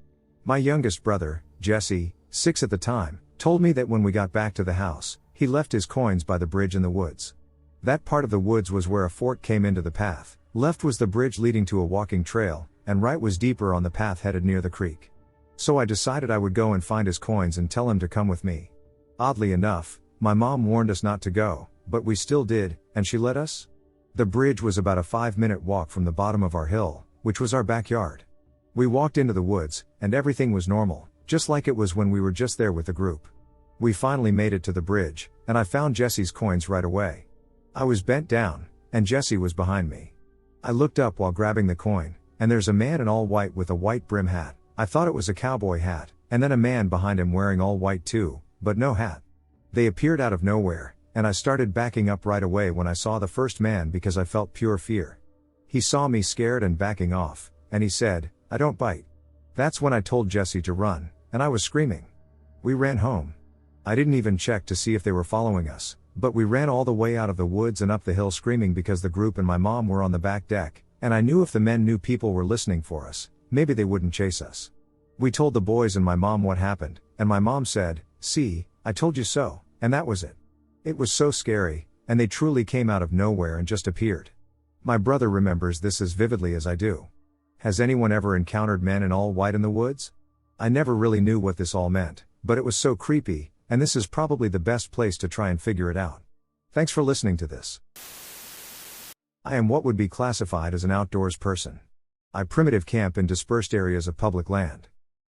A: My youngest brother, Jesse, 6 at the time, told me that when we got back to the house, he left his coins by the bridge in the woods. That part of the woods was where a fork came into the path, left was the bridge leading to a walking trail, and right was deeper on the path headed near the creek. So I decided I would go and find his coins and tell him to come with me. Oddly enough, my mom warned us not to go, but we still did, and she let us. The bridge was about a 5-minute walk from the bottom of our hill, which was our backyard. We walked into the woods, and everything was normal, just like it was when we were just there with the group. We finally made it to the bridge, and I found Jesse's coins right away. I was bent down, and Jesse was behind me. I looked up while grabbing the coin, and there's a man in all white with a white brim hat. I thought it was a cowboy hat, and then a man behind him wearing all white too, but no hat. They appeared out of nowhere, and I started backing up right away when I saw the first man because I felt pure fear. He saw me scared and backing off, and he said, "I don't bite." That's when I told Jesse to run, and I was screaming. We ran home. I didn't even check to see if they were following us, but we ran all the way out of the woods and up the hill screaming because the group and my mom were on the back deck, and I knew if the men knew people were listening for us, maybe they wouldn't chase us. We told the boys and my mom what happened, and my mom said, "See, I told you so," and that was it. It was so scary, and they truly came out of nowhere and just appeared. My brother remembers this as vividly as I do. Has anyone ever encountered men in all white in the woods? I never really knew what this all meant, but it was so creepy, and this is probably the best place to try and figure it out. Thanks for listening to this. I am what would be classified as an outdoors person. I primitive camp in dispersed areas of public land.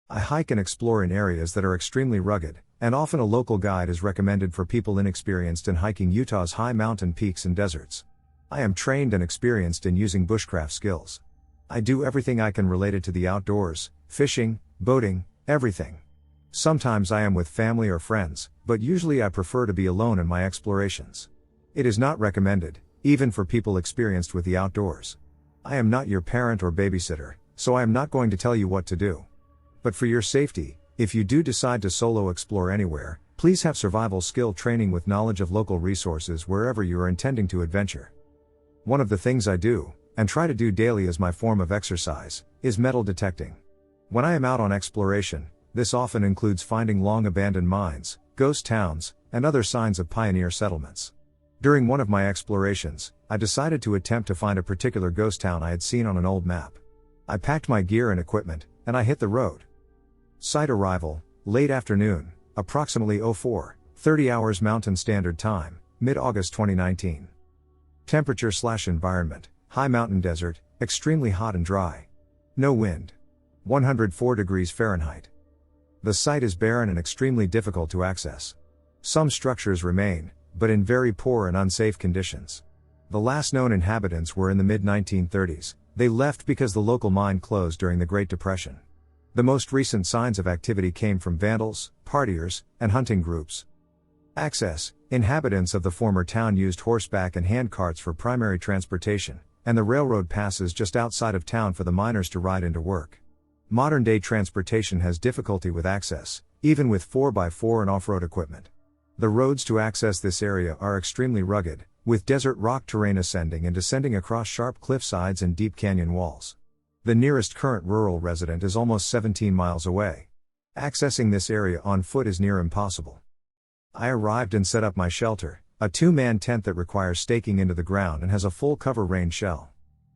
A: I hike and explore in areas that are extremely rugged, and often a local guide is recommended for people inexperienced in hiking Utah's high mountain peaks and deserts. I am trained and experienced in using bushcraft skills. I do everything I can related to the outdoors, fishing, boating, everything. Sometimes I am with family or friends, but usually I prefer to be alone in my explorations. It is not recommended, even for people experienced with the outdoors. I am not your parent or babysitter, so I am not going to tell you what to do. But for your safety, if you do decide to solo explore anywhere, please have survival skill training with knowledge of local resources wherever you are intending to adventure. One of the things I do, and try to do daily as my form of exercise, is metal detecting. When I am out on exploration, this often includes finding long abandoned mines, ghost towns, and other signs of pioneer settlements. During one of my explorations, I decided to attempt to find a particular ghost town I had seen on an old map. I packed my gear and equipment, and I hit the road. Site arrival, late afternoon, approximately 04:30 hours Mountain Standard Time, mid-August 2019. Temperature/environment, high mountain desert, extremely hot and dry. No wind. 104 degrees Fahrenheit. The site is barren and extremely difficult to access. Some structures remain, but in very poor and unsafe conditions. The last known inhabitants were in the mid-1930s. They left because the local mine closed during the Great Depression. The most recent signs of activity came from vandals, partiers, and hunting groups. Access: inhabitants of the former town used horseback and hand carts for primary transportation, and the railroad passes just outside of town for the miners to ride into work. Modern-day transportation has difficulty with access, even with 4x4 and off-road equipment. The roads to access this area are extremely rugged, with desert rock terrain ascending and descending across sharp cliff sides and deep canyon walls. The nearest current rural resident is almost 17 miles away. Accessing this area on foot is near impossible. I arrived and set up my shelter, a 2-man tent that requires staking into the ground and has a full cover rain shell.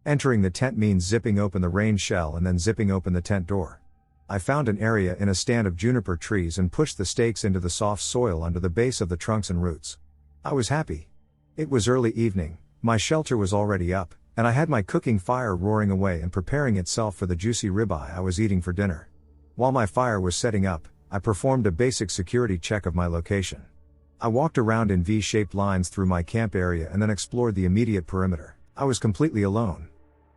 A: Entering the tent means zipping open the rain shell and then zipping open the tent door. I found an area in a stand of juniper trees and pushed the stakes into the soft soil under the base of the trunks and roots. I was happy. It was early evening, my shelter was already up, and I had my cooking fire roaring away and preparing itself for the juicy ribeye I was eating for dinner. While my fire was setting up, I performed a basic security check of my location. I walked around in V-shaped lines through my camp area and then explored the immediate perimeter. I was completely alone.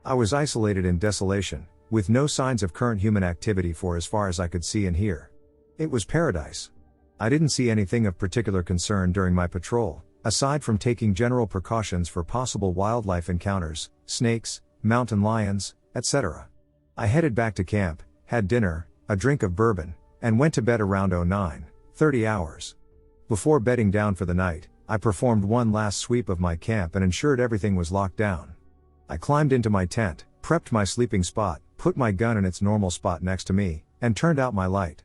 A: I was isolated in desolation, with no signs of current human activity for as far as I could see and hear. It was paradise. I didn't see anything of particular concern during my patrol, aside from taking general precautions for possible wildlife encounters, snakes, mountain lions, etc. I headed back to camp, had dinner, a drink of bourbon, and went to bed around 09:30 hours. Before bedding down for the night, I performed one last sweep of my camp and ensured everything was locked down. I climbed into my tent, prepped my sleeping spot, put my gun in its normal spot next to me, and turned out my light.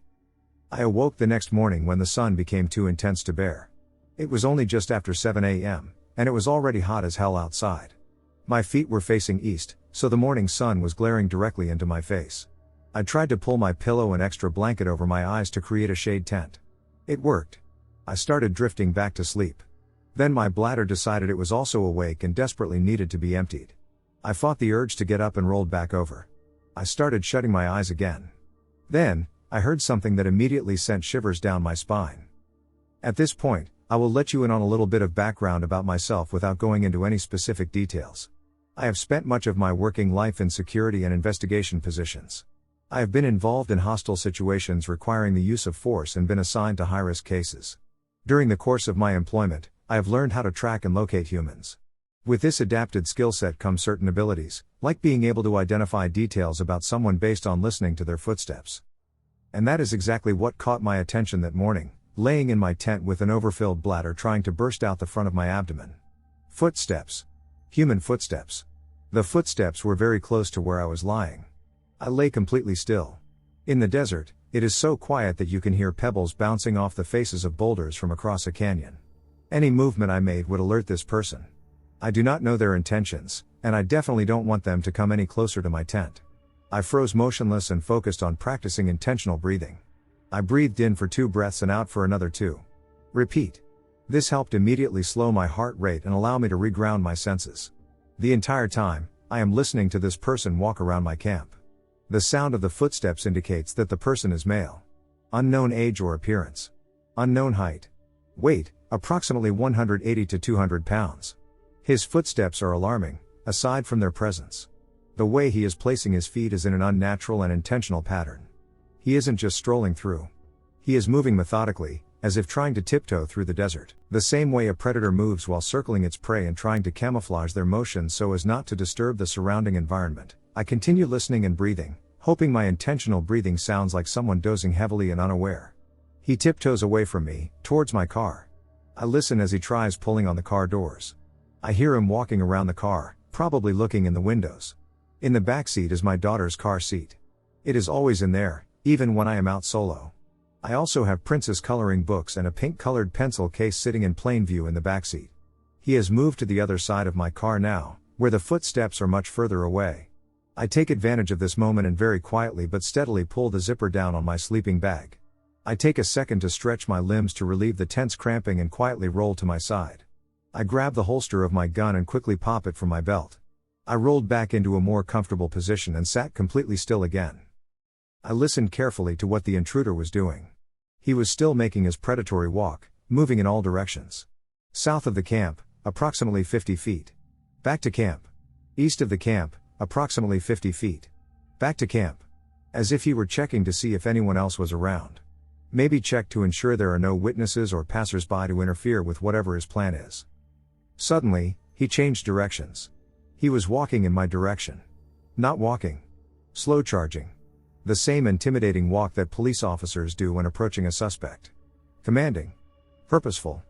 A: I awoke the next morning when the sun became too intense to bear. It was only just after 7 a.m., and it was already hot as hell outside. My feet were facing east, so the morning sun was glaring directly into my face. I tried to pull my pillow and extra blanket over my eyes to create a shade tent. It worked. I started drifting back to sleep. Then my bladder decided it was also awake and desperately needed to be emptied. I fought the urge to get up and rolled back over. I started shutting my eyes again. Then, I heard something that immediately sent shivers down my spine. At this point, I will let you in on a little bit of background about myself without going into any specific details. I have spent much of my working life in security and investigation positions. I have been involved in hostile situations requiring the use of force and been assigned to high-risk cases. During the course of my employment, I have learned how to track and locate humans. With this adapted skill set come certain abilities, like being able to identify details about someone based on listening to their footsteps. And that is exactly what caught my attention that morning, laying in my tent with an overfilled bladder trying to burst out the front of my abdomen. Footsteps. Human footsteps. The footsteps were very close to where I was lying. I lay completely still. In the desert, it is so quiet that you can hear pebbles bouncing off the faces of boulders from across a canyon. Any movement I made would alert this person. I do not know their intentions, and I definitely don't want them to come any closer to my tent. I froze motionless and focused on practicing intentional breathing. I breathed in for 2 breaths and out for another 2. Repeat. This helped immediately slow my heart rate and allow me to reground my senses. The entire time, I am listening to this person walk around my camp. The sound of the footsteps indicates that the person is male. Unknown age or appearance. Unknown height. Weight, approximately 180 to 200 pounds. His footsteps are alarming, aside from their presence. The way he is placing his feet is in an unnatural and intentional pattern. He isn't just strolling through. He is moving methodically, as if trying to tiptoe through the desert, the same way a predator moves while circling its prey and trying to camouflage their motions so as not to disturb the surrounding environment. I continue listening and breathing, hoping my intentional breathing sounds like someone dozing heavily and unaware. He tiptoes away from me, towards my car. I listen as he tries pulling on the car doors. I hear him walking around the car, probably looking in the windows. In the back seat is my daughter's car seat. It is always in there, even when I am out solo. I also have princess coloring books and a pink-colored pencil case sitting in plain view in the back seat. He has moved to the other side of my car now, where the footsteps are much further away. I take advantage of this moment and very quietly but steadily pull the zipper down on my sleeping bag. I take a second to stretch my limbs to relieve the tense cramping and quietly roll to my side. I grab the holster of my gun and quickly pop it from my belt. I rolled back into a more comfortable position and sat completely still again. I listened carefully to what the intruder was doing. He was still making his predatory walk, moving in all directions. South of the camp, approximately 50 feet. Back to camp. East of the camp, approximately 50 feet. Back to camp. As if he were checking to see if anyone else was around. Maybe check to ensure there are no witnesses or passersby to interfere with whatever his plan is. Suddenly, he changed directions. He was walking in my direction. Not walking. Slow charging. The same intimidating walk that police officers do when approaching a suspect. Commanding. Purposeful.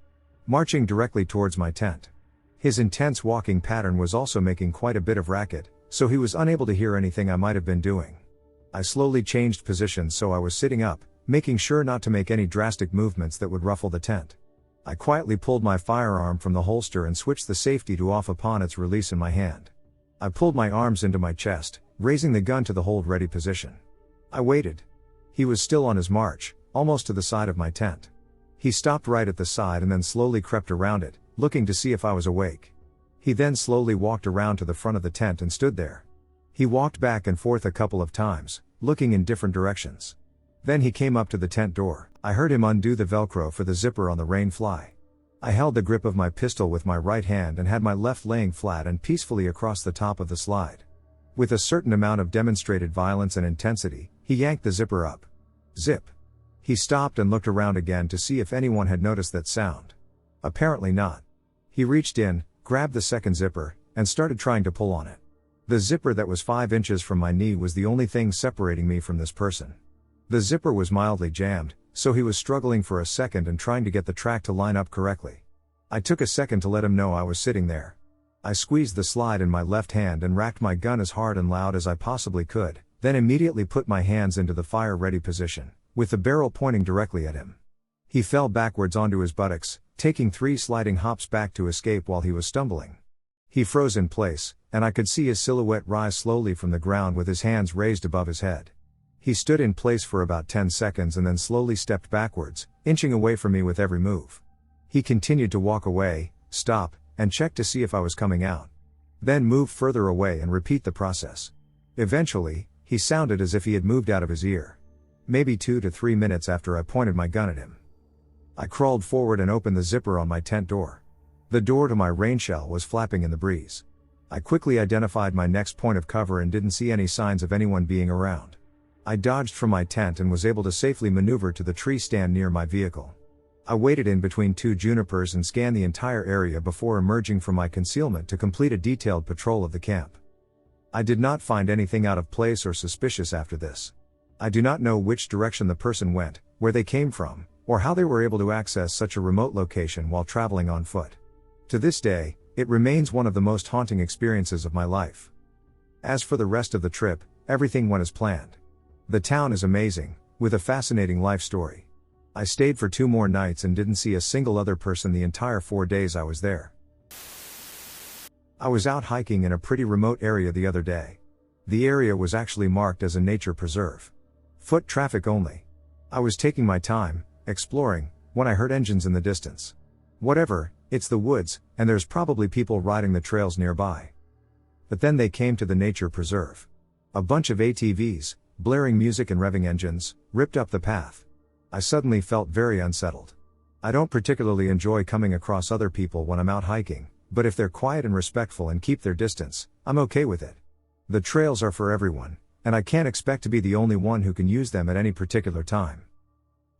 A: Marching directly towards my tent. His intense walking pattern was also making quite a bit of racket, so he was unable to hear anything I might have been doing. I slowly changed positions so I was sitting up, making sure not to make any drastic movements that would ruffle the tent. I quietly pulled my firearm from the holster and switched the safety to off upon its release in my hand. I pulled my arms into my chest, raising the gun to the hold ready position. I waited. He was still on his march, almost to the side of my tent. He stopped right at the side and then slowly crept around it, looking to see if I was awake. He then slowly walked around to the front of the tent and stood there. He walked back and forth a couple of times, looking in different directions. Then he came up to the tent door. I heard him undo the Velcro for the zipper on the rain fly. I held the grip of my pistol with my right hand and had my left laying flat and peacefully across the top of the slide. With a certain amount of demonstrated violence and intensity, he yanked the zipper up. Zip. He stopped and looked around again to see if anyone had noticed that sound. Apparently not. He reached in, grabbed the second zipper, and started trying to pull on it. The zipper that was 5 inches from my knee was the only thing separating me from this person. The zipper was mildly jammed, so he was struggling for a second and trying to get the track to line up correctly. I took a second to let him know I was sitting there. I squeezed the slide in my left hand and racked my gun as hard and loud as I possibly could, then immediately put my hands into the fire-ready position, with the barrel pointing directly at him. He fell backwards onto his buttocks, taking 3 sliding hops back to escape while he was stumbling. He froze in place, and I could see his silhouette rise slowly from the ground with his hands raised above his head. He stood in place for about 10 seconds and then slowly stepped backwards, inching away from me with every move. He continued to walk away, stop, and check to see if I was coming out. Then move further away and repeat the process. Eventually, he sounded as if he had moved out of his ear. Maybe 2 to 3 minutes after I pointed my gun at him. I crawled forward and opened the zipper on my tent door. The door to my rain shell was flapping in the breeze. I quickly identified my next point of cover and didn't see any signs of anyone being around. I dodged from my tent and was able to safely maneuver to the tree stand near my vehicle. I waited in between 2 junipers and scanned the entire area before emerging from my concealment to complete a detailed patrol of the camp. I did not find anything out of place or suspicious after this. I do not know which direction the person went, where they came from, or how they were able to access such a remote location while traveling on foot. To this day, it remains one of the most haunting experiences of my life. As for the rest of the trip, everything went as planned. The town is amazing, with a fascinating life story. I stayed for 2 more nights and didn't see a single other person the entire 4 days I was there. I was out hiking in a pretty remote area the other day. The area was actually marked as a nature preserve. Foot traffic only. I was taking my time, exploring, when I heard engines in the distance. Whatever, it's the woods, and there's probably people riding the trails nearby. But then they came to the nature preserve. A bunch of ATVs, blaring music and revving engines, ripped up the path. I suddenly felt very unsettled. I don't particularly enjoy coming across other people when I'm out hiking, but if they're quiet and respectful and keep their distance, I'm okay with it. The trails are for everyone, and I can't expect to be the only one who can use them at any particular time.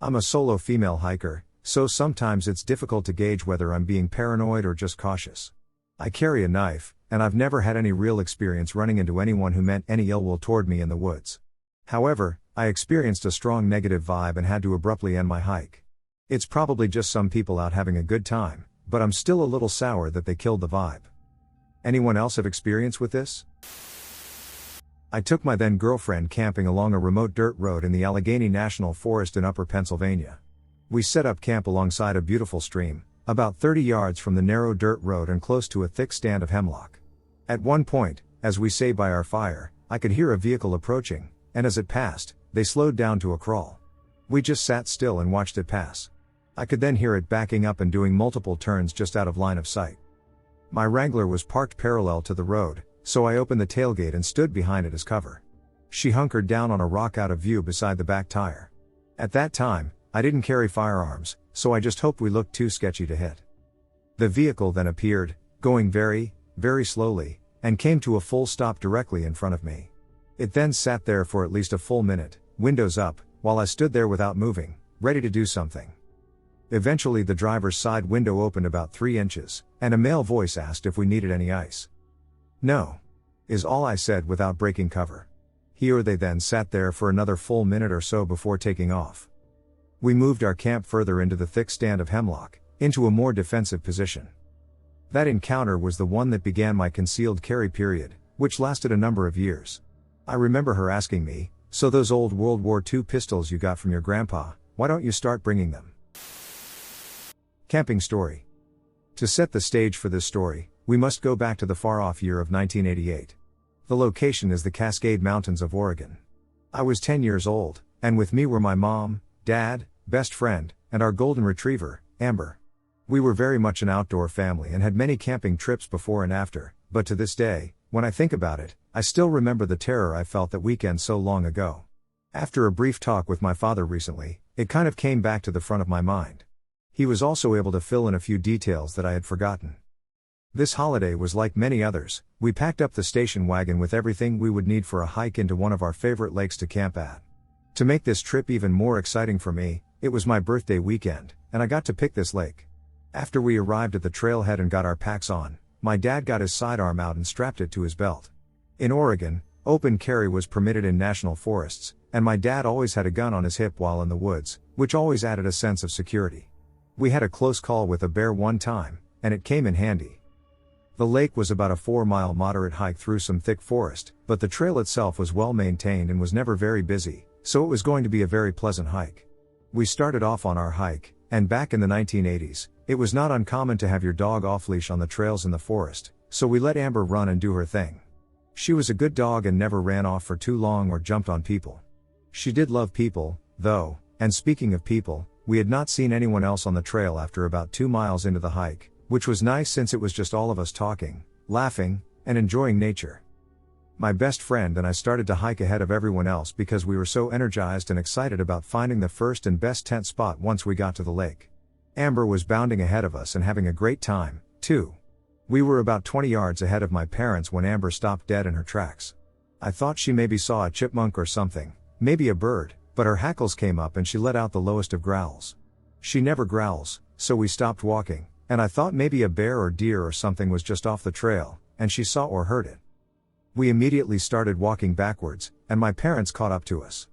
A: I'm a solo female hiker, so sometimes it's difficult to gauge whether I'm being paranoid or just cautious. I carry a knife, and I've never had any real experience running into anyone who meant any ill will toward me in the woods. However, I experienced a strong negative vibe and had to abruptly end my hike. It's probably just some people out having a good time, but I'm still a little sour that they killed the vibe. Anyone else have experience with this? I took my then girlfriend camping along a remote dirt road in the Allegheny National Forest in Upper Pennsylvania. We set up camp alongside a beautiful stream, about 30 yards from the narrow dirt road and close to a thick stand of hemlock. At one point, as we sat by our fire, I could hear a vehicle approaching, and as it passed, they slowed down to a crawl. We just sat still and watched it pass. I could then hear it backing up and doing multiple turns just out of line of sight. My Wrangler was parked parallel to the road, so I opened the tailgate and stood behind it as cover. She hunkered down on a rock out of view beside the back tire. At that time, I didn't carry firearms, so I just hoped we looked too sketchy to hit. The vehicle then appeared, going very, very slowly, and came to a full stop directly in front of me. It then sat there for at least a full minute, windows up, while I stood there without moving, ready to do something. Eventually the driver's side window opened about 3 inches, and a male voice asked if we needed any ice. "No," is all I said without breaking cover. He or they then sat there for another full minute or so before taking off. We moved our camp further into the thick stand of hemlock, into a more defensive position. That encounter was the one that began my concealed carry period, which lasted a number of years. I remember her asking me, "So those old World War II pistols you got from your grandpa, why don't you start bringing them?" Camping story. To set the stage for this story, we must go back to the far-off year of 1988. The location is the Cascade Mountains of Oregon. I was 10 years old, and with me were my mom, dad, best friend, and our golden retriever, Amber. We were very much an outdoor family and had many camping trips before and after, but to this day, when I think about it, I still remember the terror I felt that weekend so long ago. After a brief talk with my father recently, it kind of came back to the front of my mind. He was also able to fill in a few details that I had forgotten. This holiday was like many others. We packed up the station wagon with everything we would need for a hike into one of our favorite lakes to camp at. To make this trip even more exciting for me, it was my birthday weekend, and I got to pick this lake. After we arrived at the trailhead and got our packs on, my dad got his sidearm out and strapped it to his belt. In Oregon, open carry was permitted in national forests, and my dad always had a gun on his hip while in the woods, which always added a sense of security. We had a close call with a bear one time, and it came in handy. The lake was about a 4-mile moderate hike through some thick forest, but the trail itself was well maintained and was never very busy, so it was going to be a very pleasant hike. We started off on our hike, and back in the 1980s, it was not uncommon to have your dog off-leash on the trails in the forest, so we let Amber run and do her thing. She was a good dog and never ran off for too long or jumped on people. She did love people, though, and speaking of people, we had not seen anyone else on the trail after about 2 miles into the hike, which was nice since it was just all of us talking, laughing, and enjoying nature. My best friend and I started to hike ahead of everyone else because we were so energized and excited about finding the first and best tent spot once we got to the lake. Amber was bounding ahead of us and having a great time, too. We were about 20 yards ahead of my parents when Amber stopped dead in her tracks. I thought she maybe saw a chipmunk or something, maybe a bird, but her hackles came up and she let out the lowest of growls. She never growls, so we stopped walking, and I thought maybe a bear or deer or something was just off the trail, and she saw or heard it. We immediately started walking backwards, and my parents caught up to us.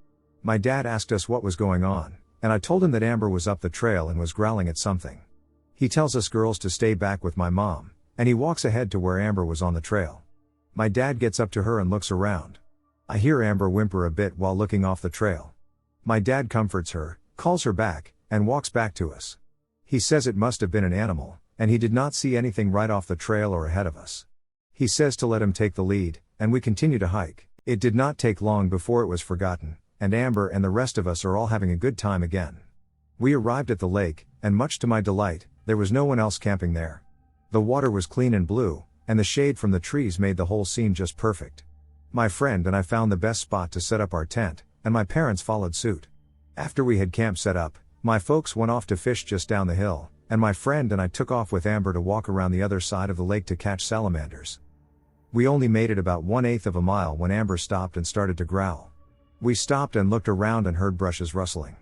A: My dad asked us what was going on, and I told him that Amber was up the trail and was growling at something. He tells us girls to stay back with my mom, and he walks ahead to where Amber was on the trail. My dad gets up to her and looks around. I hear Amber whimper a bit while looking off the trail. My dad comforts her, calls her back, and walks back to us. He says it must have been an animal, and he did not see anything right off the trail or ahead of us. He says to let him take the lead, and we continue to hike. It did not take long before it was forgotten, and Amber and the rest of us are all having a good time again. We arrived at the lake, and much to my delight, there was no one else camping there. The water was clean and blue, and the shade from the trees made the whole scene just perfect. My friend and I found the best spot to set up our tent, and my parents followed suit. After we had camp set up, my folks went off to fish just down the hill, and my friend and I took off with Amber to walk around the other side of the lake to catch salamanders. We only made it about 1/8 of a mile when Amber stopped and started to growl. We stopped and looked around and heard brushes rustling.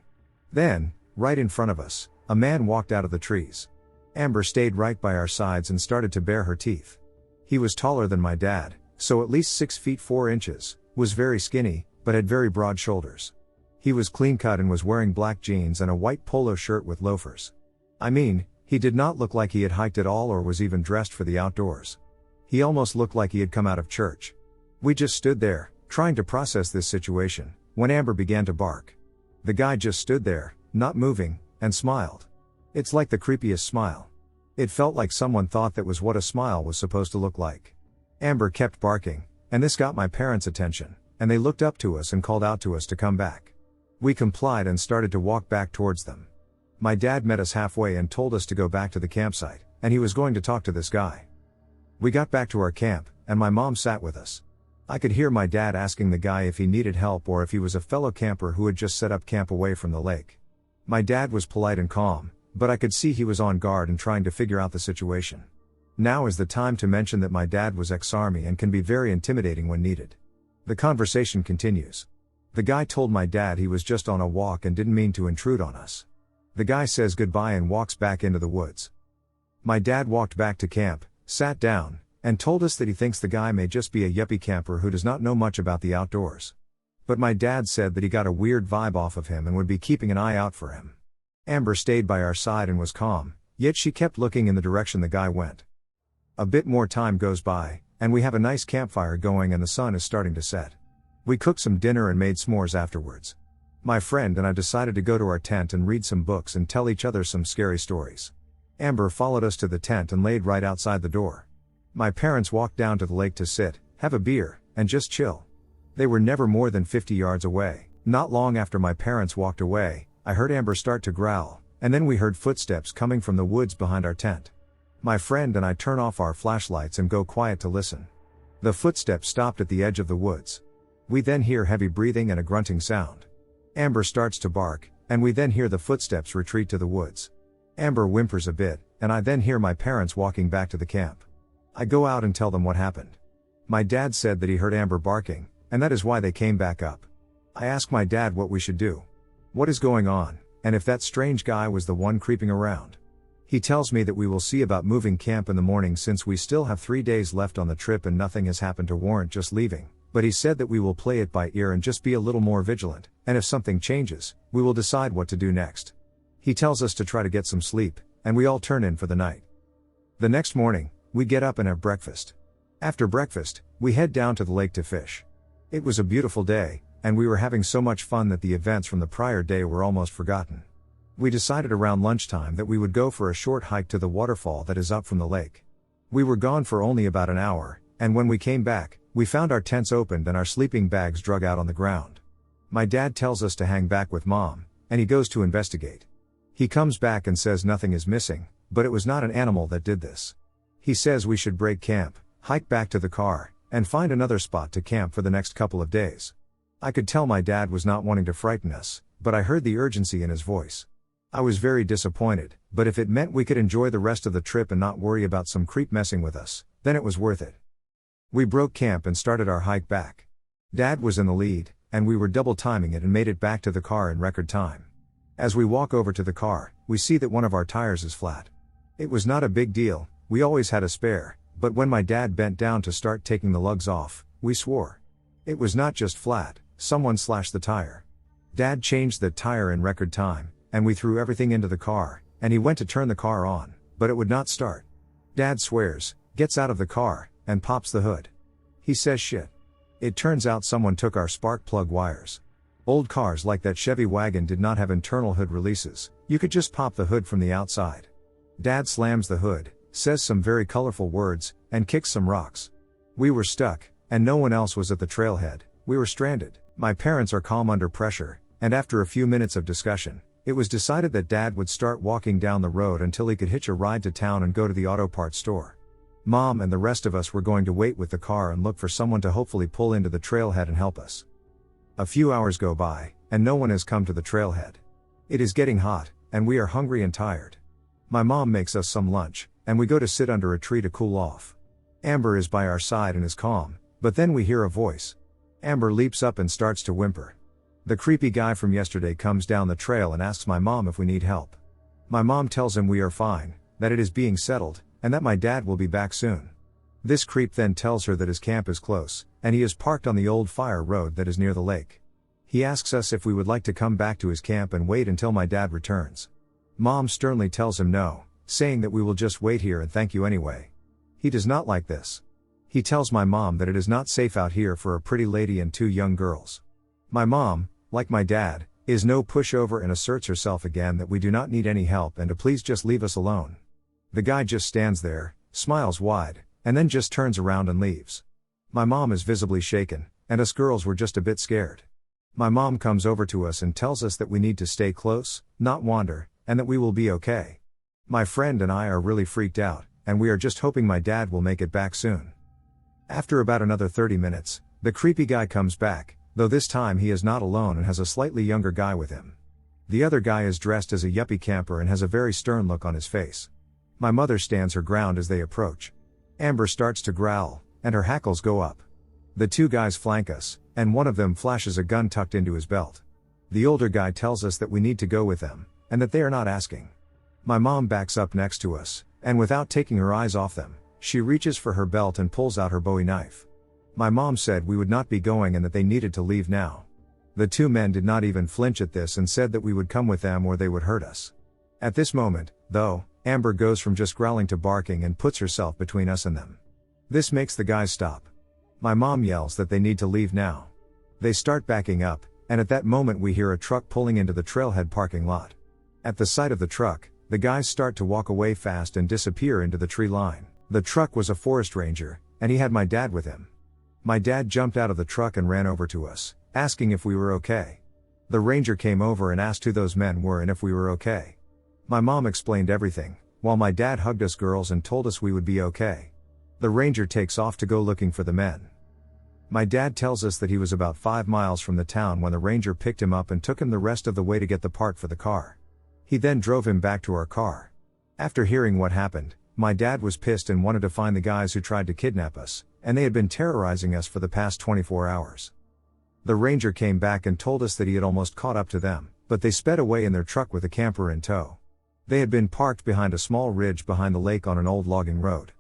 A: Then, right in front of us, a man walked out of the trees. Amber stayed right by our sides and started to bare her teeth. He was taller than my dad, so at least 6 feet 4 inches, was very skinny, but had very broad shoulders. He was clean cut and was wearing black jeans and a white polo shirt with loafers. I mean, he did not look like he had hiked at all or was even dressed for the outdoors. He almost looked like he had come out of church. We just stood there, trying to process this situation, when Amber began to bark. The guy just stood there, not moving, and smiled. It's like the creepiest smile. It felt like someone thought that was what a smile was supposed to look like. Amber kept barking, and this got my parents' attention, and they looked up to us and called out to us to come back. We complied and started to walk back towards them. My dad met us halfway and told us to go back to the campsite, and he was going to talk to this guy. We got back to our camp, and my mom sat with us. I could hear my dad asking the guy if he needed help or if he was a fellow camper who had just set up camp away from the lake. My dad was polite and calm, but I could see he was on guard and trying to figure out the situation. Now is the time to mention that my dad was ex-army and can be very intimidating when needed. The conversation continues. The guy told my dad he was just on a walk and didn't mean to intrude on us. The guy says goodbye and walks back into the woods. My dad walked back to camp, sat down, and told us that he thinks the guy may just be a yuppie camper who does not know much about the outdoors. But my dad said that he got a weird vibe off of him and would be keeping an eye out for him. Amber stayed by our side and was calm, yet she kept looking in the direction the guy went. A bit more time goes by, and we have a nice campfire going and the sun is starting to set. We cooked some dinner and made s'mores afterwards. My friend and I decided to go to our tent and read some books and tell each other some scary stories. Amber followed us to the tent and laid right outside the door. My parents walked down to the lake to sit, have a beer, and just chill. They were never more than 50 yards away. Not long after my parents walked away, I heard Amber start to growl, and then we heard footsteps coming from the woods behind our tent. My friend and I turn off our flashlights and go quiet to listen. The footsteps stopped at the edge of the woods. We then hear heavy breathing and a grunting sound. Amber starts to bark, and we then hear the footsteps retreat to the woods. Amber whimpers a bit, and I then hear my parents walking back to the camp. I go out and tell them what happened. My dad said that he heard Amber barking, and that is why they came back up. I ask my dad what we should do. What is going on, and if that strange guy was the one creeping around. He tells me that we will see about moving camp in the morning since we still have 3 days left on the trip and nothing has happened to warrant just leaving, but he said that we will play it by ear and just be a little more vigilant, and if something changes, we will decide what to do next. He tells us to try to get some sleep, and we all turn in for the night. The next morning, we get up and have breakfast. After breakfast, we head down to the lake to fish. It was a beautiful day, and we were having so much fun that the events from the prior day were almost forgotten. We decided around lunchtime that we would go for a short hike to the waterfall that is up from the lake. We were gone for only about an hour, and when we came back, we found our tents opened and our sleeping bags drug out on the ground. My dad tells us to hang back with Mom, and he goes to investigate. He comes back and says nothing is missing, but it was not an animal that did this. He says we should break camp, hike back to the car, and find another spot to camp for the next couple of days. I could tell my dad was not wanting to frighten us, but I heard the urgency in his voice. I was very disappointed, but if it meant we could enjoy the rest of the trip and not worry about some creep messing with us, then it was worth it. We broke camp and started our hike back. Dad was in the lead, and we were double timing it and made it back to the car in record time. As we walk over to the car, we see that one of our tires is flat. It was not a big deal, we always had a spare, but when my dad bent down to start taking the lugs off, we swore. It was not just flat, someone slashed the tire. Dad changed the tire in record time, and we threw everything into the car, and he went to turn the car on, but it would not start. Dad swears, gets out of the car, and pops the hood. He says shit. It turns out someone took our spark plug wires. Old cars like that Chevy wagon did not have internal hood releases, you could just pop the hood from the outside. Dad slams the hood, says some very colorful words, and kicks some rocks. We were stuck, and no one else was at the trailhead, we were stranded. My parents are calm under pressure, and after a few minutes of discussion, it was decided that Dad would start walking down the road until he could hitch a ride to town and go to the auto parts store. Mom and the rest of us were going to wait with the car and look for someone to hopefully pull into the trailhead and help us. A few hours go by, and no one has come to the trailhead. It is getting hot, and we are hungry and tired. My mom makes us some lunch, and we go to sit under a tree to cool off. Amber is by our side and is calm, but then we hear a voice. Amber leaps up and starts to whimper. The creepy guy from yesterday comes down the trail and asks my mom if we need help. My mom tells him we are fine, that it is being settled, and that my dad will be back soon. This creep then tells her that his camp is close, and he is parked on the old fire road that is near the lake. He asks us if we would like to come back to his camp and wait until my dad returns. Mom sternly tells him no, saying that we will just wait here and thank you anyway. He does not like this. He tells my mom that it is not safe out here for a pretty lady and 2 young girls. My mom, like my dad, is no pushover and asserts herself again that we do not need any help and to please just leave us alone. The guy just stands there, smiles wide, and then just turns around and leaves. My mom is visibly shaken, and us girls were just a bit scared. My mom comes over to us and tells us that we need to stay close, not wander, and that we will be okay. My friend and I are really freaked out, and we are just hoping my dad will make it back soon. After about another 30 minutes, the creepy guy comes back, though this time he is not alone and has a slightly younger guy with him. The other guy is dressed as a yuppie camper and has a very stern look on his face. My mother stands her ground as they approach. Amber starts to growl, and her hackles go up. The 2 guys flank us, and one of them flashes a gun tucked into his belt. The older guy tells us that we need to go with them, and that they are not asking. My mom backs up next to us, and without taking her eyes off them, she reaches for her belt and pulls out her Bowie knife. My mom said we would not be going and that they needed to leave now. The 2 men did not even flinch at this and said that we would come with them or they would hurt us. At this moment, though, Amber goes from just growling to barking and puts herself between us and them. This makes the guys stop. My mom yells that they need to leave now. They start backing up, and at that moment we hear a truck pulling into the trailhead parking lot. At the sight of the truck, the guys start to walk away fast and disappear into the tree line. The truck was a forest ranger, and he had my dad with him. My dad jumped out of the truck and ran over to us, asking if we were okay. The ranger came over and asked who those men were and if we were okay. My mom explained everything, while my dad hugged us girls and told us we would be okay. The ranger takes off to go looking for the men. My dad tells us that he was about 5 miles from the town when the ranger picked him up and took him the rest of the way to get the part for the car. He then drove him back to our car. After hearing what happened, my dad was pissed and wanted to find the guys who tried to kidnap us, and they had been terrorizing us for the past 24 hours. The ranger came back and told us that he had almost caught up to them, but they sped away in their truck with a camper in tow. They had been parked behind a small ridge behind the lake on an old logging road.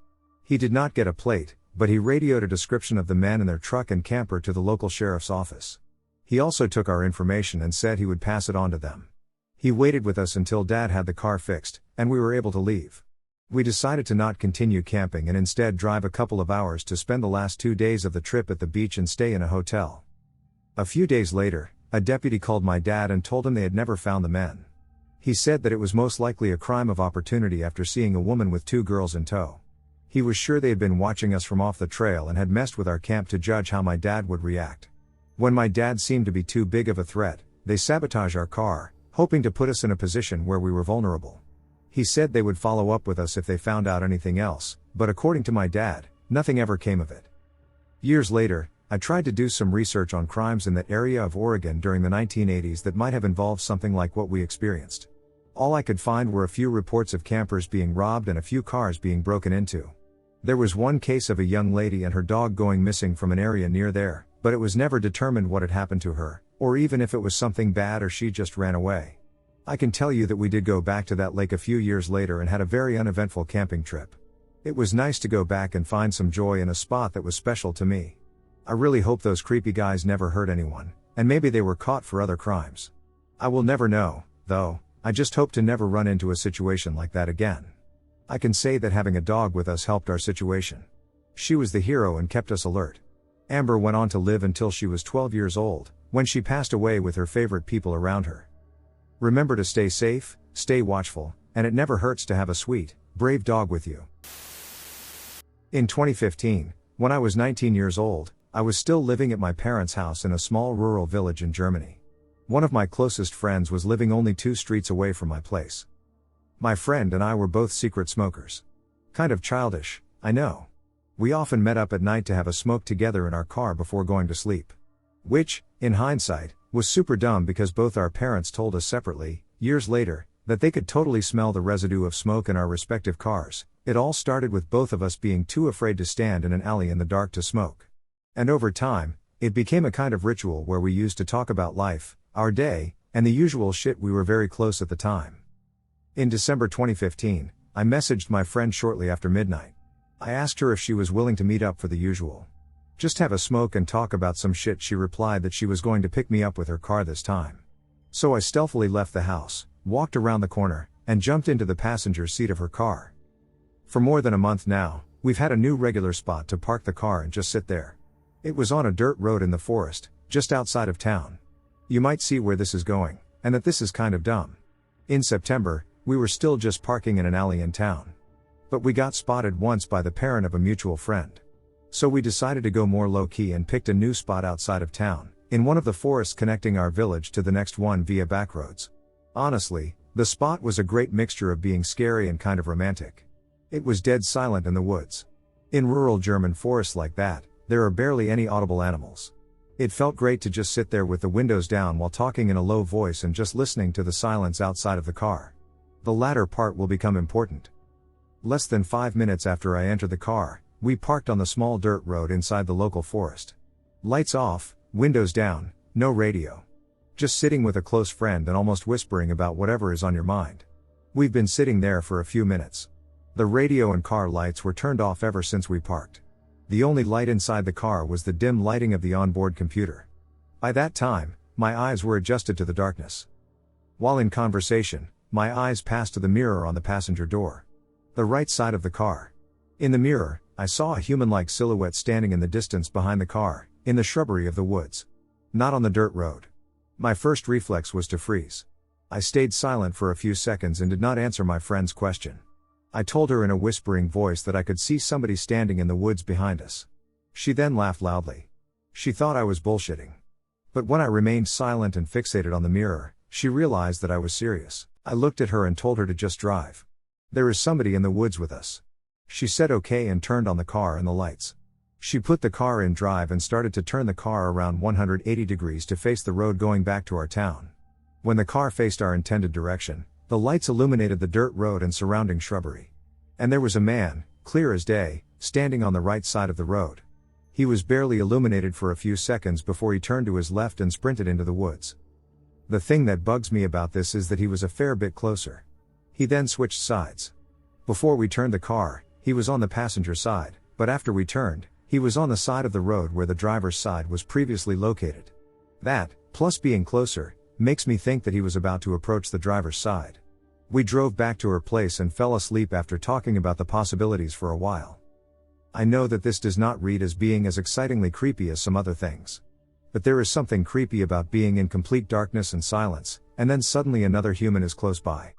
A: He did not get a plate, but he radioed a description of the men and their truck and camper to the local sheriff's office. He also took our information and said he would pass it on to them. He waited with us until Dad had the car fixed, and we were able to leave. We decided to not continue camping and instead drive a couple of hours to spend the last 2 days of the trip at the beach and stay in a hotel. A few days later, a deputy called my dad and told him they had never found the men. He said that it was most likely a crime of opportunity after seeing a woman with 2 girls in tow. He was sure they had been watching us from off the trail and had messed with our camp to judge how my dad would react. When my dad seemed to be too big of a threat, they sabotaged our car, hoping to put us in a position where we were vulnerable. He said they would follow up with us if they found out anything else, but according to my dad, nothing ever came of it. Years later, I tried to do some research on crimes in that area of Oregon during the 1980s that might have involved something like what we experienced. All I could find were a few reports of campers being robbed and a few cars being broken into. There was one case of a young lady and her dog going missing from an area near there, but it was never determined what had happened to her, or even if it was something bad or she just ran away. I can tell you that we did go back to that lake a few years later and had a very uneventful camping trip. It was nice to go back and find some joy in a spot that was special to me. I really hope those creepy guys never hurt anyone, and maybe they were caught for other crimes. I will never know, though. I just hope to never run into a situation like that again. I can say that having a dog with us helped our situation. She was the hero and kept us alert. Amber went on to live until she was 12 years old, when she passed away with her favorite people around her. Remember to stay safe, stay watchful, and it never hurts to have a sweet, brave dog with you. In 2015, when I was 19 years old, I was still living at my parents' house in a small rural village in Germany. One of my closest friends was living only 2 streets away from my place. My friend and I were both secret smokers. Kind of childish, I know. We often met up at night to have a smoke together in our car before going to sleep. Which, in hindsight, was super dumb because both our parents told us separately, years later, that they could totally smell the residue of smoke in our respective cars. It all started with both of us being too afraid to stand in an alley in the dark to smoke. And over time, it became a kind of ritual where we used to talk about life, our day, and the usual shit. We were very close at the time. In December 2015, I messaged my friend shortly after midnight. I asked her if she was willing to meet up for the usual. Just have a smoke and talk about some shit. She replied that she was going to pick me up with her car this time. So I stealthily left the house, walked around the corner, and jumped into the passenger seat of her car. For more than a month now, we've had a new regular spot to park the car and just sit there. It was on a dirt road in the forest, just outside of town. You might see where this is going, and that this is kind of dumb. In September, we were still just parking in an alley in town. But we got spotted once by the parent of a mutual friend. So we decided to go more low-key and picked a new spot outside of town, in one of the forests connecting our village to the next one via backroads. Honestly, the spot was a great mixture of being scary and kind of romantic. It was dead silent in the woods. In rural German forests like that, there are barely any audible animals. It felt great to just sit there with the windows down while talking in a low voice and just listening to the silence outside of the car. The latter part will become important. Less than 5 minutes after I entered the car, we parked on the small dirt road inside the local forest. Lights off, windows down, no radio. Just sitting with a close friend and almost whispering about whatever is on your mind. We've been sitting there for a few minutes. The radio and car lights were turned off ever since we parked. The only light inside the car was the dim lighting of the onboard computer. By that time, my eyes were adjusted to the darkness. While in conversation, my eyes passed to the mirror on the passenger door. The right side of the car. In the mirror, I saw a human-like silhouette standing in the distance behind the car, in the shrubbery of the woods. Not on the dirt road. My first reflex was to freeze. I stayed silent for a few seconds and did not answer my friend's question. I told her in a whispering voice that I could see somebody standing in the woods behind us. She then laughed loudly. She thought I was bullshitting. But when I remained silent and fixated on the mirror, she realized that I was serious. I looked at her and told her to just drive. There is somebody in the woods with us. She said okay and turned on the car and the lights. She put the car in drive and started to turn the car around 180 degrees to face the road going back to our town. When the car faced our intended direction, the lights illuminated the dirt road and surrounding shrubbery. And there was a man, clear as day, standing on the right side of the road. He was barely illuminated for a few seconds before he turned to his left and sprinted into the woods. The thing that bugs me about this is that he was a fair bit closer. He then switched sides. Before we turned the car, he was on the passenger side, but after we turned, he was on the side of the road where the driver's side was previously located. That, plus being closer, makes me think that he was about to approach the driver's side. We drove back to her place and fell asleep after talking about the possibilities for a while. I know that this does not read as being as excitingly creepy as some other things. But there is something creepy about being in complete darkness and silence, and then suddenly another human is close by.